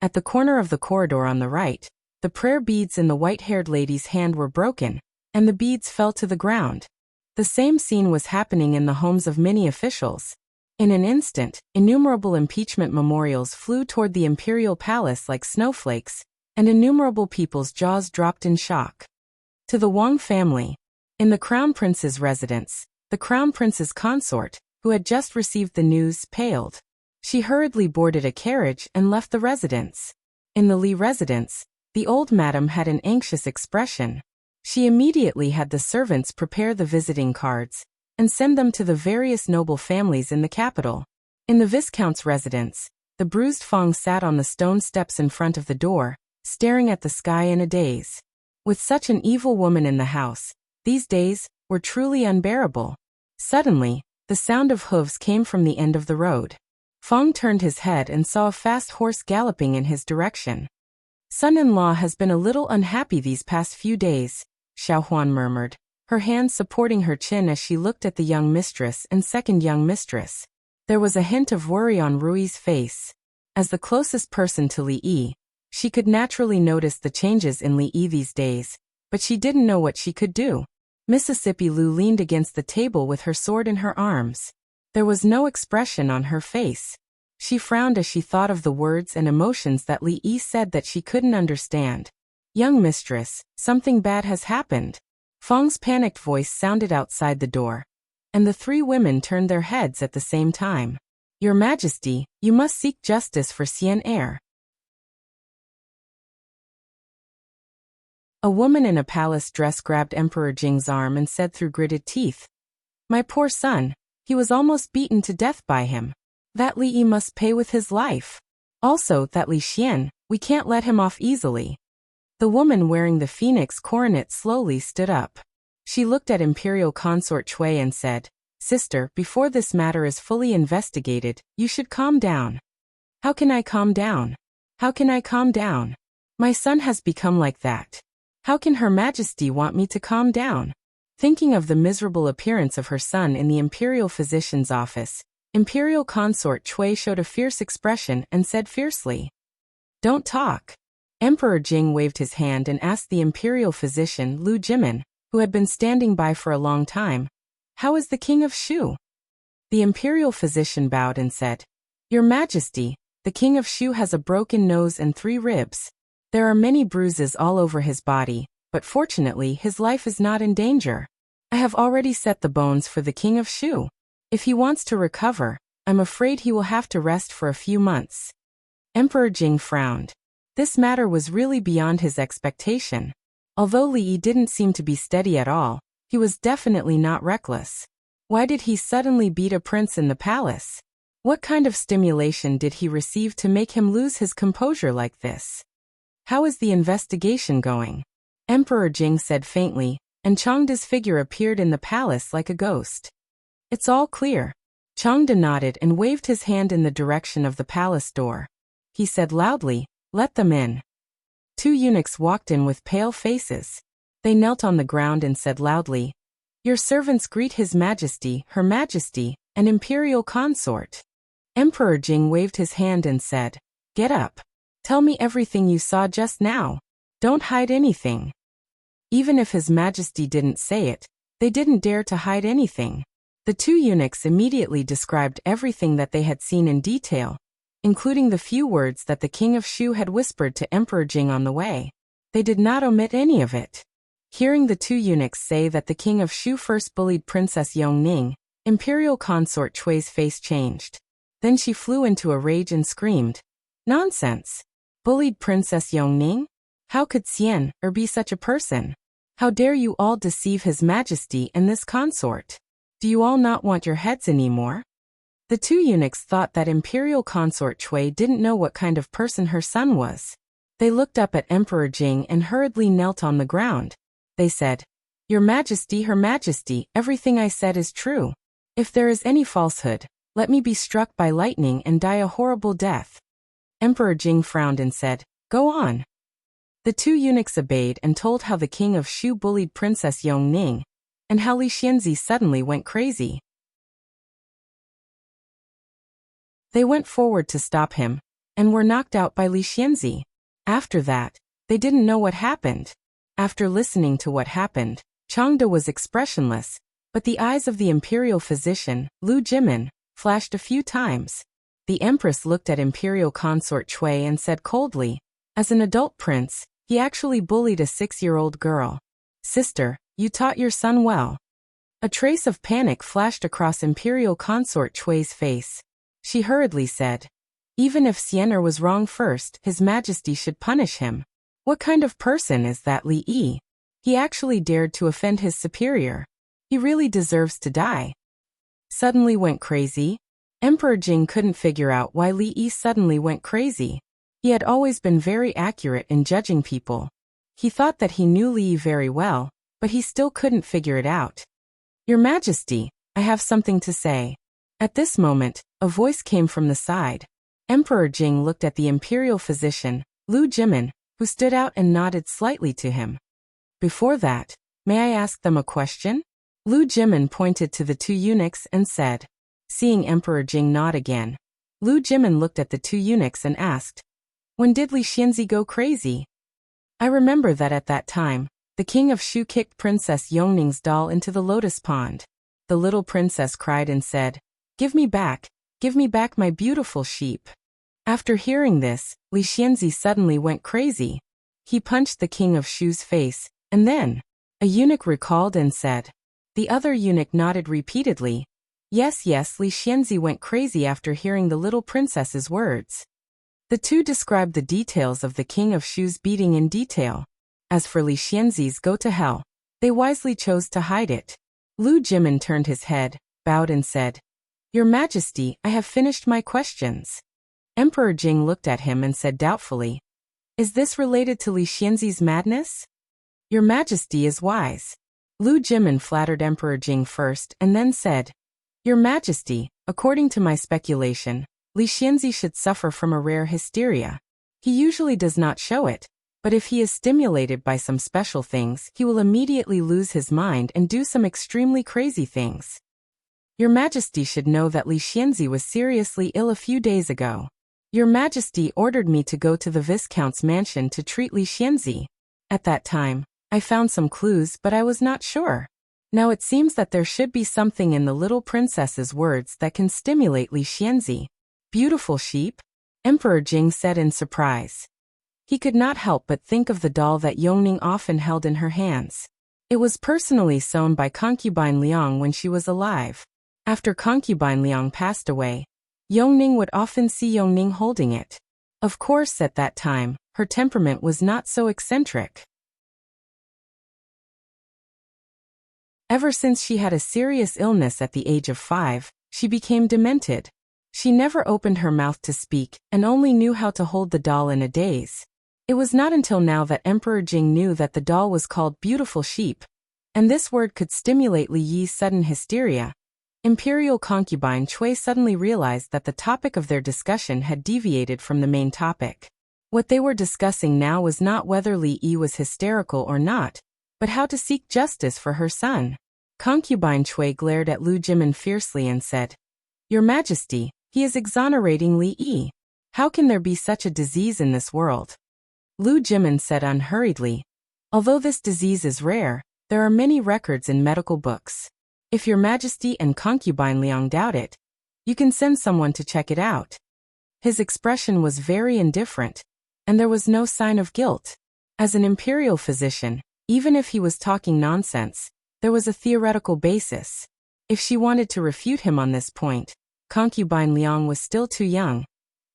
At the corner of the corridor on the right, the prayer beads in the white-haired lady's hand were broken, and the beads fell to the ground. The same scene was happening in the homes of many officials. In an instant, innumerable impeachment memorials flew toward the imperial palace like snowflakes, and innumerable people's jaws dropped in shock. To the Wang family, in the Crown Prince's residence, the Crown Prince's consort, who had just received the news, paled. She hurriedly boarded a carriage and left the residence. In the Li residence, the old madam had an anxious expression. She immediately had the servants prepare the visiting cards and send them to the various noble families in the capital. In the Viscount's residence, the bruised Feng sat on the stone steps in front of the door, staring at the sky in a daze. With such an evil woman in the house, these days were truly unbearable. Suddenly, the sound of hooves came from the end of the road. Feng turned his head and saw a fast horse galloping in his direction. "Son-in-law has been a little unhappy these past few days," Xiaohuan murmured, her hands supporting her chin as she looked at the young mistress and second young mistress. There was a hint of worry on Rui's face. As the closest person to Li Yi, she could naturally notice the changes in Li Yi these days, but she didn't know what she could do. Mississippi Lu leaned against the table with her sword in her arms. There was no expression on her face. She frowned as she thought of the words and emotions that Li Yi said that she couldn't understand. "Young mistress, something bad has happened." Feng's panicked voice sounded outside the door, and the three women turned their heads at the same time. "Your Majesty, you must seek justice for Xian heir." A woman in a palace dress grabbed Emperor Jing's arm and said through gritted teeth, My poor son, he was almost beaten to death by him. That Li Yi must pay with his life. Also, that Li Xian, we can't let him off easily. The woman wearing the phoenix coronet slowly stood up. She looked at Imperial Consort Chui and said, Sister, before this matter is fully investigated, you should calm down. How can I calm down? How can I calm down? My son has become like that. How can Her Majesty want me to calm down? Thinking of the miserable appearance of her son in the Imperial Physician's office, Imperial Consort Chui showed a fierce expression and said fiercely, Don't talk. Emperor Jing waved his hand and asked the Imperial Physician Lu Jimin, who had been standing by for a long time, How is the King of Shu? The Imperial Physician bowed and said, Your Majesty, the King of Shu has a broken nose and 3 ribs. There are many bruises all over his body, but fortunately his life is not in danger. I have already set the bones for the King of Shu. If he wants to recover, I'm afraid he will have to rest for a few months. Emperor Jing frowned. This matter was really beyond his expectation. Although Li Yi didn't seem to be steady at all, he was definitely not reckless. Why did he suddenly beat a prince in the palace? What kind of stimulation did he receive to make him lose his composure like this? How is the investigation going? Emperor Jing said faintly, and Changda's figure appeared in the palace like a ghost. It's all clear. Changda nodded and waved his hand in the direction of the palace door. He said loudly, Let them in. 2 eunuchs walked in with pale faces. They knelt on the ground and said loudly, Your servants greet His Majesty, Her Majesty, and Imperial Consort. Emperor Jing waved his hand and said, Get up. Tell me everything you saw just now. Don't hide anything. Even if His Majesty didn't say it, they didn't dare to hide anything. The 2 eunuchs immediately described everything that they had seen in detail, including the few words that the King of Shu had whispered to Emperor Jing on the way. They did not omit any of it. Hearing the 2 eunuchs say that the King of Shu first bullied Princess Yongning, Imperial Consort Chui's face changed. Then she flew into a rage and screamed, Nonsense! Bullied Princess Yongning? How could Xian be such a person? How dare you all deceive His Majesty and this consort? Do you all not want your heads anymore? The 2 eunuchs thought that Imperial Consort Chui didn't know what kind of person her son was. They looked up at Emperor Jing and hurriedly knelt on the ground. They said, Your Majesty, Her Majesty, everything I said is true. If there is any falsehood, let me be struck by lightning and die a horrible death. Emperor Jing frowned and said, Go on. The 2 eunuchs obeyed and told how the King of Shu bullied Princess Yongning, and how Li Xianzi suddenly went crazy. They went forward to stop him, and were knocked out by Li Xianzi. After that, they didn't know what happened. After listening to what happened, Changda was expressionless, but the eyes of the Imperial Physician, Lu Jimin, flashed a few times. The Empress looked at Imperial Consort Chui and said coldly, As an adult prince, he actually bullied a 6-year-old girl. Sister, you taught your son well. A trace of panic flashed across Imperial Consort Chui's face. She hurriedly said, Even if Xianer was wrong first, His Majesty should punish him. What kind of person is that Li Yi? He actually dared to offend his superior. He really deserves to die. Suddenly went crazy? Emperor Jing couldn't figure out why Li Yi suddenly went crazy. He had always been very accurate in judging people. He thought that he knew Li Yi very well, but he still couldn't figure it out. Your Majesty, I have something to say. At this moment, a voice came from the side. Emperor Jing looked at the Imperial Physician, Lu Jimin, who stood out and nodded slightly to him. Before that, may I ask them a question? Lu Jimin pointed to the 2 eunuchs and said. Seeing Emperor Jing nod again, Lu Jimin looked at the 2 eunuchs and asked, When did Li Xianzi go crazy? I remember that at that time, the King of Shu kicked Princess Yongning's doll into the lotus pond. The little princess cried and said, Give me back my beautiful sheep. After hearing this, Li Xianzi suddenly went crazy. He punched the King of Shu's face, and then, a eunuch recalled and said. The other eunuch nodded repeatedly. Yes, Li Xianzi went crazy after hearing the little princess's words. The 2 described the details of the King of Shu's beating in detail. As for Li Xianzi's go to hell, they wisely chose to hide it. Lu Jimin turned his head, bowed and said, "Your Majesty, I have finished my questions." Emperor Jing looked at him and said doubtfully, "Is this related to Li Xianzi's madness?" "Your Majesty is wise." Lu Jimin flattered Emperor Jing first and then said, "Your Majesty, according to my speculation, Li Xianzi should suffer from a rare hysteria. He usually does not show it, but if he is stimulated by some special things, he will immediately lose his mind and do some extremely crazy things. Your Majesty should know that Li Xianzi was seriously ill a few days ago. Your Majesty ordered me to go to the Viscount's mansion to treat Li Xianzi. At that time, I found some clues, but I was not sure. Now it seems that there should be something in the little princess's words that can stimulate Li Xianzi." "Beautiful sheep?" Emperor Jing said in surprise. He could not help but think of the doll that Yongning often held in her hands. It was personally sewn by concubine Liang when she was alive. After concubine Liang passed away, Yongning would often see Yongning holding it. Of course, at that time, her temperament was not so eccentric. Ever since she had a serious illness at the age of 5, she became demented. She never opened her mouth to speak and only knew how to hold the doll in a daze. It was not until now that Emperor Jing knew that the doll was called Beautiful Sheep, and this word could stimulate Li Yi's sudden hysteria. Imperial concubine Cui suddenly realized that the topic of their discussion had deviated from the main topic. What they were discussing now was not whether Li Yi was hysterical or not, but how to seek justice for her son. Concubine Cui glared at Lu Jimin fiercely and said, "Your Majesty, he is exonerating Li Yi. How can there be such a disease in this world?" Lu Jimin said unhurriedly, "Although this disease is rare, there are many records in medical books. If Your Majesty and concubine Liang doubt it, you can send someone to check it out." His expression was very indifferent, and there was no sign of guilt. As an imperial physician, even if he was talking nonsense, there was a theoretical basis. If she wanted to refute him on this point, concubine Liang was still too young.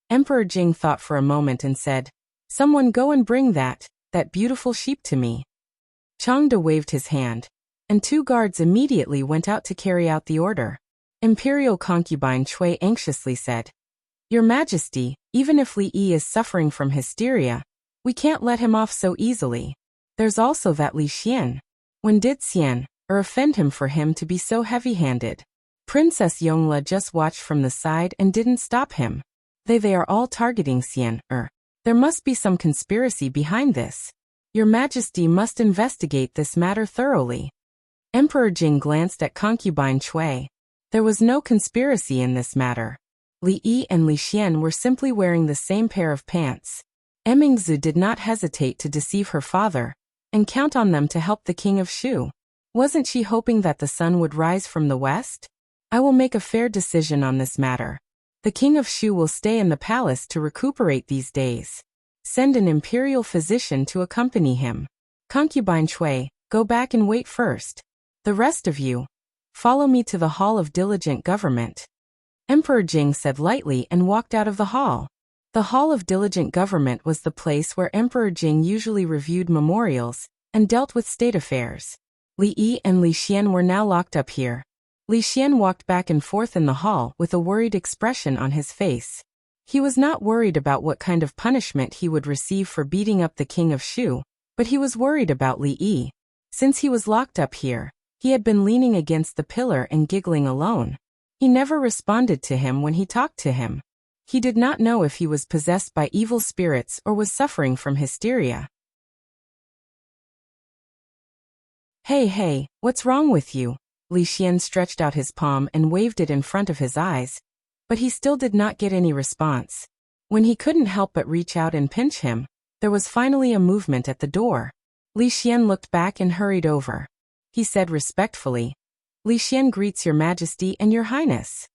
Emperor Jing thought for a moment and said, "Someone go and bring that beautiful sheep to me." Changde waved his hand, and 2 guards immediately went out to carry out the order. Imperial concubine Cui anxiously said, "Your Majesty, even if Li Yi is suffering from hysteria, we can't let him off so easily. There's also that Li Xian. When did Xian offend him for him to be so heavy-handed? Princess Yongla just watched from the side and didn't stop him. They are all targeting Xian. There must be some conspiracy behind this. Your Majesty must investigate this matter thoroughly." Emperor Jing glanced at concubine Cui. There was no conspiracy in this matter. Li Yi and Li Xian were simply wearing the same pair of pants. Emingzu did not hesitate to deceive her father and count on them to help the king of Shu. Wasn't she hoping that the sun would rise from the west? "I will make a fair decision on this matter. The king of Shu will stay in the palace to recuperate these days. Send an imperial physician to accompany him. Concubine Cui, go back and wait first. The rest of you, follow me to the Hall of Diligent Government." Emperor Jing said lightly and walked out of the hall. The Hall of Diligent Government was the place where Emperor Jing usually reviewed memorials and dealt with state affairs. Li Yi and Li Xian were now locked up here. Li Xian walked back and forth in the hall with a worried expression on his face. He was not worried about what kind of punishment he would receive for beating up the king of Shu, but he was worried about Li Yi. Since he was locked up here, he had been leaning against the pillar and giggling alone. He never responded to him when he talked to him. He did not know if he was possessed by evil spirits or was suffering from hysteria. Hey, what's wrong with you?" Li Xian stretched out his palm and waved it in front of his eyes, but he still did not get any response. When he couldn't help but reach out and pinch him, there was finally a movement at the door. Li Xian looked back and hurried over. He said respectfully, "Li Xian greets Your Majesty and Your Highness."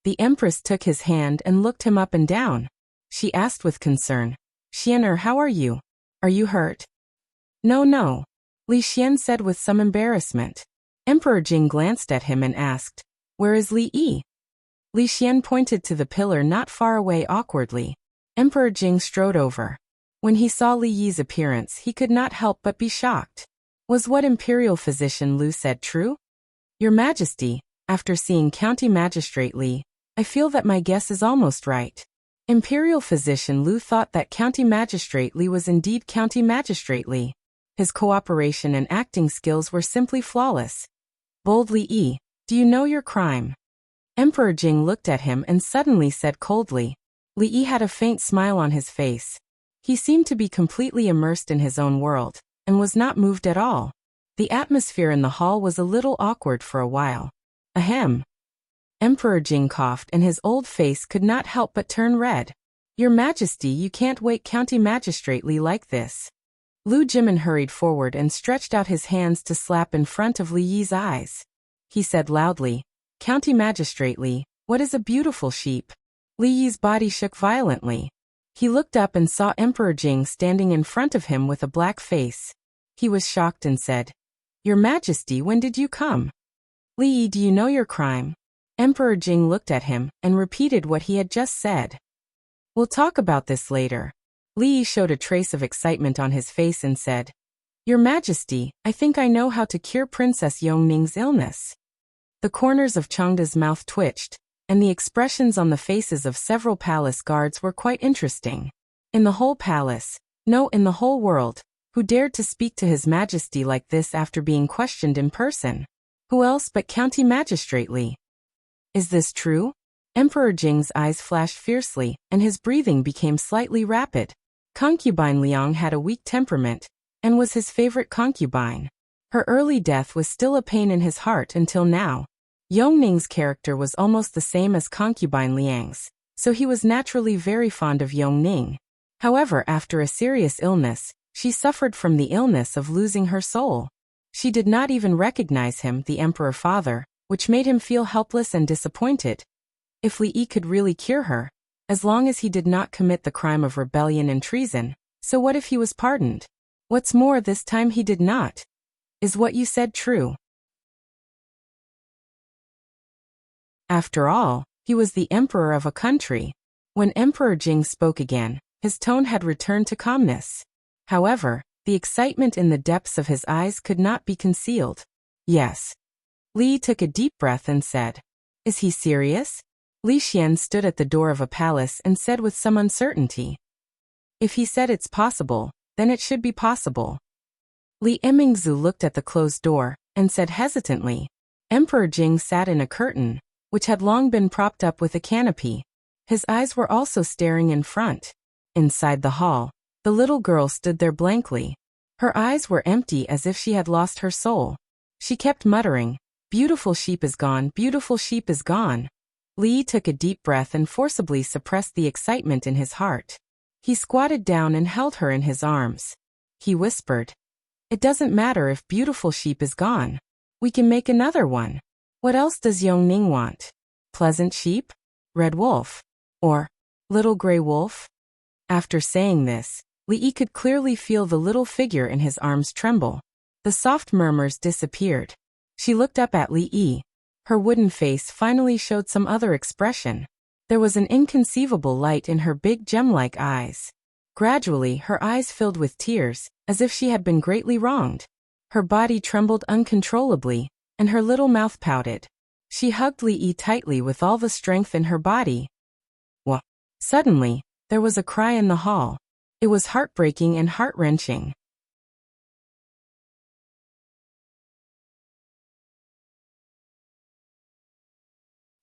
The Empress took his hand and looked him up and down. She asked with concern, "Xian, how are you? Are you hurt?" No, Li Xian said with some embarrassment. Emperor Jing glanced at him and asked, "Where is Li Yi?" Li Xian pointed to the pillar not far away awkwardly. Emperor Jing strode over. When he saw Li Yi's appearance, he could not help but be shocked. Was what imperial physician Lu said true? Your Majesty, after seeing County Magistrate Li, I feel that my guess is almost right. Imperial Physician Lu thought that County Magistrate Li was indeed County Magistrate Li. His cooperation and acting skills were simply flawless. Bold Li, do you know your crime? Emperor Jing looked at him and suddenly said coldly. Li had a faint smile on his face. He seemed to be completely immersed in his own world, and was not moved at all. The atmosphere in the hall was a little awkward for a while. Ahem. Emperor Jing coughed and his old face could not help but turn red. Your Majesty, you can't wait County Magistrate Li like this. Lu Jimin hurried forward and stretched out his hands to slap in front of Li Yi's eyes. He said loudly, County Magistrate Li, what is a beautiful sheep? Li Yi's body shook violently. He looked up and saw Emperor Jing standing in front of him with a black face. He was shocked and said, Your Majesty, when did you come? Li Yi, do you know your crime? Emperor Jing looked at him and repeated what he had just said. We'll talk about this later. Li Yi showed a trace of excitement on his face and said, Your Majesty, I think I know how to cure Princess Yongning's illness. The corners of Changda's mouth twitched, and the expressions on the faces of several palace guards were quite interesting. In the whole palace, no, in the whole world, who dared to speak to His Majesty like this after being questioned in person? Who else but County Magistrate Li? Is this true? Emperor Jing's eyes flashed fiercely, and his breathing became slightly rapid. Concubine Liang had a weak temperament, and was his favorite concubine. Her early death was still a pain in his heart until now. Yongning's character was almost the same as concubine Liang's, so he was naturally very fond of Yongning. However, after a serious illness, she suffered from the illness of losing her soul. She did not even recognize him, the emperor father, which made him feel helpless and disappointed. If Li Yi could really cure her, as long as he did not commit the crime of rebellion and treason, so what if he was pardoned? What's more, this time he did not. Is what you said true? After all, he was the emperor of a country. When Emperor Jing spoke again, his tone had returned to calmness. However, the excitement in the depths of his eyes could not be concealed. Yes. Li took a deep breath and said, Is he serious? Li Xian stood at the door of a palace and said with some uncertainty. If he said it's possible, then it should be possible. Li Emingzu looked at the closed door, and said hesitantly. Emperor Jing sat in a curtain, which had long been propped up with a canopy. His eyes were also staring in front. Inside the hall, the little girl stood there blankly. Her eyes were empty as if she had lost her soul. She kept muttering, Beautiful sheep is gone, beautiful sheep is gone. Li took a deep breath and forcibly suppressed the excitement in his heart. He squatted down and held her in his arms. He whispered, It doesn't matter if beautiful sheep is gone. We can make another one. What else does Yongning want? Pleasant sheep? Red wolf? Or little gray wolf? After saying this, Li Yi could clearly feel the little figure in his arms tremble. The soft murmurs disappeared. She looked up at Li Yi. Her wooden face finally showed some other expression. There was an inconceivable light in her big gem-like eyes. Gradually, her eyes filled with tears, as if she had been greatly wronged. Her body trembled uncontrollably, and her little mouth pouted. She hugged Li Yi tightly with all the strength in her body. Wah! Suddenly, there was a cry in the hall. It was heartbreaking and heart-wrenching.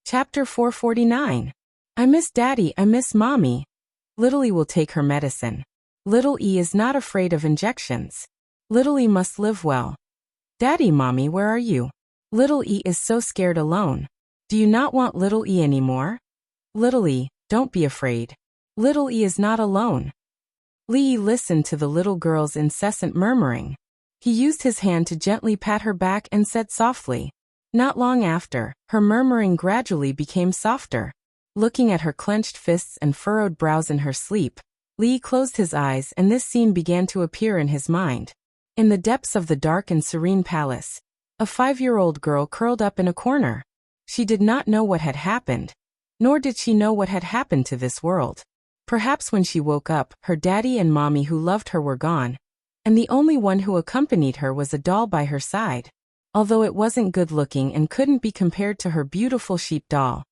Chapter 449. I miss Daddy, I miss Mommy. Little E will take her medicine. Little E is not afraid of injections. Little E must live well. Daddy, Mommy, where are you? Little E is so scared alone. Do you not want Little E anymore? Little E, don't be afraid. Little E is not alone. Li listened to the little girl's incessant murmuring. He used his hand to gently pat her back and said softly. Not long after, her murmuring gradually became softer. Looking at her clenched fists and furrowed brows in her sleep, Li closed his eyes and this scene began to appear in his mind. In the depths of the dark and serene palace, a 5-year-old girl curled up in a corner. She did not know what had happened, nor did she know what had happened to this world. Perhaps when she woke up, her daddy and mommy who loved her were gone, and the only one who accompanied her was a doll by her side. although it wasn't good-looking and couldn't be compared to her beautiful sheep doll.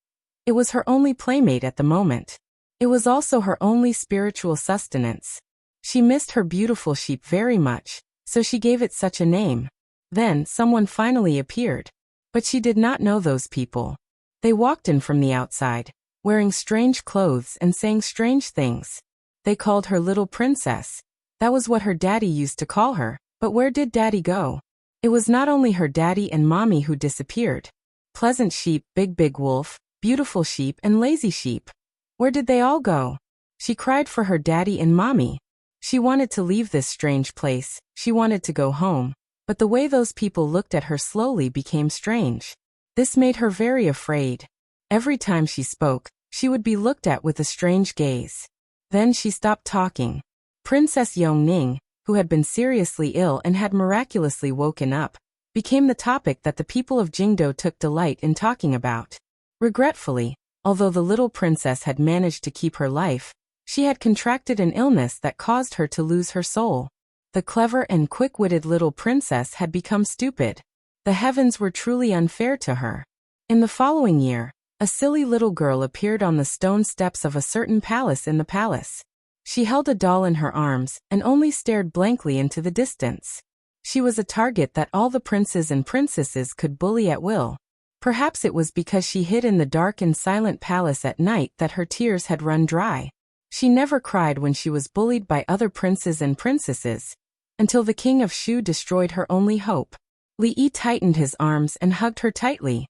It was her only playmate at the moment. It was also her only spiritual sustenance. She missed her beautiful sheep very much, so she gave it such a name. Then, someone finally appeared. But she did not know those people. They walked in from the outside, wearing strange clothes and saying strange things. They called her little princess. That was what her daddy used to call her, but where did daddy go? It was not only her daddy and mommy who disappeared. Pleasant sheep, big wolf, beautiful sheep and lazy sheep. Where did they all go? She cried for her daddy and mommy. She wanted to leave this strange place, she wanted to go home. But the way those people looked at her slowly became strange. This made her very afraid. Every time she spoke, she would be looked at with a strange gaze. Then she stopped talking. Princess Yongning, who had been seriously ill and had miraculously woken up, became the topic that the people of Jingdo took delight in talking about. Regretfully, although the little princess had managed to keep her life, she had contracted an illness that caused her to lose her soul. The clever and quick-witted little princess had become stupid. The heavens were truly unfair to her. In the following year, a silly little girl appeared on the stone steps of a certain palace in the palace. She held a doll in her arms and only stared blankly into the distance. She was a target that all the princes and princesses could bully at will. Perhaps it was because she hid in the dark and silent palace at night that her tears had run dry. She never cried when she was bullied by other princes and princesses, until the king of Shu destroyed her only hope. Li Yi tightened his arms and hugged her tightly.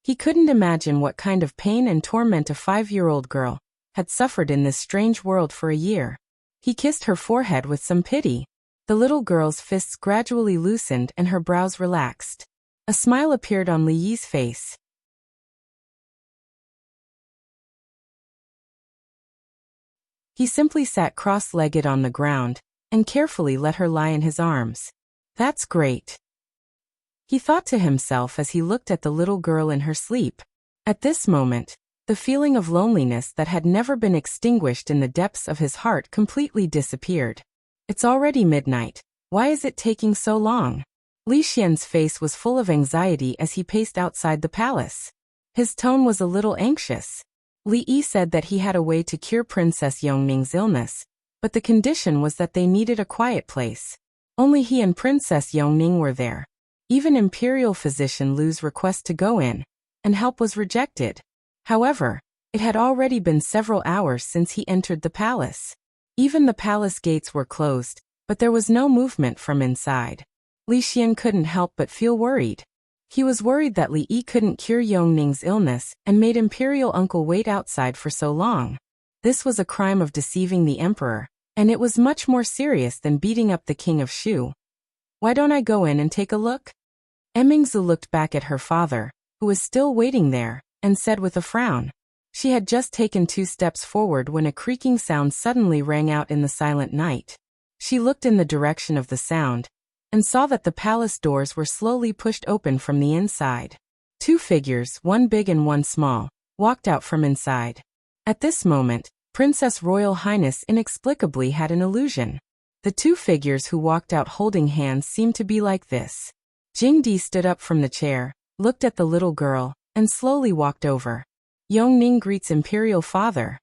He couldn't imagine what kind of pain and torment a 5-year-old girl had suffered in this strange world for a year. He kissed her forehead with some pity. The little girl's fists gradually loosened and her brows relaxed. A smile appeared on Li Yi's face. He simply sat cross-legged on the ground and carefully let her lie in his arms. That's great, he thought to himself as he looked at the little girl in her sleep. At this moment, the feeling of loneliness that had never been extinguished in the depths of his heart completely disappeared. It's already midnight. Why is it taking so long? Li Xian's face was full of anxiety as he paced outside the palace. His tone was a little anxious. Li Yi said that he had a way to cure Princess Yongning's illness, but the condition was that they needed a quiet place. Only he and Princess Yongning were there. Even Imperial Physician Lu's request to go in and help was rejected. However, it had already been several hours since he entered the palace. Even the palace gates were closed, but there was no movement from inside. Li Xian couldn't help but feel worried. He was worried that Li Yi couldn't cure Yongning's illness and made Imperial Uncle wait outside for so long. This was a crime of deceiving the emperor, and it was much more serious than beating up the king of Shu. Why don't I go in and take a look? Emingzu looked back at her father, who was still waiting there, and said with a frown. She had just taken 2 steps forward when a creaking sound suddenly rang out in the silent night. She looked in the direction of the sound, and saw that the palace doors were slowly pushed open from the inside. 2 figures, one big and one small, walked out from inside. At this moment, Princess Royal Highness inexplicably had an illusion. The 2 figures who walked out holding hands seemed to be like this. Jingdi stood up from the chair, looked at the little girl, and slowly walked over. Yongning greets Imperial Father.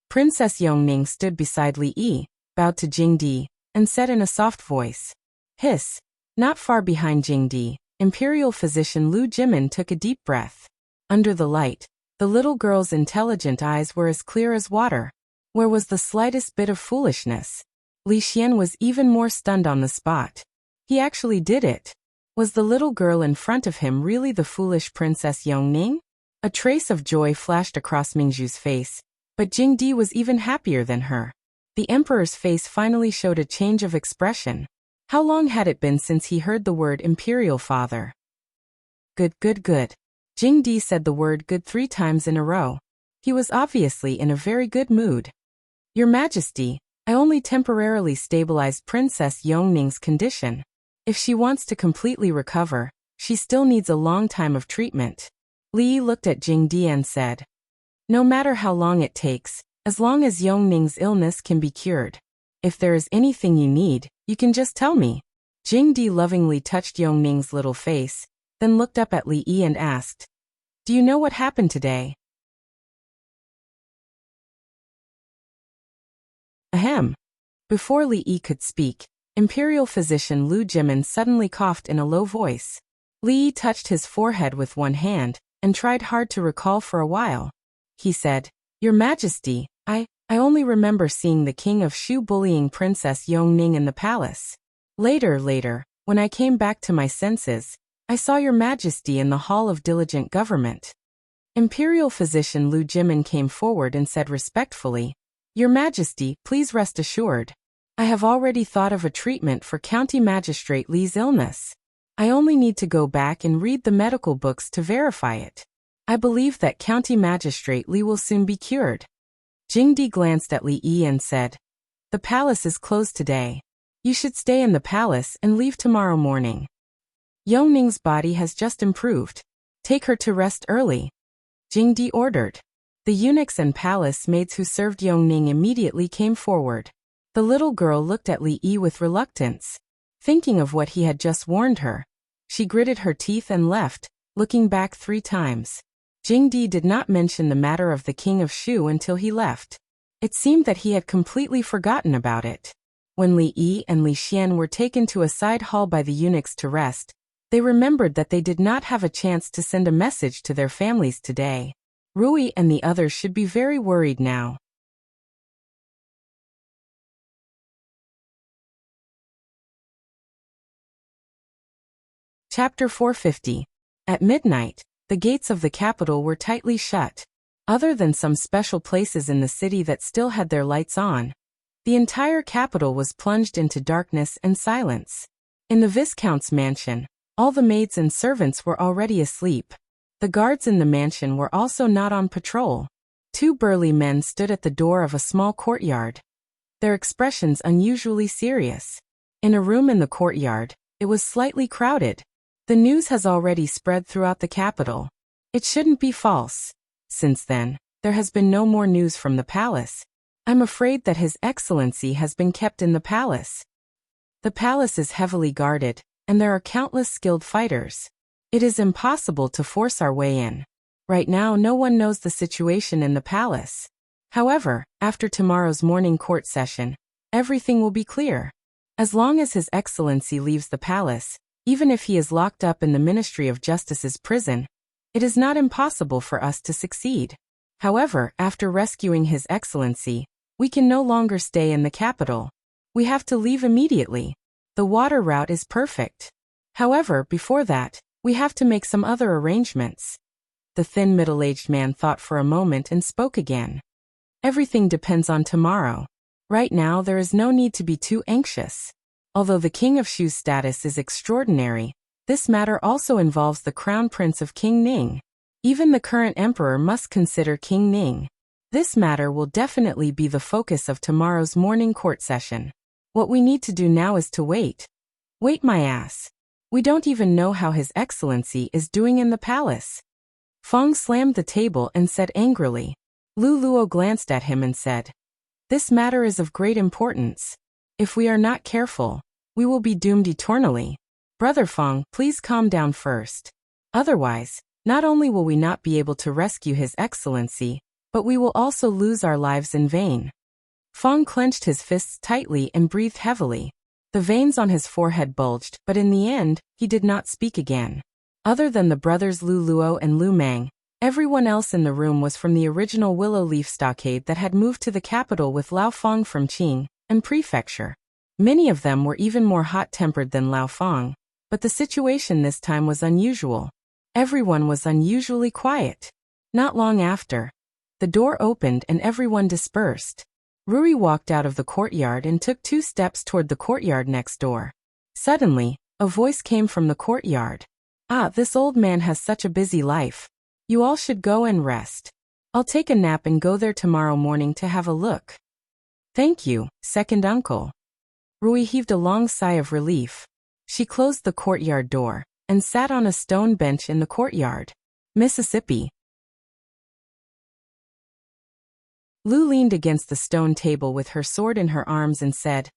Princess Yongning stood beside Li Yi, bowed to Jingdi, and said in a soft voice, "Hiss." Not far behind Jingdi, Imperial Physician Lu Jimin took a deep breath. Under the light, the little girl's intelligent eyes were as clear as water. Where was the slightest bit of foolishness? Li Xian was even more stunned on the spot. He actually did it. Was the little girl in front of him really the foolish Princess Yongning? A trace of joy flashed across Mingzhu's face, but Jingdi was even happier than her. The emperor's face finally showed a change of expression. How long had it been since he heard the word Imperial Father? Good. Jingdi said the word good 3 times in a row. He was obviously in a very good mood. Your Majesty, I only temporarily stabilized Princess Yongning's condition. If she wants to completely recover, she still needs a long time of treatment. Li Yi looked at Jingdi and said, no matter how long it takes, as long as Yongning's illness can be cured. If there is anything you need, you can just tell me. Jingdi lovingly touched Yongning's little face, then looked up at Li Yi and asked, "Do you know what happened today?" Ahem. Before Li Yi could speak, Imperial physician Lu Jimin suddenly coughed in a low voice. Li Yi touched his forehead with one hand, and tried hard to recall for a while. He said, "Your Majesty, I only remember seeing the King of Shu bullying Princess Yongning in the palace. Later, when I came back to my senses, I saw Your Majesty in the Hall of Diligent Government." Imperial physician Lu Jimin came forward and said respectfully, "Your Majesty, please rest assured. I have already thought of a treatment for County Magistrate Li's illness. I only need to go back and read the medical books to verify it. I believe that County Magistrate Li will soon be cured." Jingdi glanced at Li Yi and said, "The palace is closed today. You should stay in the palace and leave tomorrow morning. Yongning's body has just improved. Take her to rest early," Jingdi ordered. The eunuchs and palace maids who served Yongning immediately came forward. The little girl looked at Li Yi with reluctance. Thinking of what he had just warned her, she gritted her teeth and left, looking back 3 times. Jingdi did not mention the matter of the King of Shu until he left. It seemed that he had completely forgotten about it. When Li Yi and Li Xian were taken to a side hall by the eunuchs to rest, they remembered that they did not have a chance to send a message to their families today. Rui and the others should be very worried now. Chapter 450. At midnight, the gates of the capital were tightly shut. Other than some special places in the city that still had their lights on, the entire capital was plunged into darkness and silence. In the Viscount's mansion, all the maids and servants were already asleep. The guards in the mansion were also not on patrol. 2 burly men stood at the door of a small courtyard, their expressions unusually serious. In a room in the courtyard, it was slightly crowded. The news has already spread throughout the capital. It shouldn't be false. Since then, there has been no more news from the palace. I'm afraid that His Excellency has been kept in the palace. The palace is heavily guarded, and there are countless skilled fighters. It is impossible to force our way in. Right now, no one knows the situation in the palace. However, after tomorrow's morning court session, everything will be clear. As long as His Excellency leaves the palace, even if he is locked up in the Ministry of Justice's prison, it is not impossible for us to succeed. However, after rescuing His Excellency, we can no longer stay in the capital. We have to leave immediately. The water route is perfect. However, before that, we have to make some other arrangements. The thin middle-aged man thought for a moment and spoke again. Everything depends on tomorrow. Right now, there is no need to be too anxious. Although the King of Shu's status is extraordinary, this matter also involves the Crown Prince of King Ning. Even the current emperor must consider King Ning. This matter will definitely be the focus of tomorrow's morning court session. What we need to do now is to wait. Wait my ass. We don't even know how His Excellency is doing in the palace. Fong slammed the table and said angrily. Lu Luo glanced at him and said, "This matter is of great importance. If we are not careful, we will be doomed eternally. Brother Fong, please calm down first. Otherwise, not only will we not be able to rescue His Excellency, but we will also lose our lives in vain." Fong clenched his fists tightly and breathed heavily. The veins on his forehead bulged, but in the end, he did not speak again. Other than the brothers Lu Luo and Lu Mang, everyone else in the room was from the original Willow Leaf Stockade that had moved to the capital with Lao Fong from Qing and Prefecture. Many of them were even more hot-tempered than Lao Fong, but the situation this time was unusual. Everyone was unusually quiet. Not long after, the door opened and everyone dispersed. Rui walked out of the courtyard and took 2 steps toward the courtyard next door. Suddenly, a voice came from the courtyard. "Ah, this old man has such a busy life. You all should go and rest. I'll take a nap and go there tomorrow morning to have a look." "Thank you, second uncle." Rui heaved a long sigh of relief. She closed the courtyard door and sat on a stone bench in the courtyard. Mississippi. Lu leaned against the stone table with her sword in her arms and said,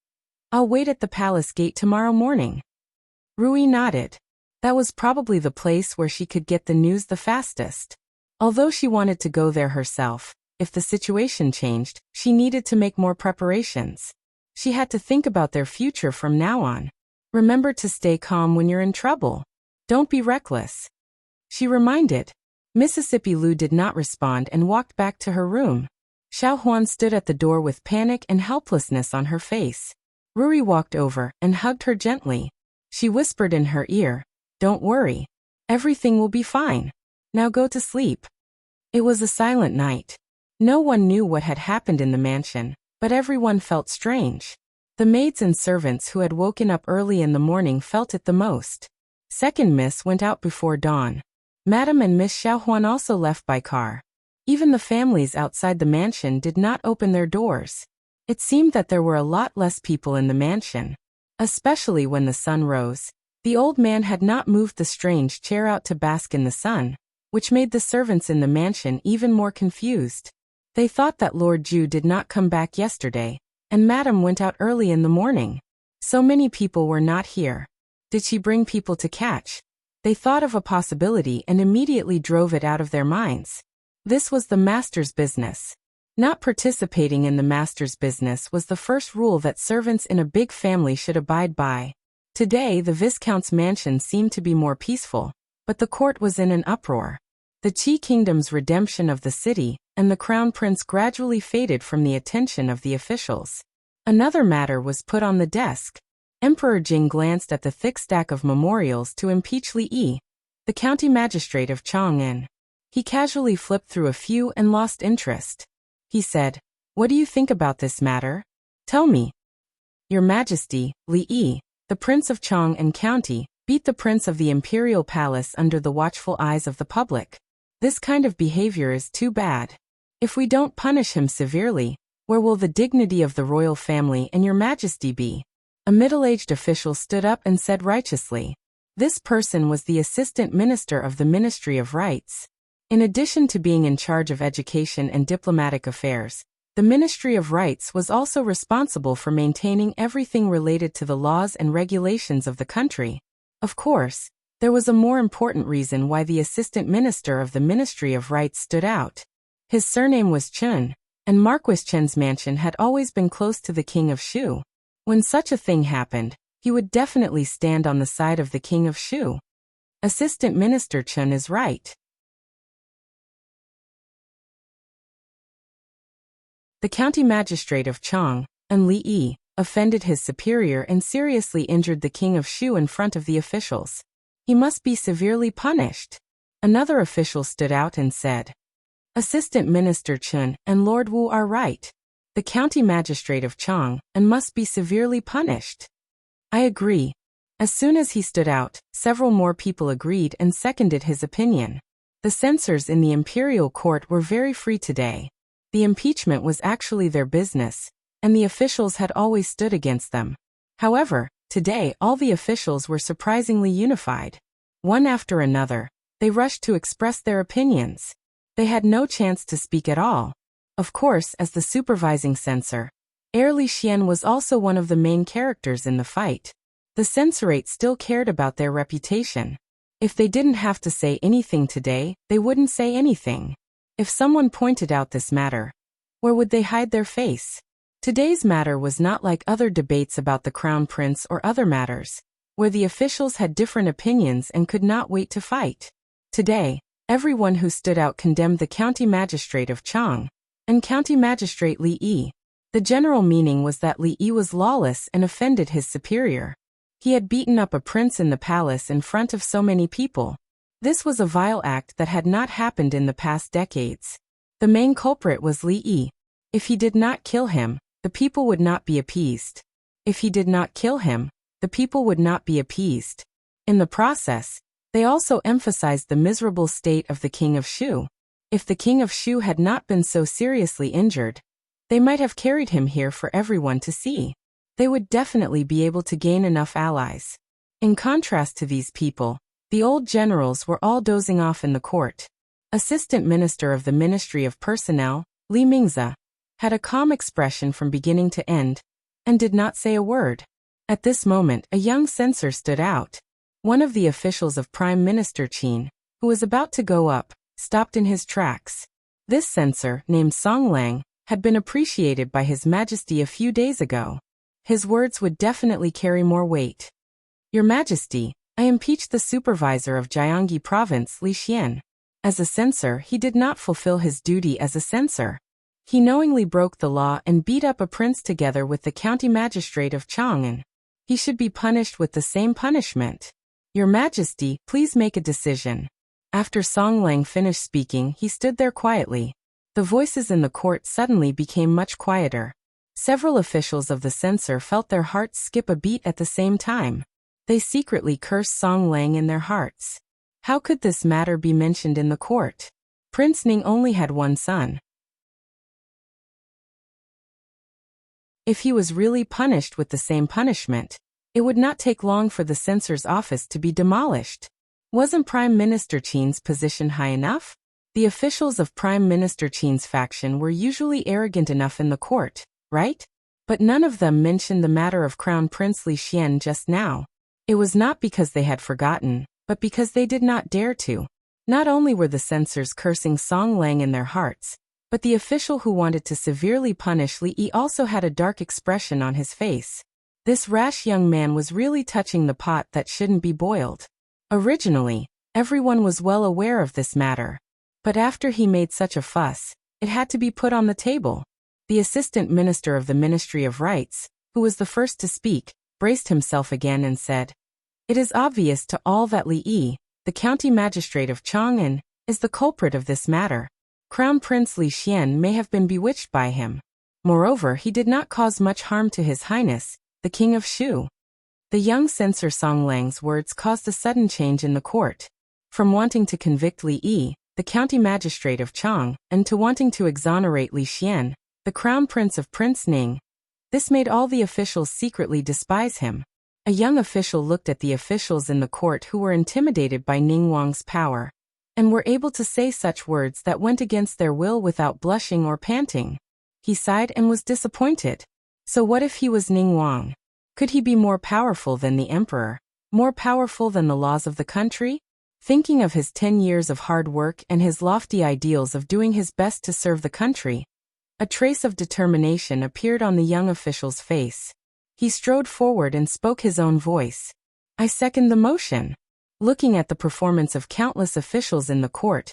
"I'll wait at the palace gate tomorrow morning. Rui nodded. That was probably the place where she could get the news the fastest. Although she wanted to go there herself, if the situation changed, she needed to make more preparations. She had to think about their future from now on. Remember to stay calm when you're in trouble. Don't be reckless. She reminded. Mississippi Lu did not respond and walked back to her room. Xiao Huan stood at the door with panic and helplessness on her face. Rui walked over and hugged her gently. She whispered in her ear, "Don't worry. Everything will be fine. Now go to sleep." It was a silent night. No one knew what had happened in the mansion, but everyone felt strange. The maids and servants who had woken up early in the morning felt it the most. Second Miss went out before dawn. Madam and Miss Xiaohuan also left by car. Even the families outside the mansion did not open their doors. It seemed that there were a lot less people in the mansion. Especially when the sun rose. The old man had not moved the strange chair out to bask in the sun, which made the servants in the mansion even more confused. They thought that Lord Ju did not come back yesterday, and Madam went out early in the morning. So many people were not here. Did she bring people to catch? They thought of a possibility and immediately drove it out of their minds. This was the master's business. Not participating in the master's business was the first rule that servants in a big family should abide by. Today the Viscount's mansion seemed to be more peaceful, but the court was in an uproar. The Qi Kingdom's redemption of the city and the Crown Prince gradually faded from the attention of the officials. Another matter was put on the desk. Emperor Jing glanced at the thick stack of memorials to impeach Li Yi, the county magistrate of Chang'an. He casually flipped through a few and lost interest. He said, "What do you think about this matter? Tell me." "Your Majesty, Li Yi, the Prince of Chang'an County, beat the Prince of the Imperial Palace under the watchful eyes of the public. This kind of behavior is too bad. If we don't punish him severely, where will the dignity of the royal family and your Majesty be?" A middle-aged official stood up and said righteously. This person was the Assistant Minister of the Ministry of Rights. In addition to being in charge of education and diplomatic affairs, the Ministry of Rights was also responsible for maintaining everything related to the laws and regulations of the country. Of course, there was a more important reason why the Assistant Minister of the Ministry of Rights stood out. His surname was Chen, and Marquis Chen's mansion had always been close to the King of Shu. When such a thing happened, he would definitely stand on the side of the King of Shu. Assistant Minister Chen is right. The county magistrate of Chang, and Li Yi, offended his superior and seriously injured the King of Shu in front of the officials. He must be severely punished. Another official stood out and said, "Assistant Minister Chen and Lord Wu are right. The county magistrate of Chang and must be severely punished." "I agree." As soon as he stood out, several more people agreed and seconded his opinion. The censors in the imperial court were very free today. The impeachment was actually their business, and the officials had always stood against them. However, today all the officials were surprisingly unified. One after another, they rushed to express their opinions. They had no chance to speak at all. Of course, as the supervising censor, Heir Li Xian was also one of the main characters in the fight. The censorate still cared about their reputation. If they didn't have to say anything today, they wouldn't say anything. If someone pointed out this matter, where would they hide their face? Today's matter was not like other debates about the Crown Prince or other matters, where the officials had different opinions and could not wait to fight. Today, everyone who stood out condemned the county magistrate of Chang and county magistrate Li Yi. The general meaning was that Li Yi was lawless and offended his superior. He had beaten up a prince in the palace in front of so many people. This was a vile act that had not happened in the past decades. The main culprit was Li Yi. If he did not kill him, the people would not be appeased. If he did not kill him, the people would not be appeased. In the process, they also emphasized the miserable state of the King of Shu. If the King of Shu had not been so seriously injured, they might have carried him here for everyone to see. They would definitely be able to gain enough allies. In contrast to these people, the old generals were all dozing off in the court. Assistant Minister of the Ministry of Personnel, Li Mingze, had a calm expression from beginning to end, and did not say a word. At this moment, a young censor stood out. One of the officials of Prime Minister Qin, who was about to go up, stopped in his tracks. This censor, named Song Lang, had been appreciated by His Majesty a few days ago. His words would definitely carry more weight. Your Majesty, I impeached the supervisor of Jiangyi Province, Li Xian. As a censor, he did not fulfill his duty as a censor. He knowingly broke the law and beat up a prince together with the county magistrate of Chang'an. He should be punished with the same punishment. Your Majesty, please make a decision. After Song Lang finished speaking, he stood there quietly. The voices in the court suddenly became much quieter. Several officials of the censor felt their hearts skip a beat at the same time. They secretly cursed Song Lang in their hearts. How could this matter be mentioned in the court? Prince Ning only had one son. If he was really punished with the same punishment, it would not take long for the censor's office to be demolished. Wasn't Prime Minister Qin's position high enough? The officials of Prime Minister Qin's faction were usually arrogant enough in the court, right? But none of them mentioned the matter of Crown Prince Li Xian just now. It was not because they had forgotten, but because they did not dare to. Not only were the censors cursing Song Lang in their hearts, but the official who wanted to severely punish Li Yi also had a dark expression on his face. This rash young man was really touching the pot that shouldn't be boiled. Originally, everyone was well aware of this matter. But after he made such a fuss, it had to be put on the table. The assistant minister of the Ministry of Rights, who was the first to speak, braced himself again and said, "It is obvious to all that Li Yi, the county magistrate of Chang'an, is the culprit of this matter. Crown Prince Li Xian may have been bewitched by him. Moreover, he did not cause much harm to His Highness, the King of Shu." The young censor Song Lang's words caused a sudden change in the court. From wanting to convict Li Yi, the county magistrate of Chang, and to wanting to exonerate Li Xian, the crown prince of Prince Ning, this made all the officials secretly despise him. A young official looked at the officials in the court who were intimidated by Ning Wang's power, and were able to say such words that went against their will without blushing or panting. He sighed and was disappointed. So what if he was Ning Wang? Could he be more powerful than the emperor? More powerful than the laws of the country? Thinking of his 10 years of hard work and his lofty ideals of doing his best to serve the country, a trace of determination appeared on the young official's face. He strode forward and spoke his own voice. "I second the motion." Looking at the performance of countless officials in the court,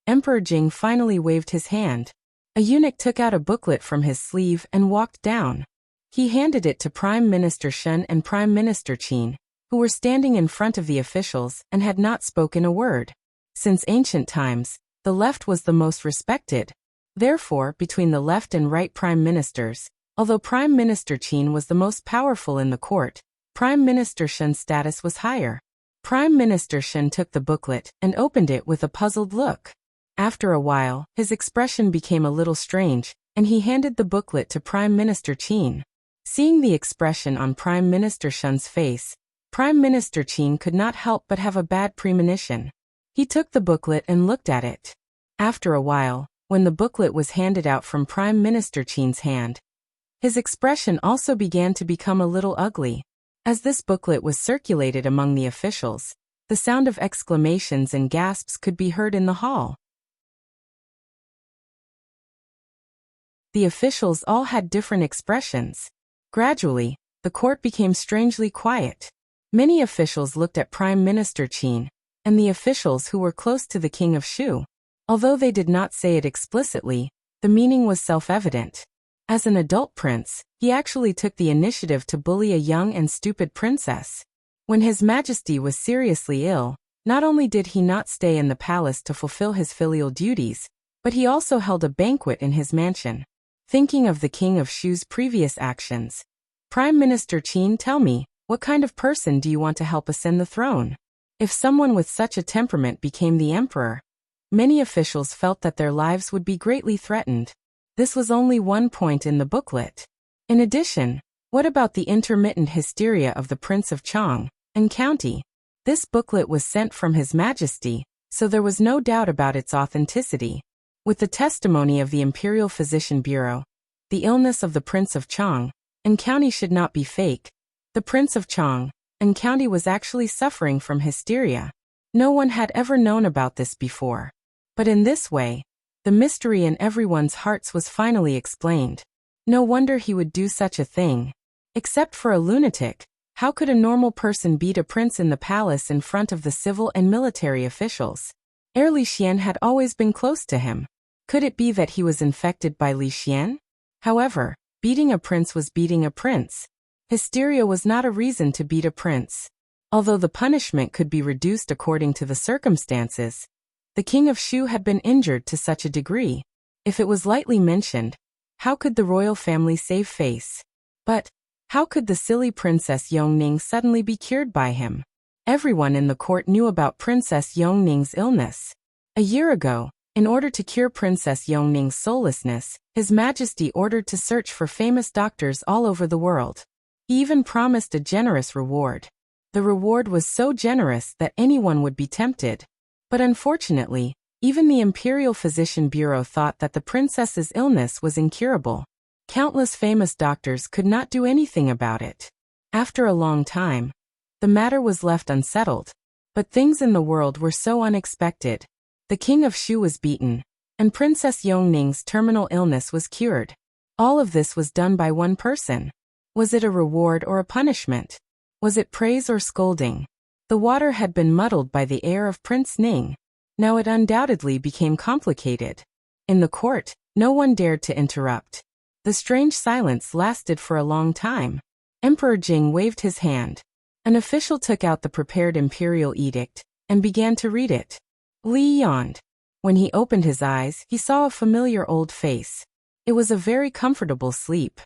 Emperor Jing finally waved his hand. A eunuch took out a booklet from his sleeve and walked down. He handed it to Prime Minister Shen and Prime Minister Qin, who were standing in front of the officials and had not spoken a word. Since ancient times, the left was the most respected. Therefore, between the left and right prime ministers, although Prime Minister Qin was the most powerful in the court, Prime Minister Shen's status was higher. Prime Minister Shen took the booklet and opened it with a puzzled look. After a while, his expression became a little strange, and he handed the booklet to Prime Minister Qin. Seeing the expression on Prime Minister Shen's face, Prime Minister Qin could not help but have a bad premonition. He took the booklet and looked at it. After a while, when the booklet was handed out from Prime Minister Qin's hand, his expression also began to become a little ugly. As this booklet was circulated among the officials, the sound of exclamations and gasps could be heard in the hall. The officials all had different expressions. Gradually, the court became strangely quiet. Many officials looked at Prime Minister Qin, and the officials who were close to the King of Shu. Although they did not say it explicitly, the meaning was self-evident. As an adult prince, he actually took the initiative to bully a young and stupid princess. When His Majesty was seriously ill, not only did he not stay in the palace to fulfill his filial duties, but he also held a banquet in his mansion. Thinking of the King of Shu's previous actions, Prime Minister Qin, tell me, what kind of person do you want to help ascend the throne? If someone with such a temperament became the emperor, many officials felt that their lives would be greatly threatened. This was only one point in the booklet. In addition, what about the intermittent hysteria of the Prince of Chang and County? This booklet was sent from His Majesty, so there was no doubt about its authenticity. With the testimony of the Imperial Physician Bureau, the illness of the Prince of Chang and County should not be fake. The Prince of Chang and County was actually suffering from hysteria. No one had ever known about this before. But in this way, the mystery in everyone's hearts was finally explained. No wonder he would do such a thing. Except for a lunatic, how could a normal person beat a prince in the palace in front of the civil and military officials? Li Xian had always been close to him. Could it be that he was infected by Li Xian? However, beating a prince was beating a prince. Hysteria was not a reason to beat a prince. Although the punishment could be reduced according to the circumstances, the king of Shu had been injured to such a degree. If it was lightly mentioned, how could the royal family save face? But how could the silly Princess Yongning suddenly be cured by him? Everyone in the court knew about Princess Yongning's illness. A year ago, in order to cure Princess Yongning's soullessness, His Majesty ordered to search for famous doctors all over the world. He even promised a generous reward. The reward was so generous that anyone would be tempted. But unfortunately, even the Imperial Physician Bureau thought that the princess's illness was incurable. Countless famous doctors could not do anything about it. After a long time, the matter was left unsettled. But things in the world were so unexpected. The king of Shu was beaten, and Princess Yongning's terminal illness was cured. All of this was done by one person. Was it a reward or a punishment? Was it praise or scolding? The water had been muddled by the air of Prince Ning. Now it undoubtedly became complicated. In the court, no one dared to interrupt. The strange silence lasted for a long time. Emperor Jing waved his hand. An official took out the prepared imperial edict and began to read it. Li yawned. When he opened his eyes, he saw a familiar old face. It was a very comfortable sleep.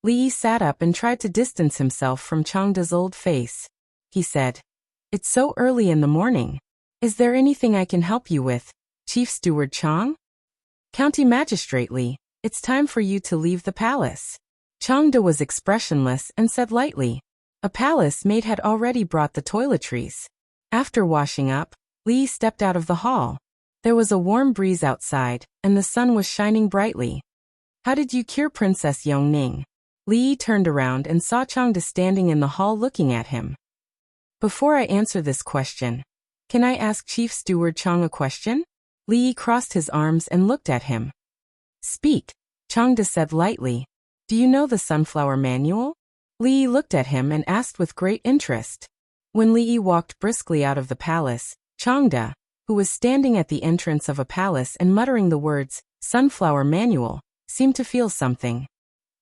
Li Yi sat up and tried to distance himself from Changda's old face. He said, "It's so early in the morning. Is there anything I can help you with, Chief Steward Chang?" "County Magistrate Li, it's time for you to leave the palace." Changda was expressionless and said lightly. A palace maid had already brought the toiletries. After washing up, Li stepped out of the hall. There was a warm breeze outside, and the sun was shining brightly. "How did you cure Princess Yongning?" Li turned around and saw Changda standing in the hall looking at him. "Before I answer this question, can I ask Chief Steward Chang a question?" Li crossed his arms and looked at him. "Speak," Changda said lightly. "Do you know the Sunflower Manual?" Li looked at him and asked with great interest. When Li walked briskly out of the palace, Changda, who was standing at the entrance of a palace and muttering the words, "Sunflower Manual," seemed to feel something.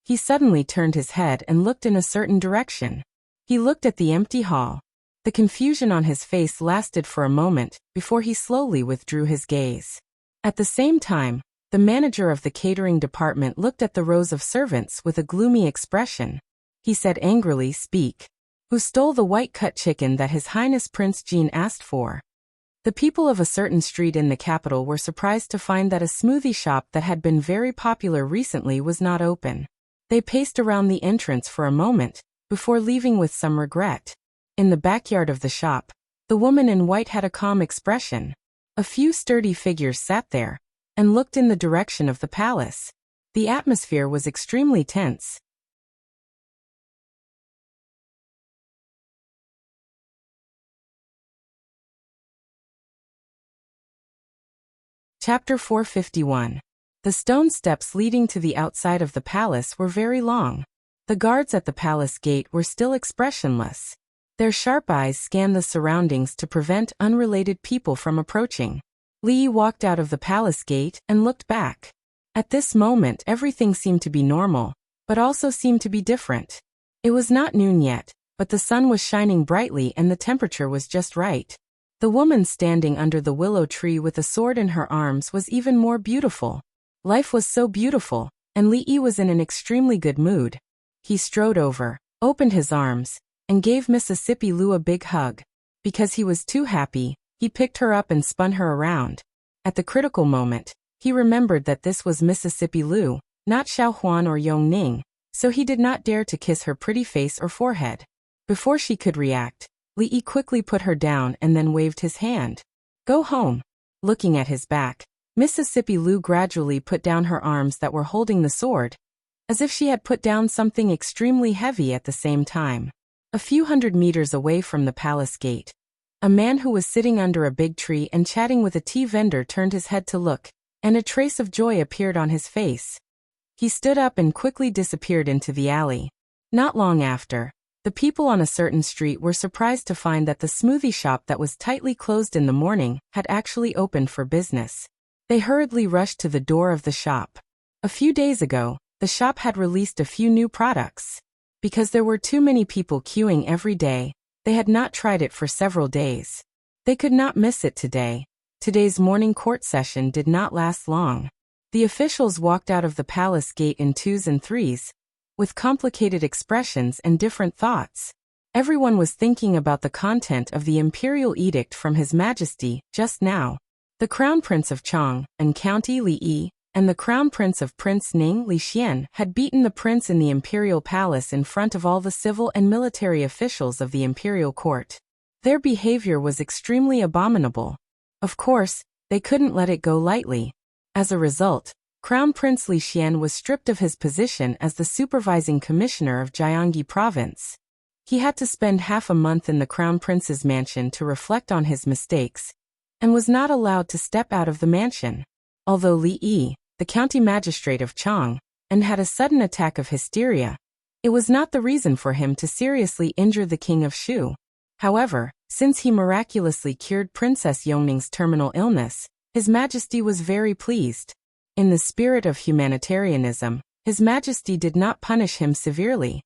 He suddenly turned his head and looked in a certain direction. He looked at the empty hall. The confusion on his face lasted for a moment before he slowly withdrew his gaze. At the same time, the manager of the catering department looked at the rows of servants with a gloomy expression. He said angrily, "Speak. Who stole the white-cut chicken that His Highness Prince Jean asked for?" The people of a certain street in the capital were surprised to find that a smoothie shop that had been very popular recently was not open. They paced around the entrance for a moment, before leaving with some regret. In the backyard of the shop, the woman in white had a calm expression. A few sturdy figures sat there, and looked in the direction of the palace. The atmosphere was extremely tense. Chapter 451. The stone steps leading to the outside of the palace were very long. The guards at the palace gate were still expressionless. Their sharp eyes scanned the surroundings to prevent unrelated people from approaching. Li walked out of the palace gate and looked back. At this moment everything seemed to be normal, but also seemed to be different. It was not noon yet, but the sun was shining brightly and the temperature was just right. The woman standing under the willow tree with a sword in her arms was even more beautiful. Life was so beautiful, and Li Yi was in an extremely good mood. He strode over, opened his arms, and gave Mississippi Lu a big hug. Because he was too happy, he picked her up and spun her around. At the critical moment, he remembered that this was Mississippi Lu, not Xiao Huan or Yong Ning, so he did not dare to kiss her pretty face or forehead. Before she could react, Li Yi quickly put her down and then waved his hand. "Go home." Looking at his back, Mississippi Lu gradually put down her arms that were holding the sword. as if she had put down something extremely heavy at the same time. A few hundred meters away from the palace gate, a man who was sitting under a big tree and chatting with a tea vendor turned his head to look, and a trace of joy appeared on his face. He stood up and quickly disappeared into the alley. Not long after, the people on a certain street were surprised to find that the smoothie shop that was tightly closed in the morning had actually opened for business. They hurriedly rushed to the door of the shop. A few days ago, the shop had released a few new products. Because there were too many people queuing every day, they had not tried it for several days. They could not miss it today. Today's morning court session did not last long. The officials walked out of the palace gate in twos and threes, with complicated expressions and different thoughts. Everyone was thinking about the content of the imperial edict from His Majesty just now. The Crown Prince of Chang and County Li and the Crown Prince of Prince Ning Li Xian had beaten the prince in the imperial palace in front of all the civil and military officials of the imperial court. Their behavior was extremely abominable. Of course, they couldn't let it go lightly. As a result, Crown Prince Li Xian was stripped of his position as the supervising commissioner of Jiangxi province. He had to spend half a month in the Crown Prince's mansion to reflect on his mistakes, and was not allowed to step out of the mansion. Although Li Yi, the county magistrate of Chang, and had a sudden attack of hysteria, it was not the reason for him to seriously injure the king of Shu. However, since he miraculously cured Princess Yongning's terminal illness, His Majesty was very pleased. In the spirit of humanitarianism, His Majesty did not punish him severely.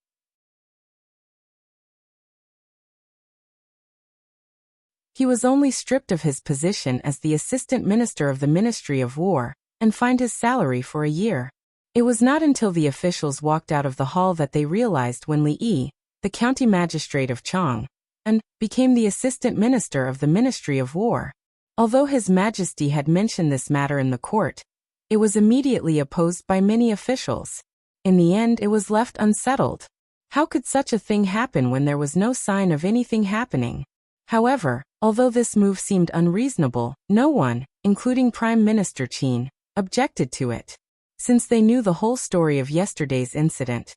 He was only stripped of his position as the Assistant Minister of the Ministry of War, and fined his salary for a year. It was not until the officials walked out of the hall that they realized when Li Yi, the county magistrate of Chang, and became the Assistant Minister of the Ministry of War. Although His Majesty had mentioned this matter in the court, it was immediately opposed by many officials. In the end, it was left unsettled. How could such a thing happen when there was no sign of anything happening? However, although this move seemed unreasonable, no one, including Prime Minister Qin, objected to it. Since they knew the whole story of yesterday's incident,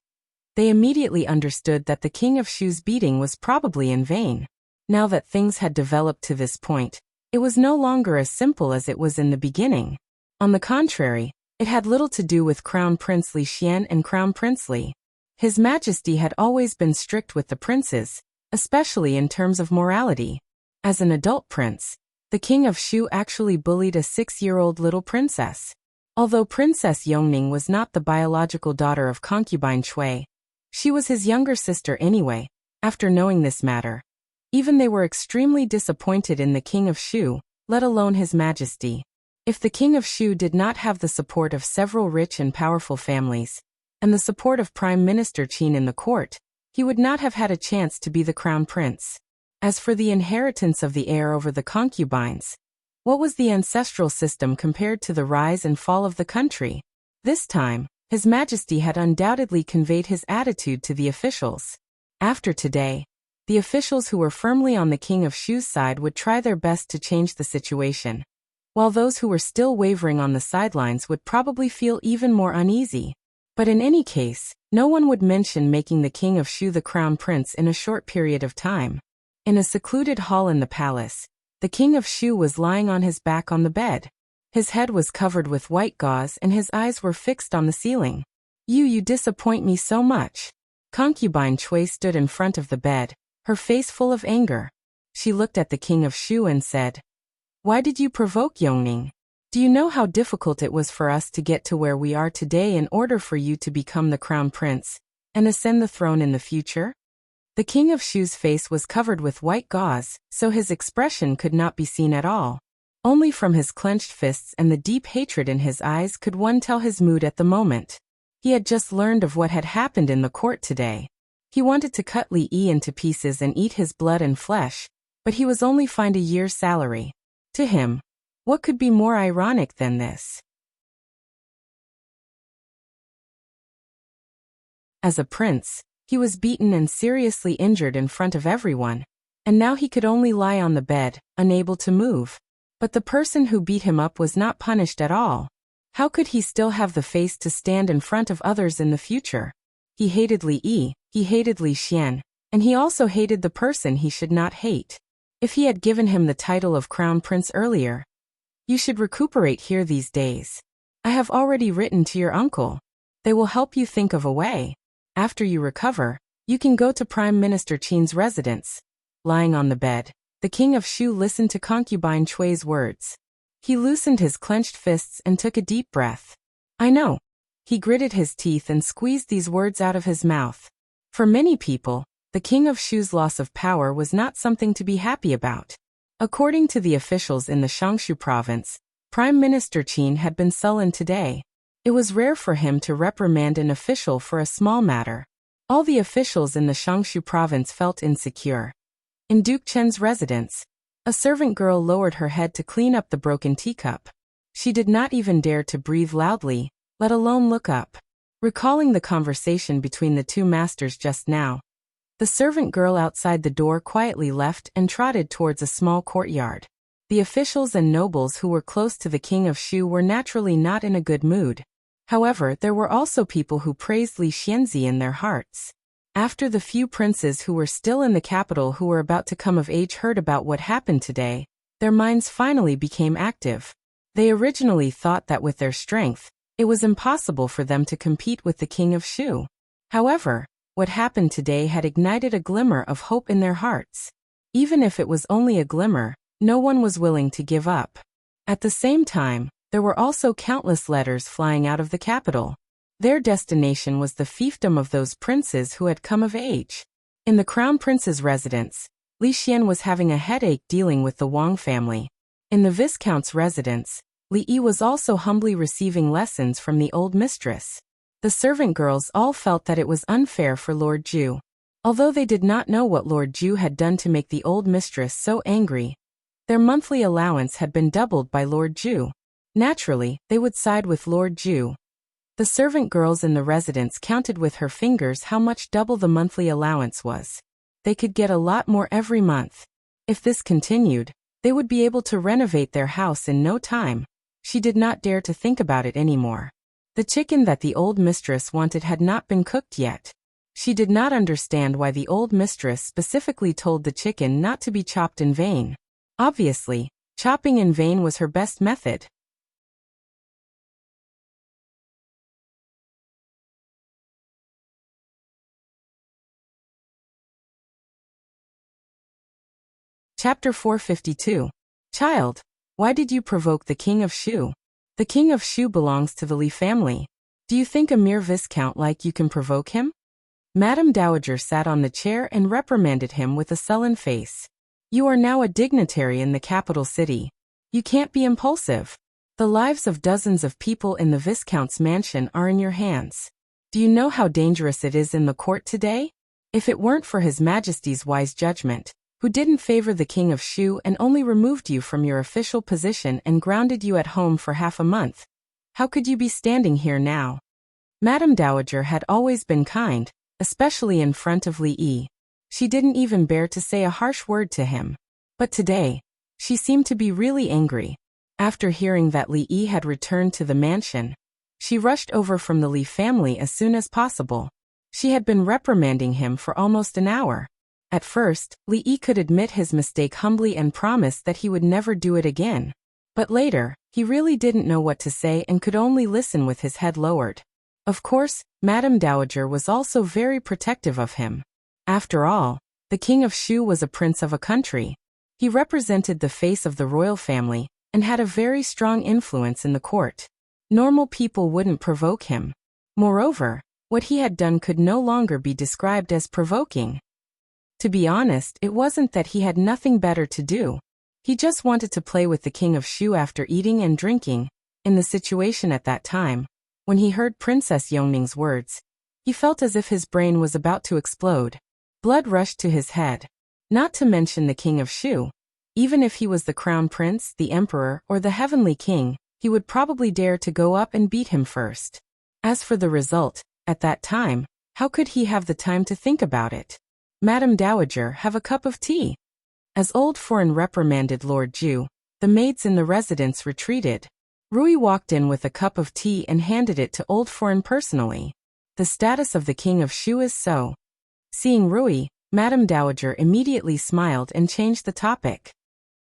they immediately understood that the King of Shu's beating was probably in vain. Now that things had developed to this point, it was no longer as simple as it was in the beginning. On the contrary, it had little to do with Crown Prince Li Xian and Crown Prince Li. His Majesty had always been strict with the princes, especially in terms of morality. As an adult prince, the King of Shu actually bullied a 6-year-old little princess. Although Princess Yongning was not the biological daughter of concubine Cui, she was his younger sister anyway. After knowing this matter, even they were extremely disappointed in the King of Shu, let alone His Majesty. If the King of Shu did not have the support of several rich and powerful families, and the support of Prime Minister Qin in the court, he would not have had a chance to be the crown prince. As for the inheritance of the heir over the concubines, what was the ancestral system compared to the rise and fall of the country? This time, His Majesty had undoubtedly conveyed his attitude to the officials. After today, the officials who were firmly on the King of Shu's side would try their best to change the situation, while those who were still wavering on the sidelines would probably feel even more uneasy. But in any case, no one would mention making the King of Shu the crown prince in a short period of time. In a secluded hall in the palace, the King of Shu was lying on his back on the bed. His head was covered with white gauze and his eyes were fixed on the ceiling. You disappoint me so much." Concubine Cui stood in front of the bed, her face full of anger. She looked at the King of Shu and said, "Why did you provoke Yongning? Do you know how difficult it was for us to get to where we are today in order for you to become the crown prince and ascend the throne in the future?" The King of Shu's face was covered with white gauze, so his expression could not be seen at all. Only from his clenched fists and the deep hatred in his eyes could one tell his mood at the moment. He had just learned of what had happened in the court today. He wanted to cut Li Yi into pieces and eat his blood and flesh, but he was only fined a year's salary. To him, what could be more ironic than this? As a prince, he was beaten and seriously injured in front of everyone, and now he could only lie on the bed, unable to move. But the person who beat him up was not punished at all. How could he still have the face to stand in front of others in the future? He hated Li Yi, he hated Li Xian, and he also hated the person he should not hate. If he had given him the title of Crown Prince earlier, "You should recuperate here these days. I have already written to your uncle. They will help you think of a way. After you recover, you can go to Prime Minister Qin's residence." Lying on the bed, the king of Shu listened to concubine Chui's words. He loosened his clenched fists and took a deep breath. "I know." He gritted his teeth and squeezed these words out of his mouth. For many people, the king of Shu's loss of power was not something to be happy about. According to the officials in the Shangshu province, Prime Minister Qin had been sullen today. It was rare for him to reprimand an official for a small matter. All the officials in the Shangshu province felt insecure. In Duke Chen's residence, a servant girl lowered her head to clean up the broken teacup. She did not even dare to breathe loudly, let alone look up. Recalling the conversation between the two masters just now, the servant girl outside the door quietly left and trotted towards a small courtyard. The officials and nobles who were close to the king of Shu were naturally not in a good mood. However, there were also people who praised Li Xianzi in their hearts. After the few princes who were still in the capital who were about to come of age heard about what happened today, their minds finally became active. They originally thought that with their strength, it was impossible for them to compete with the king of Shu. However, what happened today had ignited a glimmer of hope in their hearts. Even if it was only a glimmer, no one was willing to give up. At the same time, there were also countless letters flying out of the capital. Their destination was the fiefdom of those princes who had come of age. In the crown prince's residence, Li Xian was having a headache dealing with the Wang family. In the viscount's residence, Li Yi was also humbly receiving lessons from the old mistress. The servant girls all felt that it was unfair for Lord Ju. Although they did not know what Lord Ju had done to make the old mistress so angry, their monthly allowance had been doubled by Lord Ju. Naturally, they would side with Lord Ju. The servant girls in the residence counted with her fingers how much double the monthly allowance was. They could get a lot more every month. If this continued, they would be able to renovate their house in no time. She did not dare to think about it anymore. The chicken that the old mistress wanted had not been cooked yet. She did not understand why the old mistress specifically told the chicken not to be chopped in vain. Obviously, chopping in vain was her best method. Chapter 452. Child, why did you provoke the king of Shu? The king of Shu belongs to the Li family. Do you think a mere viscount like you can provoke him? Madame Dowager sat on the chair and reprimanded him with a sullen face. You are now a dignitary in the capital city. You can't be impulsive. The lives of dozens of people in the viscount's mansion are in your hands. Do you know how dangerous it is in the court today? If it weren't for His Majesty's wise judgment, who didn't favor the king of Shu and only removed you from your official position and grounded you at home for half a month, how could you be standing here now? Madame Dowager had always been kind, especially in front of Li Yi. She didn't even bear to say a harsh word to him. But today, she seemed to be really angry. After hearing that Li Yi had returned to the mansion, she rushed over from the Li family as soon as possible. She had been reprimanding him for almost an hour. At first, Li Yi could admit his mistake humbly and promised that he would never do it again. But later, he really didn't know what to say and could only listen with his head lowered. Of course, Madame Dowager was also very protective of him. After all, the king of Shu was a prince of a country. He represented the face of the royal family and had a very strong influence in the court. Normal people wouldn't provoke him. Moreover, what he had done could no longer be described as provoking. To be honest, it wasn't that he had nothing better to do. He just wanted to play with the king of Shu after eating and drinking. In the situation at that time, when he heard Princess Yongning's words, he felt as if his brain was about to explode. Blood rushed to his head. Not to mention the king of Shu. Even if he was the crown prince, the emperor, or the heavenly king, he would probably dare to go up and beat him first. As for the result, at that time, how could he have the time to think about it? Madame Dowager, have a cup of tea. As Old Foreign reprimanded Lord Ju, the maids in the residence retreated. Rui walked in with a cup of tea and handed it to Old Foreign personally. The status of the King of Shu is so. Seeing Rui, Madame Dowager immediately smiled and changed the topic.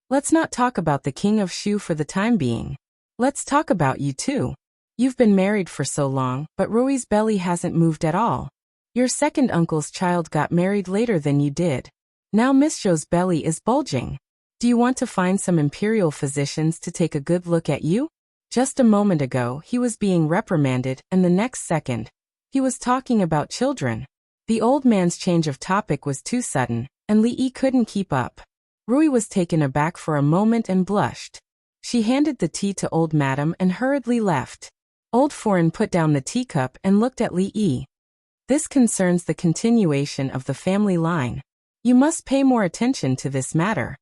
Let's not talk about the King of Shu for the time being. Let's talk about you too. You've been married for so long, but Rui's belly hasn't moved at all. Your second uncle's child got married later than you did. Now Miss Zhou's belly is bulging. Do you want to find some imperial physicians to take a good look at you? Just a moment ago he was being reprimanded, and the next second, he was talking about children. The old man's change of topic was too sudden, and Li Yi couldn't keep up. Rui was taken aback for a moment and blushed. She handed the tea to old madam and hurriedly left. Old Foreign put down the teacup and looked at Li Yi. This concerns the continuation of the family line. You must pay more attention to this matter.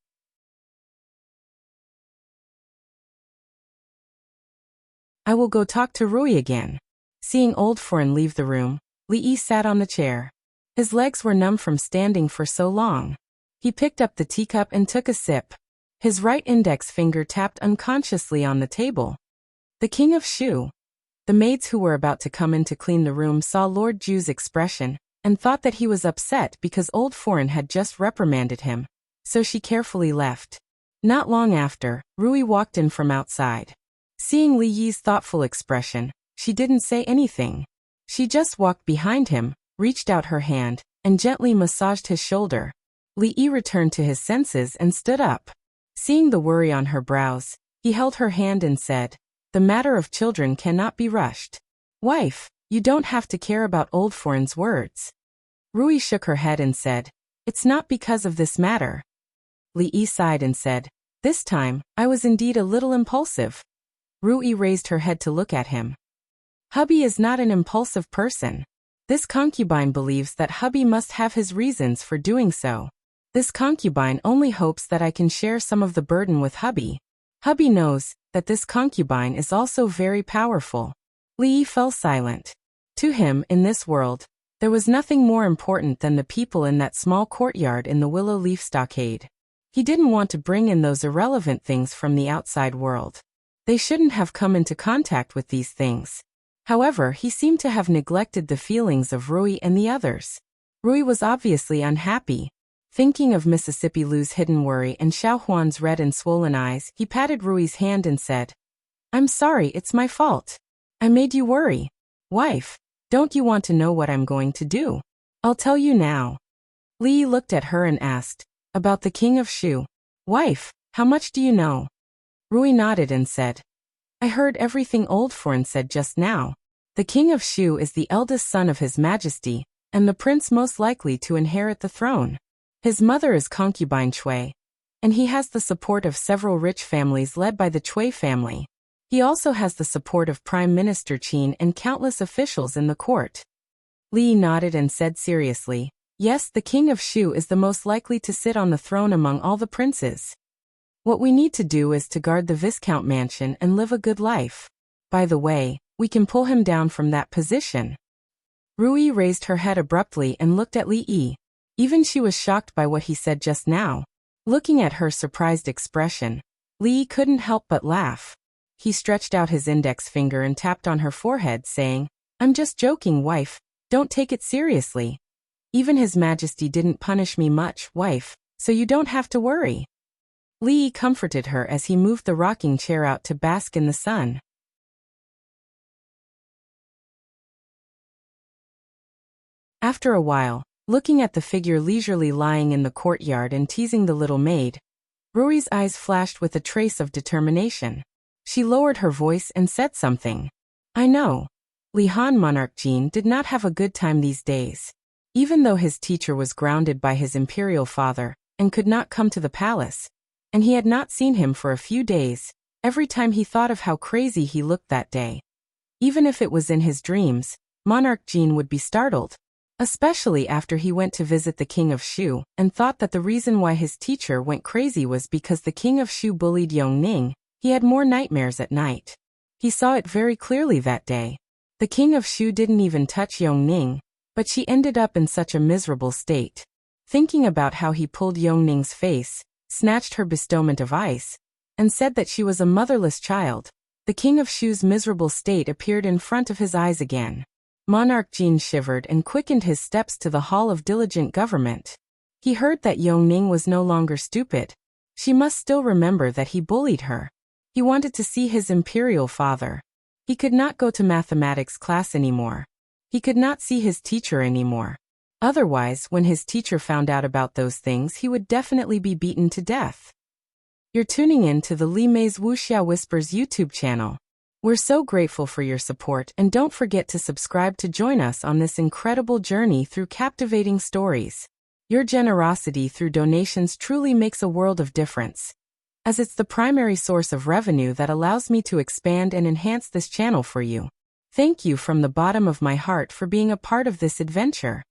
I will go talk to Rui again. Seeing Old Foreign leave the room, Li Yi sat on the chair. His legs were numb from standing for so long. He picked up the teacup and took a sip. His right index finger tapped unconsciously on the table. The King of Shu. The maids who were about to come in to clean the room saw Lord Ju's expression, and thought that he was upset because Old Foreign had just reprimanded him, so she carefully left. Not long after, Rui walked in from outside. Seeing Li Yi's thoughtful expression, she didn't say anything. She just walked behind him, reached out her hand, and gently massaged his shoulder. Li Yi returned to his senses and stood up. Seeing the worry on her brows, he held her hand and said, "The matter of children cannot be rushed. Wife, you don't have to care about Old Foreign's words." Rui shook her head and said, "It's not because of this matter." Li Yi sighed and said, "This time, I was indeed a little impulsive." Rui raised her head to look at him. "Hubby is not an impulsive person. This concubine believes that hubby must have his reasons for doing so. This concubine only hopes that I can share some of the burden with hubby. Hubby knows that this concubine is also very powerful." Li Yi fell silent. To him, in this world, there was nothing more important than the people in that small courtyard in the willow leaf stockade. He didn't want to bring in those irrelevant things from the outside world. They shouldn't have come into contact with these things. However, he seemed to have neglected the feelings of Rui and the others. Rui was obviously unhappy. Thinking of Mississippi Lu's hidden worry and Xiao Huan's red and swollen eyes, he patted Rui's hand and said, "I'm sorry, it's my fault. I made you worry. Wife, don't you want to know what I'm going to do? I'll tell you now." Li Yi looked at her and asked, "About the King of Shu. Wife, how much do you know?" Rui nodded and said, "I heard everything Old Foreign said just now. The King of Shu is the eldest son of His Majesty, and the prince most likely to inherit the throne. His mother is concubine Cui, and he has the support of several rich families led by the Cui family. He also has the support of Prime Minister Qin and countless officials in the court." Li Yi nodded and said seriously, "Yes, the King of Shu is the most likely to sit on the throne among all the princes. What we need to do is to guard the Viscount mansion and live a good life. By the way, we can pull him down from that position." Rui raised her head abruptly and looked at Li Yi. Even she was shocked by what he said just now. Looking at her surprised expression, Li Yi couldn't help but laugh. He stretched out his index finger and tapped on her forehead, saying, "I'm just joking, wife. Don't take it seriously. Even His Majesty didn't punish me much, wife, so you don't have to worry." Li Yi comforted her as he moved the rocking chair out to bask in the sun. After a while, looking at the figure leisurely lying in the courtyard and teasing the little maid, Rui's eyes flashed with a trace of determination. She lowered her voice and said something. "I know. Li Han Monarch Jin did not have a good time these days. Even though his teacher was grounded by his imperial father and could not come to the palace, and he had not seen him for a few days, every time he thought of how crazy he looked that day. Even if it was in his dreams, Monarch Jin would be startled. Especially after he went to visit the King of Shu and thought that the reason why his teacher went crazy was because the King of Shu bullied Yongning. He had more nightmares at night. He saw it very clearly that day. The King of Shu didn't even touch Yongning, but she ended up in such a miserable state. Thinking about how he pulled Yongning's face, snatched her bestowment of ice, and said that she was a motherless child, The King of Shu's miserable state appeared in front of his eyes again. Monarch Jin shivered and quickened his steps to the Hall of Diligent Government. He heard that Yongning was no longer stupid. She must still remember that he bullied her. He wanted to see his imperial father. He could not go to mathematics class anymore. He could not see his teacher anymore. Otherwise, when his teacher found out about those things, he would definitely be beaten to death. You're tuning in to the Li Mei's Wuxia Whispers YouTube channel. We're so grateful for your support, and don't forget to subscribe to join us on this incredible journey through captivating stories. Your generosity through donations truly makes a world of difference, as it's the primary source of revenue that allows me to expand and enhance this channel for you. Thank you from the bottom of my heart for being a part of this adventure.